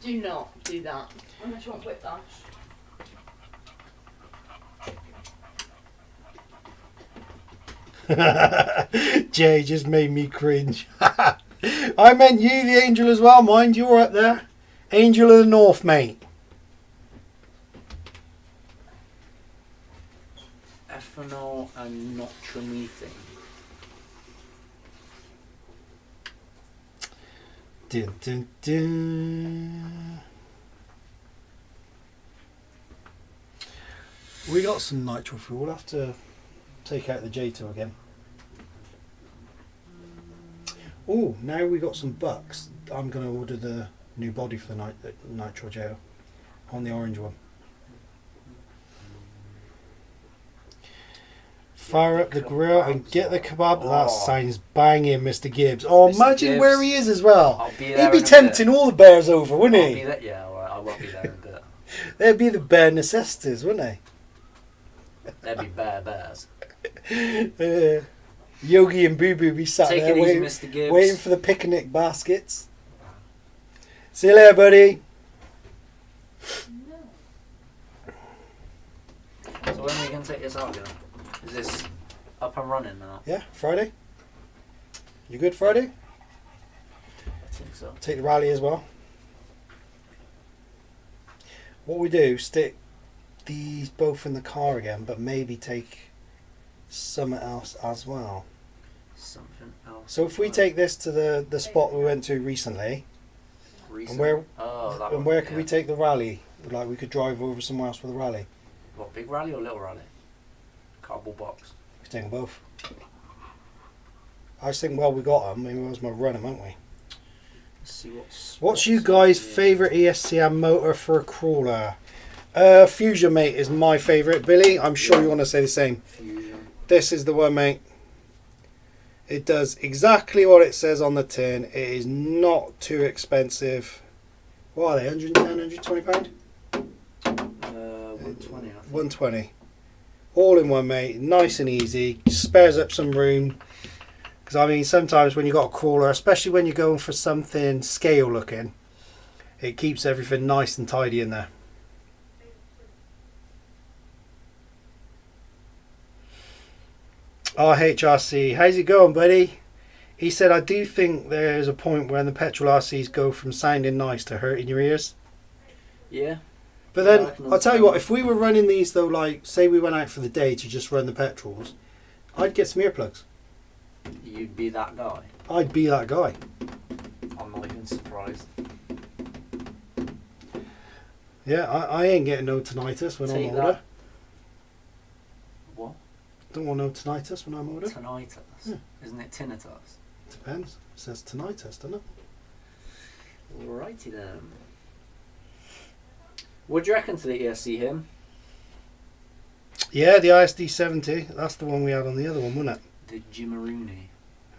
Do not do that unless you want whiplash. Jay just made me cringe. I meant you, the angel, as well. Mind you're up there. Angel of the North, mate. Ethanol and nitromethane. Dun, dun, dun. We got some nitro fuel. We'll have to take out the J2 again. Oh, now we got some bucks. I'm going to order the new body for the nitro J on the orange one. Fire up the grill and get the kebab. That sounds banging, Mr. Gibbs. Oh, Mr. imagine Gibbs. where he is as well. I'll be there. He'd be tempting all the bears over, wouldn't I'll he? be there. Yeah, alright, I won't be there in a bit. They'd be the bear necessities, wouldn't they? There'd be bears. Yogi and Boo Boo be sat Take there it easy, waiting, Mr. Gibbs. waiting for the picnic baskets. See you later, buddy. So when are we going to take this out again? Is this up and running now? Yeah, Friday. You good, Friday? I think so. Take the rally as well. What we do, stick these both in the car again, but maybe take something else as well. Something else. So if we take this to the spot we went to recently, and where could we take the rally? Like we could drive over somewhere else with a rally. What, big rally or little rally? Cardboard box. We could take them both. I just think, well, we got them. Maybe we was my run them, haven't we? Let's see What's you guys' favourite ESCM motor for a crawler? Fusion, mate, is my favourite. Billy, I'm sure you want to say the same. Fusion. This is the one, mate. It does exactly what it says on the tin. It is not too expensive. What are they, 110, 120 pound? 120, I think. 120. All in one, mate. Nice and easy. Spares up some room. Because, I mean, sometimes when you've got a crawler, especially when you're going for something scale looking, it keeps everything nice and tidy in there. RHRC, how's it going, buddy? He said, I do think there's a point when the petrol RCs go from sounding nice to hurting your ears. Yeah. But then, I'll tell you what, if we were running these though, like, say we went out for the day to just run the petrols, I'd get some earplugs. You'd be that guy. I'd be that guy. I'm not even surprised. Yeah, I ain't getting no tinnitus when Take I'm that. older. What? Don't want no tinnitus when I'm older. Tinnitus. Yeah. Isn't it tinnitus? Depends. It says tinnitus, doesn't it? Alrighty then. What do you reckon to the ESC him? Yeah, the ISD 70. That's the one we had on the other one, wasn't it? The Jimaruni.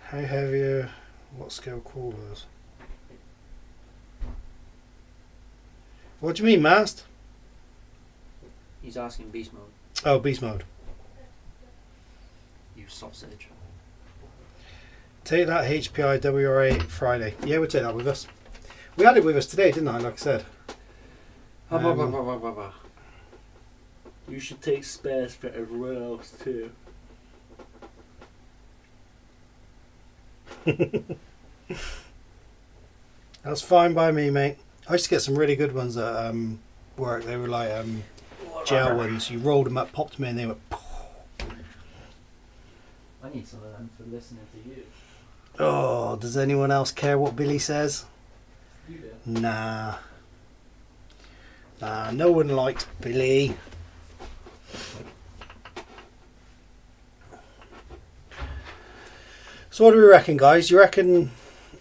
How heavy? What scale crawlers? What do you mean, mast? He's asking beast mode. Oh, beast mode. You sausage. Take that HPI WR8 Friday. Yeah, we'll take that with us. We had it with us today, didn't I? Like I said. You should take spares for everyone else too. That's fine by me, mate. I used to get some really good ones at work. They were like gel ones. You rolled them up, popped them in, they went. I need some of them for listening to you. Oh, does anyone else care what Billy says? You do. Nah, no one likes Billy. So what do we reckon, guys? You reckon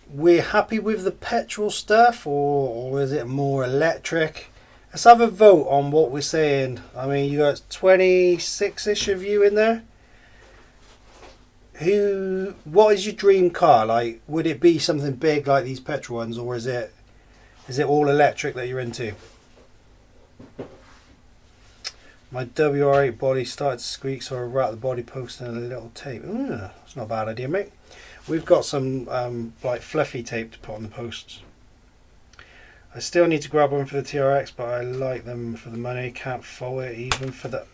we're happy with the petrol stuff, or is it more electric? Let's have a vote on what we're saying. I mean, you got 26-ish of you in there. What is your dream car? Like, would it be something big like these petrol ones, or is it all electric that you're into? My WR8 body started to squeak, so I wrapped the body post in a little tape. That's not a bad idea, mate. We've got some like fluffy tape to put on the posts. I still need to grab one for the TRX, but I like them for the money. Can't fault it even for the...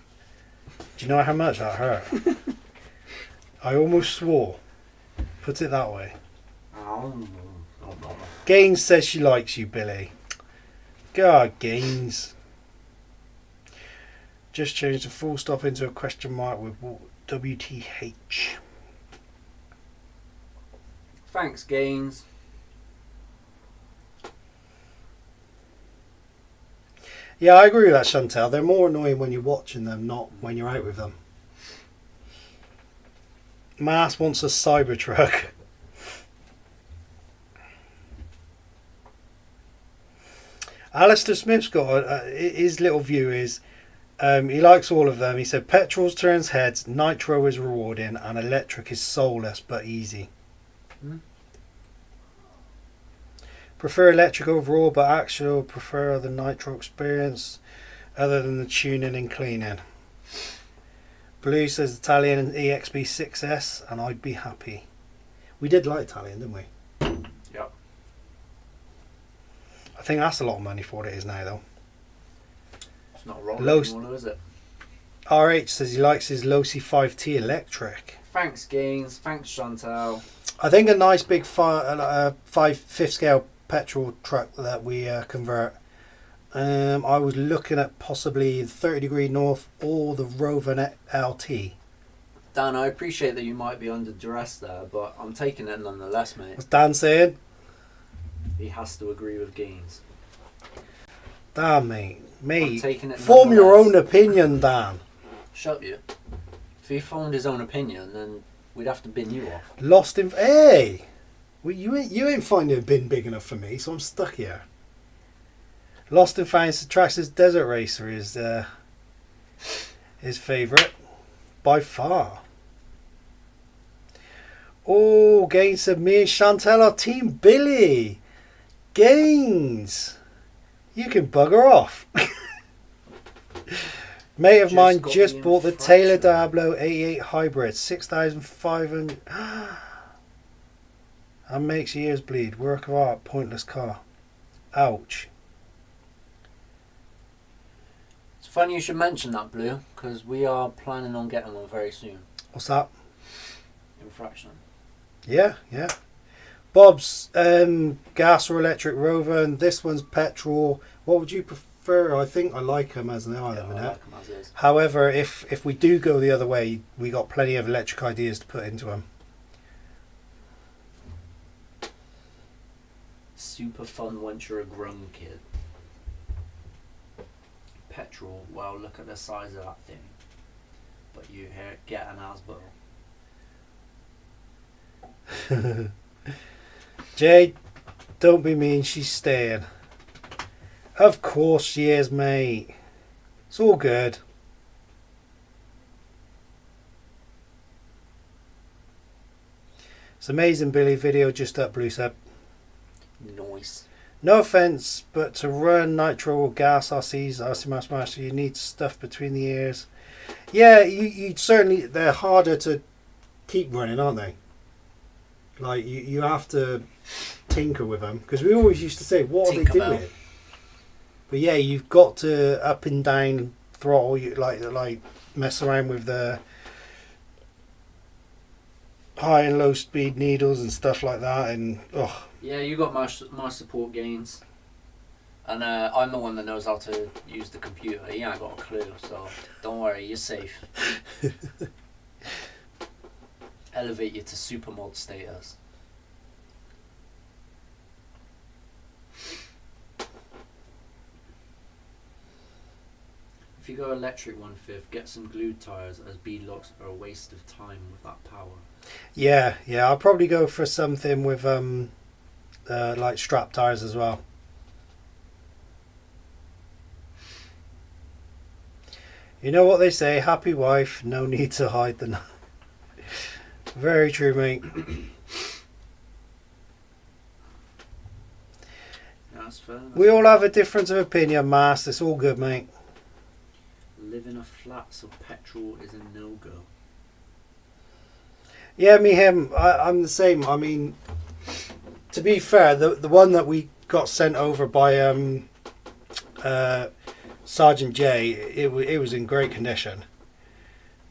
Do you know how much that hurt? I almost swore. Put it that way. Gaines says she likes you, Billy. God, Gaines. Just changed a full stop into a question mark with WTH. Thanks, Gaines. Yeah, I agree with that, Chantel. They're more annoying when you're watching them, not when you're out with them. Mass wants a Cybertruck. Alistair Smith's got his little view is he likes all of them. He said petrol turns heads, nitro is rewarding, and electric is soulless but easy. Prefer electric overall, but actually prefer the nitro experience other than the tuning and cleaning. Blue says Italian EXB 6S, and I'd be happy. We did like Italian, didn't we? Yep. I think that's a lot of money for what it is now, though. It's not wrong Low- anymore, is it? RH says he likes his Losi 5T electric. Thanks, Gaines. Thanks, Chantal. I think a nice big fifth scale petrol truck that we convert. I was looking at possibly the 30 Degree North or the Rover LT. Dan, I appreciate that you might be under duress there, but I'm taking it nonetheless, mate. What's Dan saying? He has to agree with Gaines. Dan, mate. I'm taking it Form your nonetheless. own opinion, Dan. Shut you. If he formed his own opinion, then we'd have to bin you off. Lost in... Hey! Well, you ain't finding a bin big enough for me, so I'm stuck here. Lost and Found Traxxas Desert Racer is his favourite. By far. Oh, Gaines said me and Chantel are Team Billy. Gaines, you can bugger off. Mate of mine just bought the Taylor Diablo 88 Hybrid, 6,500. And makes your ears bleed. Work of art, pointless car. Ouch. It's funny you should mention that, Blue, because we are planning on getting one very soon. What's that? Infraction. Yeah. Bob's gas or electric Rover, and this one's petrol. What would you prefer? I think I like them as they are at the minute. I like 'em as is. However, if we do go the other way, we got plenty of electric ideas to put into them. Super fun once you're a grown kid. Petrol, well, look at the size of that thing. But you get an Asbo. Jade, don't be mean, she's staying. Of course she is, mate. It's all good. It's amazing, Billy. Video just up, Blue Seb. Nice. No offence, but to run nitro or gas RC Master, you need stuff between the ears. Yeah, you certainly, they're harder to keep running, aren't they? Like, you have to tinker with them. Because we always used to say, what are they doing? But yeah, you've got to up and down throttle, you like mess around with the high and low speed needles and stuff like that, and Yeah, you got my support, Gains. And I'm the one that knows how to use the computer. He ain't got a clue, so don't worry, you're safe. Elevate you to supermod status. If you go electric 1/5, get some glued tyres, as beadlocks are a waste of time with that power. yeah, I'll probably go for something with like strap tires as well. You know what they say, happy wife, no need to hide the knife. Very true, mate. That's fair. We all have a difference of opinion, Mass. It's all good, mate. Live in a flat, so petrol is a no-go. Yeah, I'm the same. I mean, to be fair, the one that we got sent over by Sergeant J, it was in great condition.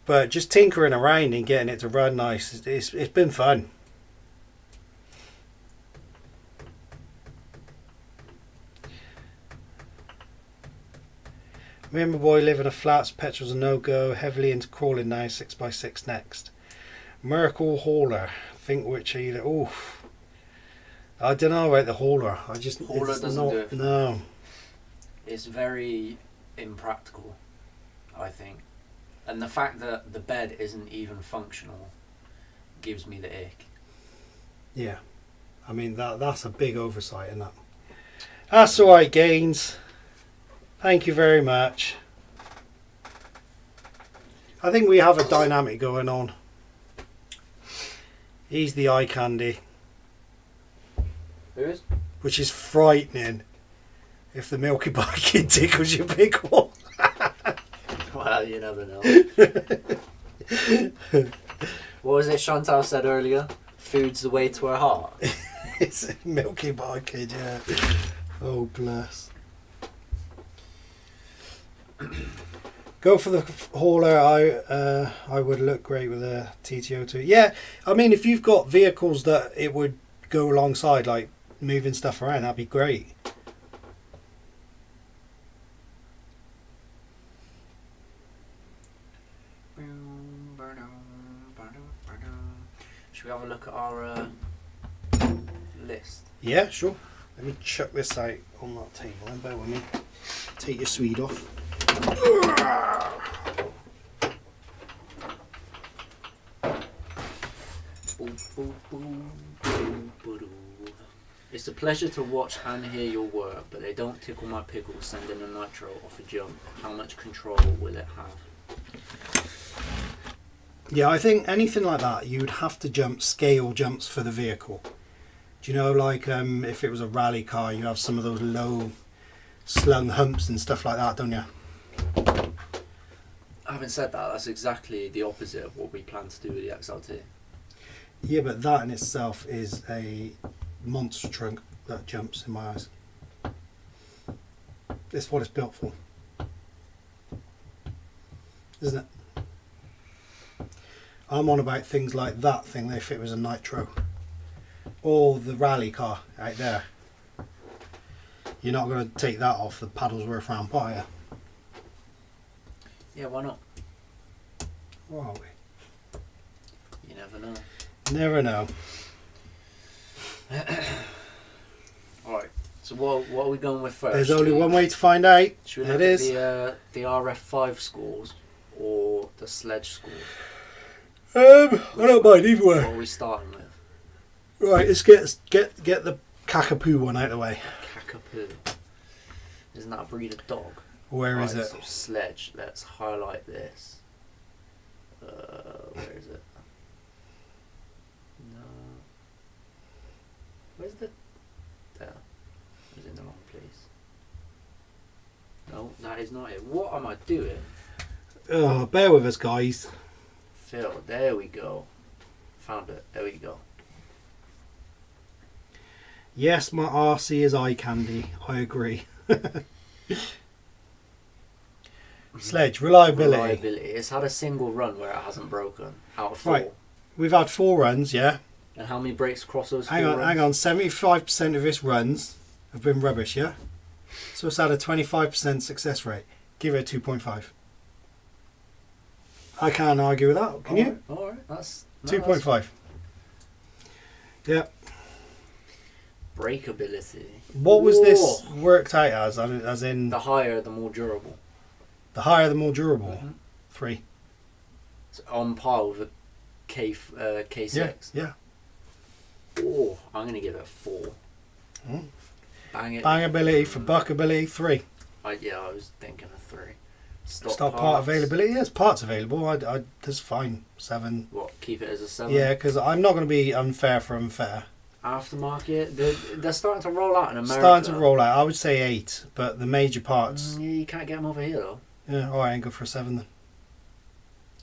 But just tinkering around and getting it to run nice, it's been fun. Me and my boy live in a flat, so petrol's a no-go. Heavily into crawling now, 6x6 next. Merkel hauler. Think which either. Oof. I don't know about the hauler. Hauler doesn't do it. No. It's very impractical, I think. And the fact that the bed isn't even functional gives me the ick. Yeah. I mean, that's a big oversight in that. That's alright, Gaines. Thank you very much. I think we have a dynamic going on. He's the eye candy. Who is? Which is frightening. If the Milky Bar kid tickles your big one. Well, you never know. What was it Chantal said earlier? Food's the way to her heart. It's a Milky Bar kid, yeah. Oh, bless. Go for the hauler. I would look great with a TTO2. Yeah, I mean, if you've got vehicles that it would go alongside, like moving stuff around, that'd be great. Should we have a look at our list? Yeah, sure. Let me chuck this out on that table and bear with me. Take your Swede off. It's a pleasure to watch and hear your work, but they don't tickle my pickles sending a nitro off a jump. How much control will it have? Yeah, I think anything like that, you would have to jump scale jumps for the vehicle. Do you know, like if it was a rally car, you have some of those low slung humps and stuff like that, don't you? Having said that, that's exactly the opposite of what we plan to do with the XLT. Yeah, but that in itself is a monster trunk that jumps in my eyes. It's what it's built for, isn't it? I'm on about things like that thing if it was a nitro. Or the rally car out there. You're not going to take that off the Paddlesworth ramp, are you? Yeah, why not? Or are we? You never know. Never know. Alright, so what are we going with first? There's only one way to find out. Should we look at the RF5 scores or the Sledge scores? I don't mind either way. What are we starting with? Right, let's get the Kakapoo one out of the way. Kakapoo. Isn't that a breed of dog? Where is Right, it? so Sledge. Let's highlight this. Where is it? No. Where's the... There. It was in the wrong place. No, that is not it. What am I doing? Oh, bear with us, guys. Phil, there we go. Found it. There we go. Yes, my RC is eye candy. I agree. Sledge, reliability. Reliability. It's had a single run where it hasn't broken. Out of 4. Right. We've had 4 runs, yeah. And how many breaks across those 4 Hang runs? on. 75% of its runs have been rubbish, yeah? So it's had a 25% success rate. Give it a 2.5. I can't argue with that, can you? Alright, that's... 2.5. Yeah. Breakability. What was this worked out as in... The higher, the more durable. The higher, the more durable. Mm-hmm. 3. It's on par with a K6. Yeah. Oh, I'm going to give it a 4. Mm. Bang it. Bangability for buckability, 3. I was thinking a 3. Stop part availability. Yes, parts available. That's fine. 7. What? Keep it as a 7? Yeah, because I'm not going to be unfair for unfair. Aftermarket. They're starting to roll out in America. Starting to roll out. I would say 8, but the major parts. Yeah, you can't get them over here though. Yeah, alright, I'll go for a 7 then.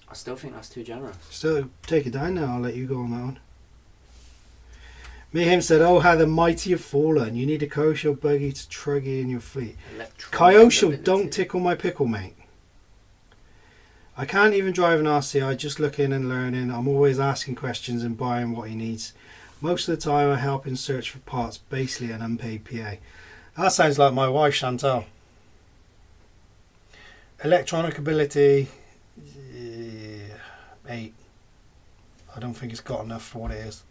I still think that's too generous. Still, take it down now. I'll let you go on that one. Mayhem said, "Oh, how the mighty have fallen. You need a Kyosho buggy to truggy in your fleet." Kyosho, don't tickle my pickle, mate. I can't even drive an RCI, just looking and learning. I'm always asking questions and buying what he needs. Most of the time I help him search for parts, basically an unpaid PA. That sounds like my wife, Chantal. Electronic ability, 8. I don't think it's got enough for what it is.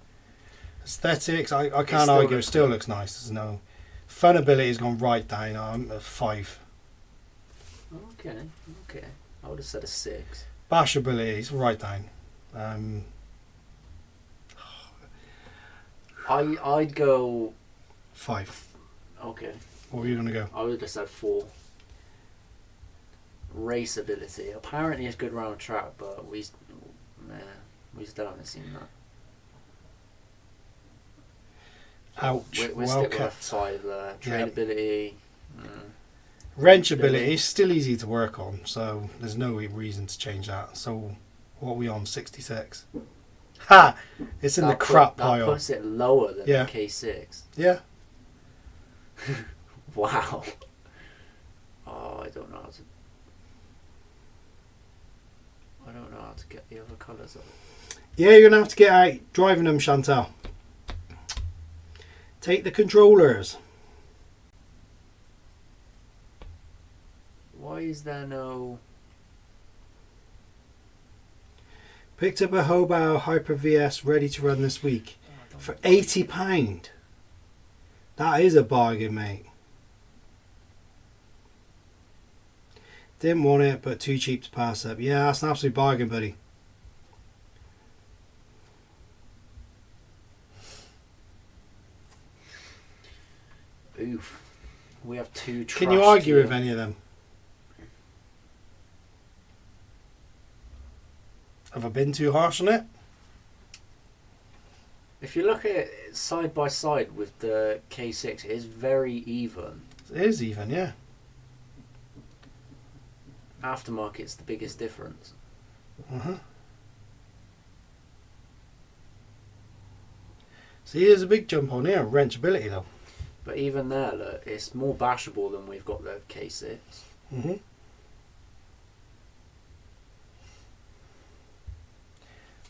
Aesthetics, I can't argue, it still looks nice. There's no... Fun ability has gone right down. I'm at 5. Okay. I would have said a 6. Bash ability is right down. I'd go 5. Okay. What were you going to go? I would have said 4. Race ability. Apparently it's good round track, but we still haven't seen that. Ouch. We're Well stick with a kept. 5 there. Tradeability. Wrench ability is still easy to work on, so there's no reason to change that. So what are we on? 66. Ha! It's in the crap pile. That puts it lower than Yeah. the K6. Yeah. Wow. Oh, I don't know how to... I don't know how to get the other colours up. Yeah, you're gonna have to get out driving them, Chantal. Take the controllers. Why is there no... Picked up a Hobao Hyper VS ready to run this week for £80. That is a bargain, mate. Didn't want it, but too cheap to pass up. Yeah, that's an absolute bargain, buddy. Oof. We have two trashed Can you argue here. with any of them? Have I been too harsh on it? If you look at it side by side with the K6, it is very even. It is even, yeah. Aftermarket's the biggest difference. See, there's a big jump on here, wrenchability though. But even there, look, it's more bashable than we've got the K6.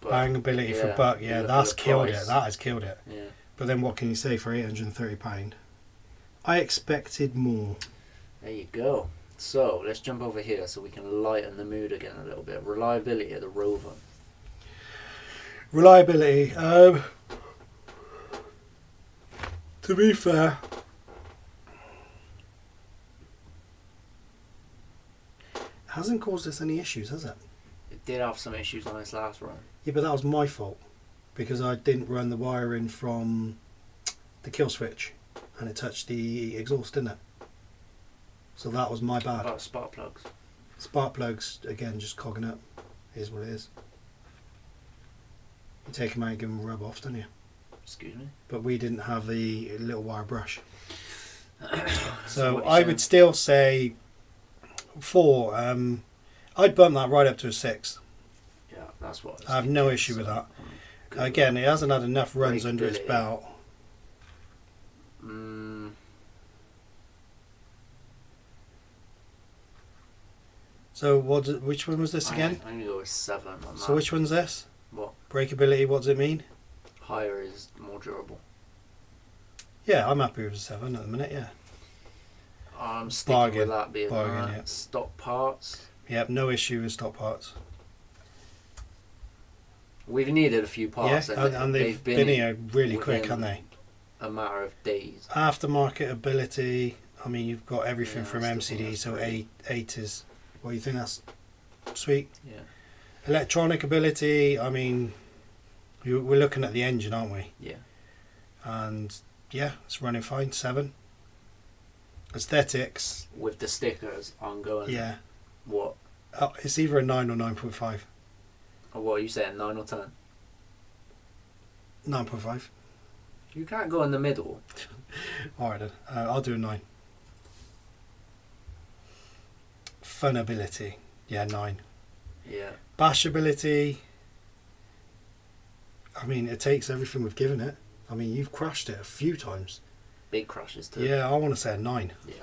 But, Bangability for buck, yeah, look that's at the killed price. it. That has killed it. Yeah. But then what can you say for £830? I expected more. There you go. So let's jump over here so we can lighten the mood again a little bit. Reliability of the Rover. Reliability. To be fair, it hasn't caused us any issues, has it? It did have some issues on its last run. Yeah, but that was my fault because I didn't run the wiring from the kill switch and it touched the exhaust, didn't it? So that was my bad. About spark plugs. Spark plugs, again, just cogging up. Is what it is. You take them out and give them a rub off, don't you? Excuse me. But we didn't have the little wire brush. So what So you I saying? would still say 4. I'd bump that right up to a 6. Yeah, that's what. I have no issue with that. Again, it hasn't had enough runs under its Breakability. belt. So which one was this again? I'm gonna go with 7 on that. So which one's this? What? Breakability, what does it mean? Higher is more durable. Yeah, I'm happy with a 7 at the minute, yeah. I'm sticking Bargain. with that being Bargain, that. yeah. Stock parts. Yep, no issue with stock parts. We've needed a few parts, Yeah, and they've been here really quick, within haven't they? a matter of days. Aftermarket ability, I mean, you've got everything Yeah, from I still think MCD, that's so great. 8 is, well, you think that's sweet? Yeah. Electronic ability, I mean, we're looking at the engine, aren't we? Yeah. And yeah, it's running fine, 7. Aesthetics, With the stickers, I'm going. yeah. What? It's either a 9 or 9.5. Or what are you saying? 9 or 10? 9.5. You can't go in the middle. Alright then, I'll do a 9. Fun ability, yeah, 9. Yeah. Bashability, I mean, it takes everything we've given it. I mean, you've crashed it a few times. Big crashes too. Yeah, I want to say a 9. Yeah.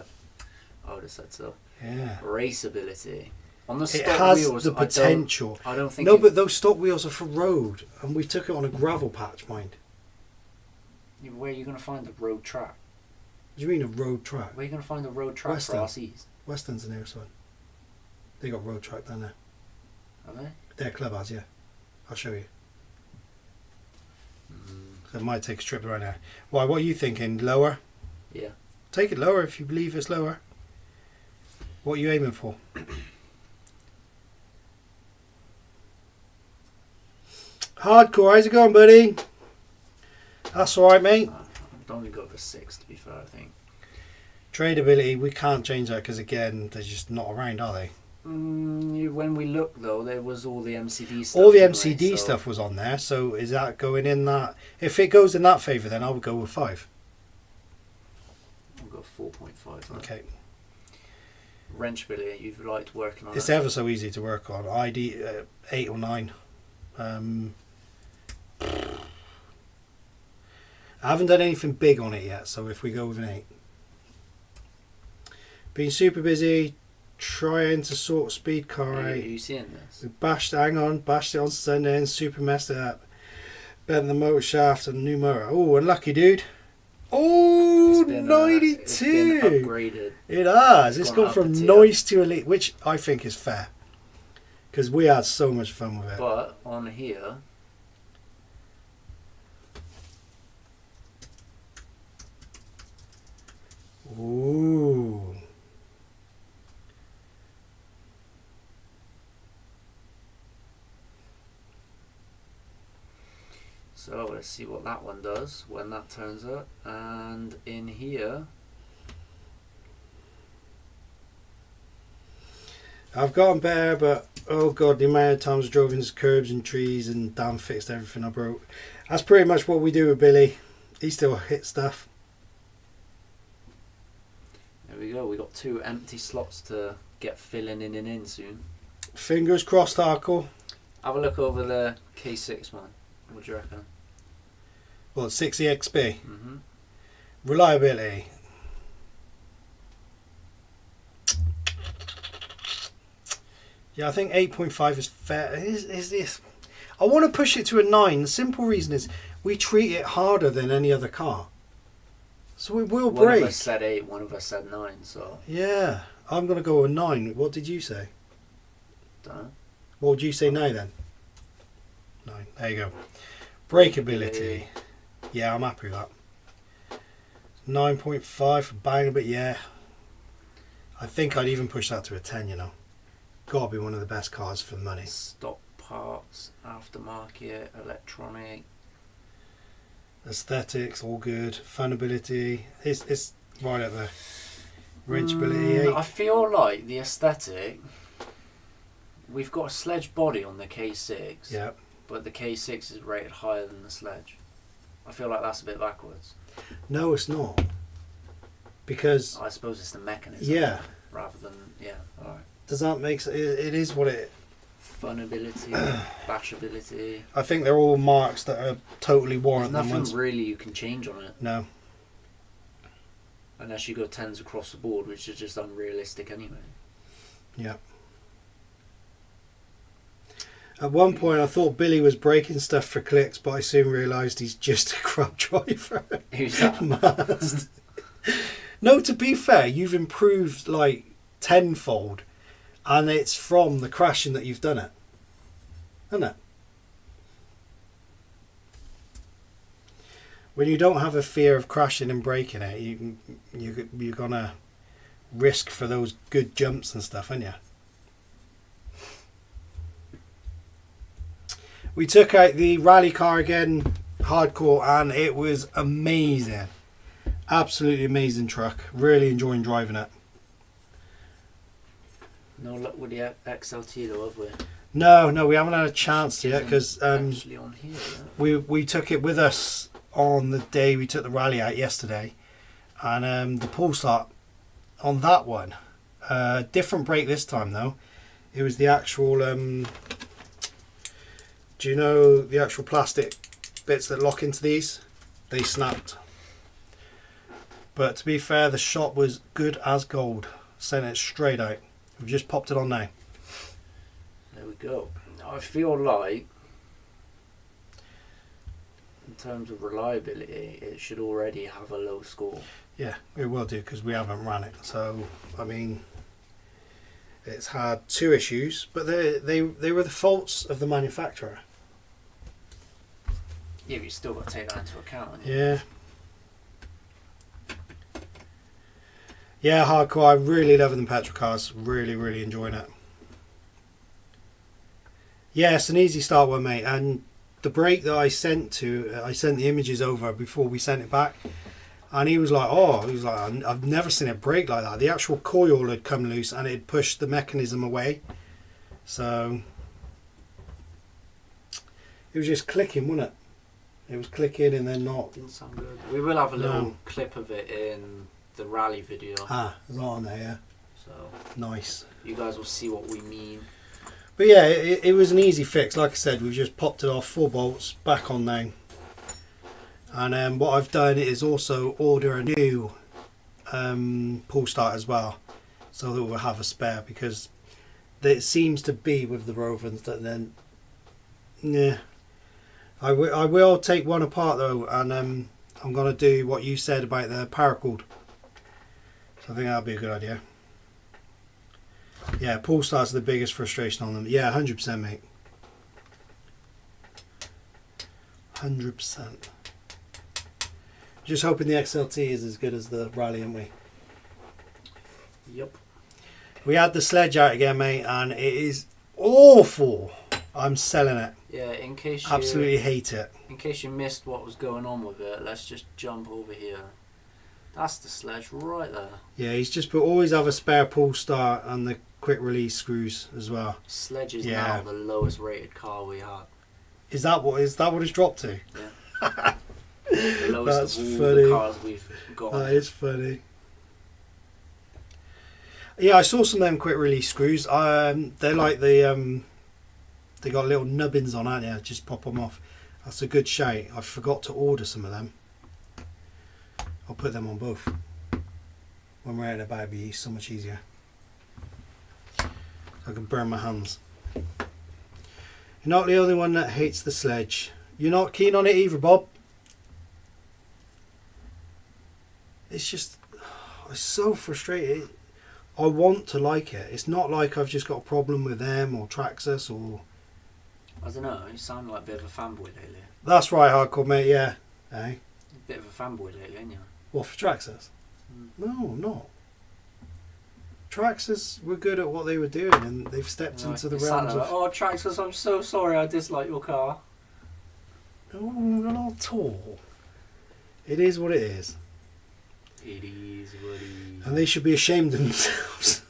I would have said so. Yeah. Raceability. On the It stock has wheels, the potential. I don't think. No, it- but those stock wheels are for road, and we took it on a gravel patch, mind. Where are you going to find the road track? What do you mean a road track? Where are you going to find the road track Western. for RCs? Western's the nearest one. They got road track down there. Have they? Their club has, yeah. I'll show you. So it might take a trip around there. Why? What are you thinking? Lower? Yeah. Take it lower if you believe it's lower. What are you aiming for? Hardcore, how's it going, buddy? That's alright, mate. I'd only go for 6 to be fair, I think. Tradability, we can't change that because, again, they're just not around, are they? When we looked though, there was all the MCD stuff. All the didn't they? MCD So stuff was on there, so is that going in that? If it goes in that favour, then I would go with 5. I'll go 4.5. then. Okay. Wrenchability, you've liked working on It's it. ever so easy to work on. ID 8 or 9. I haven't done anything big on it yet, so if we go with an 8. Been super busy trying to sort speed car Are out. you seeing this? We bashed it on Sunday and super messed it up. Bent the motor shaft and new motor. Oh, unlucky, dude. Oh, It's been 92. it's been upgraded. It has. It's Gone gone up from a tier. noise to elite, which I think is fair. Because we had so much fun with it. But on here, Ooh. so let's see what that one does when that turns up. And in here, I've gotten better, but oh god, the amount of times I drove into curbs and trees and damn fixed everything I broke. That's pretty much what we do with Billy. He still hits stuff. there we go. We got 2 empty slots to get filling in and in soon. Fingers crossed, Arkle. Have a look over the K6 one. What do you reckon? Well, 60XB. Mm-hmm. Reliability. Yeah, I think 8.5 is fair. Is this? I want to push it to a 9. The simple reason is we treat it harder than any other car. So it will One break. of us said 8, one of us said 9, so Yeah, I'm going to go with 9. What did you say? don't know. What would you say now then? 9. There you go. Breakability. Yeah, I'm happy with that. 9.5 for bang a bit, yeah. I think I'd even push that to a 10, you know. Gotta be one of the best cars for the money. Stock parts, aftermarket, electronic. Aesthetics, all good. Funability, it's right up there. Reachability, I 8. feel like the aesthetic. We've got a Sledge body on the K6, Yeah. but the K6 is rated higher than the Sledge. I feel like that's a bit backwards. No, it's not. Because, I suppose it's the mechanism. yeah, Rather than alright. does that make sense? It is what it... Funability, bashability. I think they're all marks that are totally There's warrant them nothing ones. really you can change on it. No. Unless you go 10s across the board, which is just unrealistic anyway. Yeah. At one point I thought Billy was breaking stuff for clicks, but I soon realised he's just a crap driver. Who's that? Must. No, to be fair, you've improved like tenfold, and it's from the crashing that you've done it, isn't it? When you don't have a fear of crashing and breaking it, you're gonna risk for those good jumps and stuff, aren't you? We took out the rally car again, hardcore, and it was amazing. Absolutely amazing truck. Really enjoying driving it. No luck with the XLT though, have we? No, we haven't had a chance yet Isn't because actually on here. Yeah? we took it with us on the day we took the rally out yesterday, and the pull start on that one, different brake this time though. It was the actual do you know the actual plastic bits that lock into these? They snapped. But to be fair, the shot was good as gold. Sent it straight out. We've just popped it on now. There we go. I feel like, in terms of reliability, it should already have a low score. Yeah, it will do because we haven't ran it. So, I mean, it's had 2 issues, but they were the faults of the manufacturer. Yeah, but you still got to take that into account. Haven't you? Yeah. Yeah, hardcore. I really love them petrol cars. Really enjoying it. Yeah, it's an easy start one, mate. And the brake that I sent the images over before we sent it back. And he was like, I've never seen it brake like that. The actual coil had come loose and it had pushed the mechanism away. So it was just clicking, wasn't it? It was clicking and then not. Didn't sound good. We will have a little No. clip of it in the rally video. Ah, it's not on there, yeah. So Nice. you guys will see what we mean. But yeah, it was an easy fix. Like I said, we've just popped it off, 4 bolts, back on now. And what I've done is also order a new pull start as well. so that we'll have a spare, because it seems to be with the Rovens that then, yeah. I will take one apart though, and I'm going to do what you said about the paracord. So I think that'll be a good idea. Yeah, pull starts are the biggest frustration on them. Yeah, 100%, mate. 100%. Just hoping the XLT is as good as the Rally, aren't we? Yep. We had the Sledge out again, mate, and it is awful. I'm selling it. Yeah, in case you Absolutely hate it. In case you missed what was going on with it, let's just jump over here. That's the Sledge right there. Yeah, he's just put always have a spare pull start and the quick release screws as well. Sledge is Yeah. now the lowest rated car we had. Is that what it's dropped to? Yeah. The lowest That's of all funny. the cars we've got. That is funny. Yeah, I saw some of them quick release screws. They're like the they got little nubbins on, aren't they? Just pop them off. That's a good shout. I forgot to order some of them. I'll put them on both. When we're out and about, it'll be so much easier. I can burn my hands. You're not the only one that hates the Sledge. You're not keen on it either, Bob. It's just, it's so frustrating. I want to like it. It's not like I've just got a problem with them or Traxxas or... I don't know, you sound like a bit of a fanboy lately. That's right, hardcore mate, yeah. Hey? A bit of a fanboy lately, ain't you? What, for Traxxas? No, I'm not. Traxxas were good at what they were doing, and they've stepped into the realms of... Oh, Traxxas, I'm so sorry, I dislike your car. No, not at all. It is what it is. It is what it is. And they should be ashamed of themselves.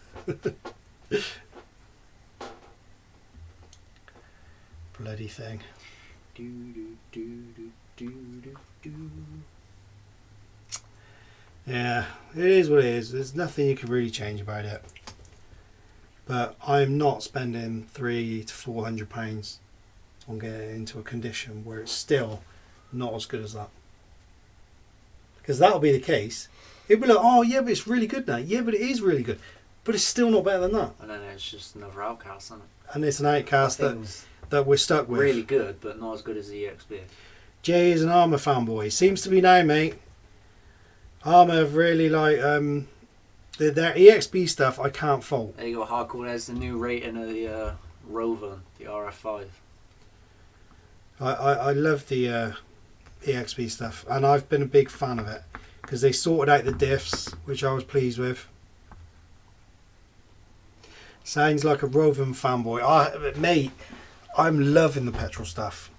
Bloody thing. Do, do, do, do, do, do, do. Yeah, it is what it is. There's nothing you can really change about it. But I'm not spending £300 to £400 on getting it into a condition where it's still not as good as that. Because that'll be the case. It'll be like, oh yeah, but it's really good now. Yeah, but it is really good. But it's still not better than that. And then it's just another outcast, isn't it? And it's an outcast that we're stuck with. Really good, but not as good as the EXP. Jay is an Armour fanboy. Seems to be now, mate. Armour have really like their EXP stuff. I can't fault. There you go, hardcore. There's the new rating of the Rover, the RF5. I love the EXP stuff, and I've been a big fan of it because they sorted out the diffs, which I was pleased with. Sounds like a Rovan fanboy. Mate, I'm loving the petrol stuff,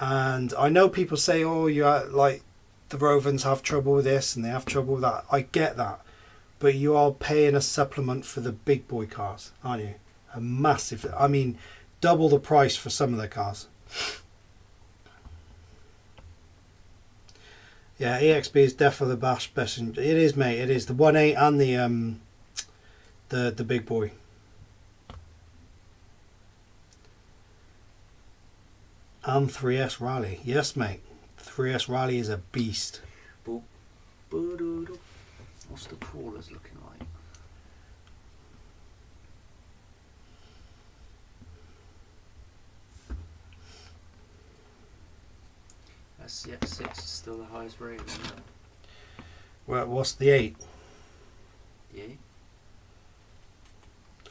and I know people say, "Oh, you like the Rovans have trouble with this and they have trouble with that." I get that, but you are paying a supplement for the big boy cars, aren't you? A massive. I mean, double the price for some of their cars. Yeah, EXP is definitely the best. It is, mate. It is the 1.8 and the big boy. And 3S Rally. Yes, mate. 3S Rally is a beast. What's the crawlers looking like? SCX6 is still the highest rating, isn't it? Well, what's the 8? Yeah.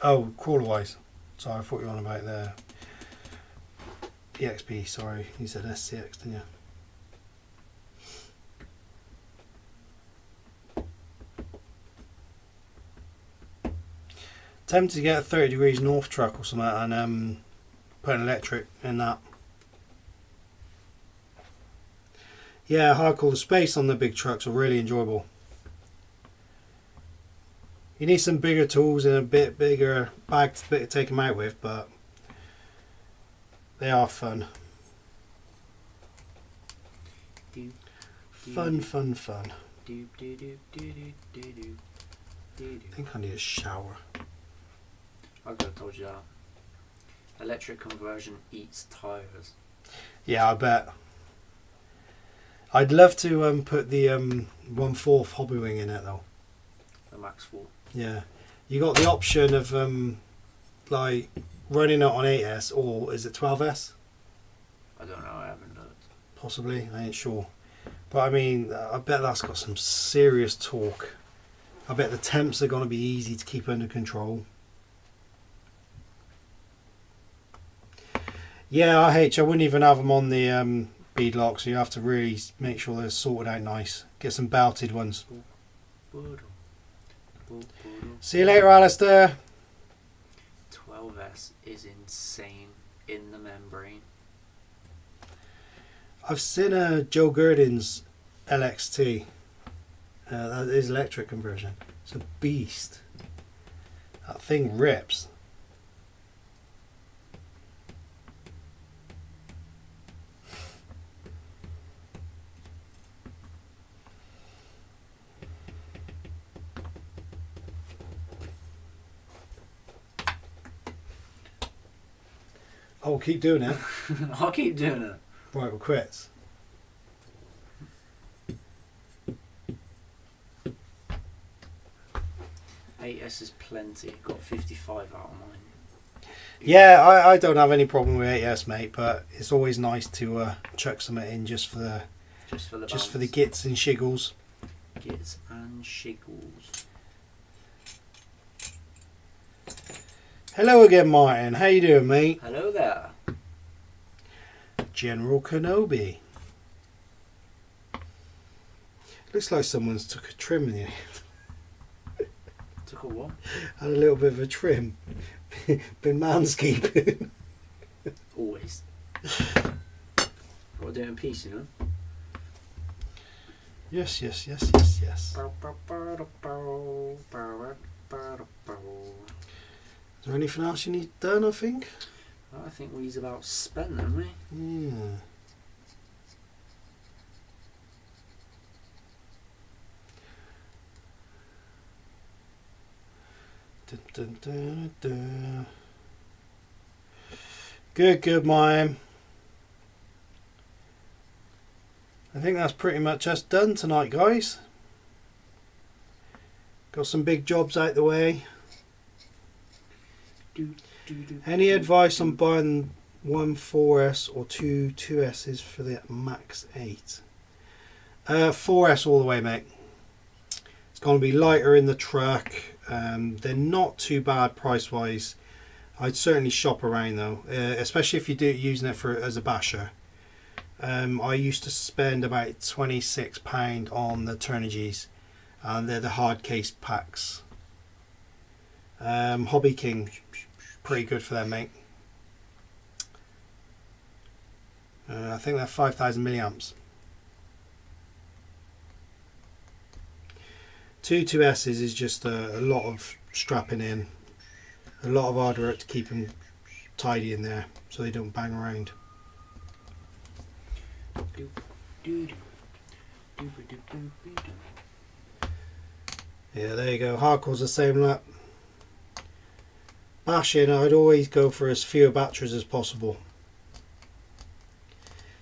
Oh, crawler wise. Sorry, I thought you were on about the EXP. Sorry, you said SCX, didn't you? Tempted to get a 30 degrees north truck or something and put an electric in that. Yeah, hardcore. The space on the big trucks are really enjoyable. You need some bigger tools and a bit bigger bag to take them out with, but they are fun. Fun. I think I need a shower. I could have told you that. Electric conversion eats tyres. Yeah, I bet. I'd love to put the 1/4 hobby wing in it though. The Max 4. Yeah, You got the option of like running it on 8S or is it 12S? I don't know. I haven't looked. Possibly, I ain't sure. But I mean, I bet that's got some serious torque. I bet the temps are going to be easy to keep under control. Yeah, I wouldn't even have them on the bead lock, so you have to really make sure they're sorted out nice. Get some belted ones. See you later, Alistair. 12S is insane in the membrane. I've seen a Joe Gurdon's LXT. That is electric conversion. It's a beast. That thing rips. Oh, keep doing it. I'll keep doing it. Right, we're quits. S is plenty. Got 55 out of mine. Yeah, I don't have any problem with 8S, mate, but it's always nice to chuck something in just for the gits and shiggles. Gits and shiggles. Hello again, Martin. How you doing, mate? Hello there. General Kenobi. Looks like someone's took a trim in here. Took a what? Had a little bit of a trim. Been manscaping. Always. Gotta do it in peace, you know? Yes. Is there anything else you need done, I think? I think we's about spent, haven't we? Yeah. Dun, dun, dun, dun. Good, mime. I think that's pretty much us done tonight, guys. Got some big jobs out the way. Any advice on buying one 4S or two 2Ss for the Max 8? 4S all the way, mate. It's going to be lighter in the truck. They're not too bad price wise. I'd certainly shop around though, especially if you're using it as a basher. I used to spend about £26 on the Turnigies, and they're the hard case packs. Hobby King, pretty good for them, mate. I think they're 5,000 milliamps. Two 2Ss is just a lot of strapping in, a lot of hard work to keep them tidy in there so they don't bang around. Yeah, there you go. Hardcore's the same lap. Bashing, I'd always go for as few batteries as possible.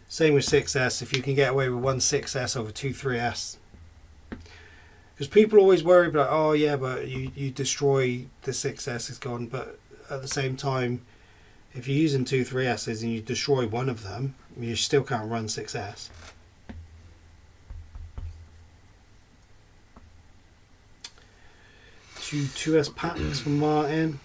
Same with 6S. If you can get away with one 6S over two 3S. Because people always worry about, oh yeah, but you destroy the 6S, it's gone. But at the same time, if you're using two 3Ss and you destroy one of them, you still can't run 6S. Two 2S packs from Martin.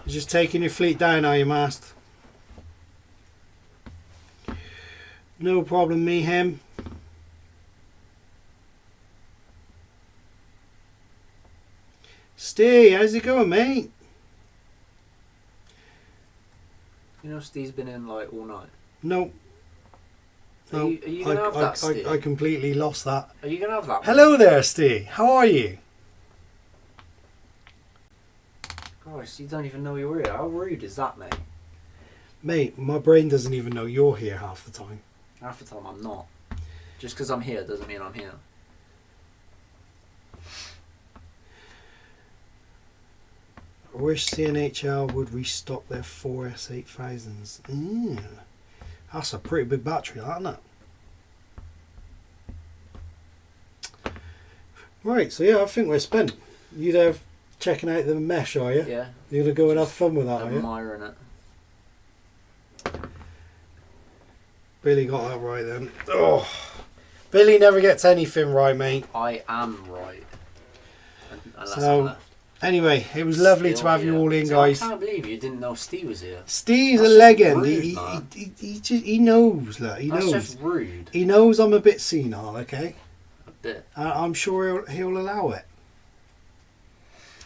You're just taking your fleet down, are you, Mast? No problem, me, him. Steve, how's it going, mate? You know Steve's been in like all night. Nope. Are you gonna have that, Steve? I completely lost that. Are you gonna have that? Hello there, Steve. How are you? Gosh, you don't even know you're here. How rude is that, mate? Mate, my brain doesn't even know you're here half the time. Half the time I'm not. Just because I'm here doesn't mean I'm here. I wish CNHL would restock their 4S8000s. That's a pretty big battery, that, isn't it? Right, so yeah, I think we're spent. You there checking out the mesh, are you? Yeah. You're going to go and have fun with that, are you? Admiring it. Billy got that right then. Oh, Billy never gets anything right, mate. I am right. Unless So, I'm left. Anyway, it was lovely Still to have you here. all in, See, guys. I can't believe you didn't know Steve was here. Steve's That's a legend. rude, He man. he knows, look. He That's knows. just rude. He knows I'm a bit senile, okay? A bit. I'm sure he'll allow it.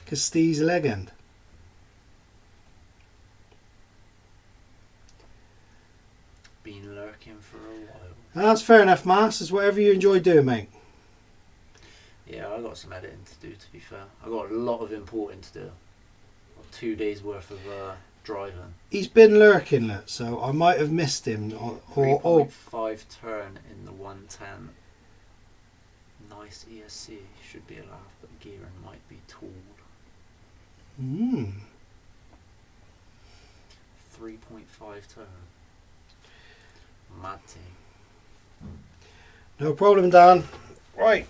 Because Steve's a legend. Been lurking for a while. That's fair enough, Mars. It's whatever you enjoy doing, mate. Yeah, I got some editing to do, to be fair. I got a lot of importing to do. Got 2 days worth of driving. He's been lurking, look, so I might have missed him. Or 3.5 turn in the 110. Nice ESC. Should be allowed, but gearing might be tooled. 3.5 turn. Mad team. No problem, Dan. Right.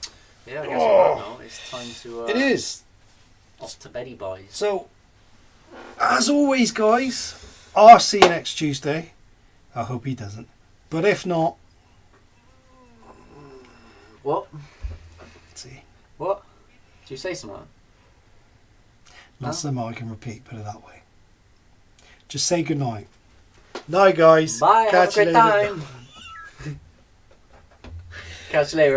Yeah, I guess on that note, it's time to It is. off to Betty Boys. So, as always, guys, I'll see you next Tuesday. I hope he doesn't. But if not, What? let's see. What? Did you say something? Not something I can repeat, put it that way. Just say goodnight. Night, guys. Bye, Catch have a you great later. time. Catch you later.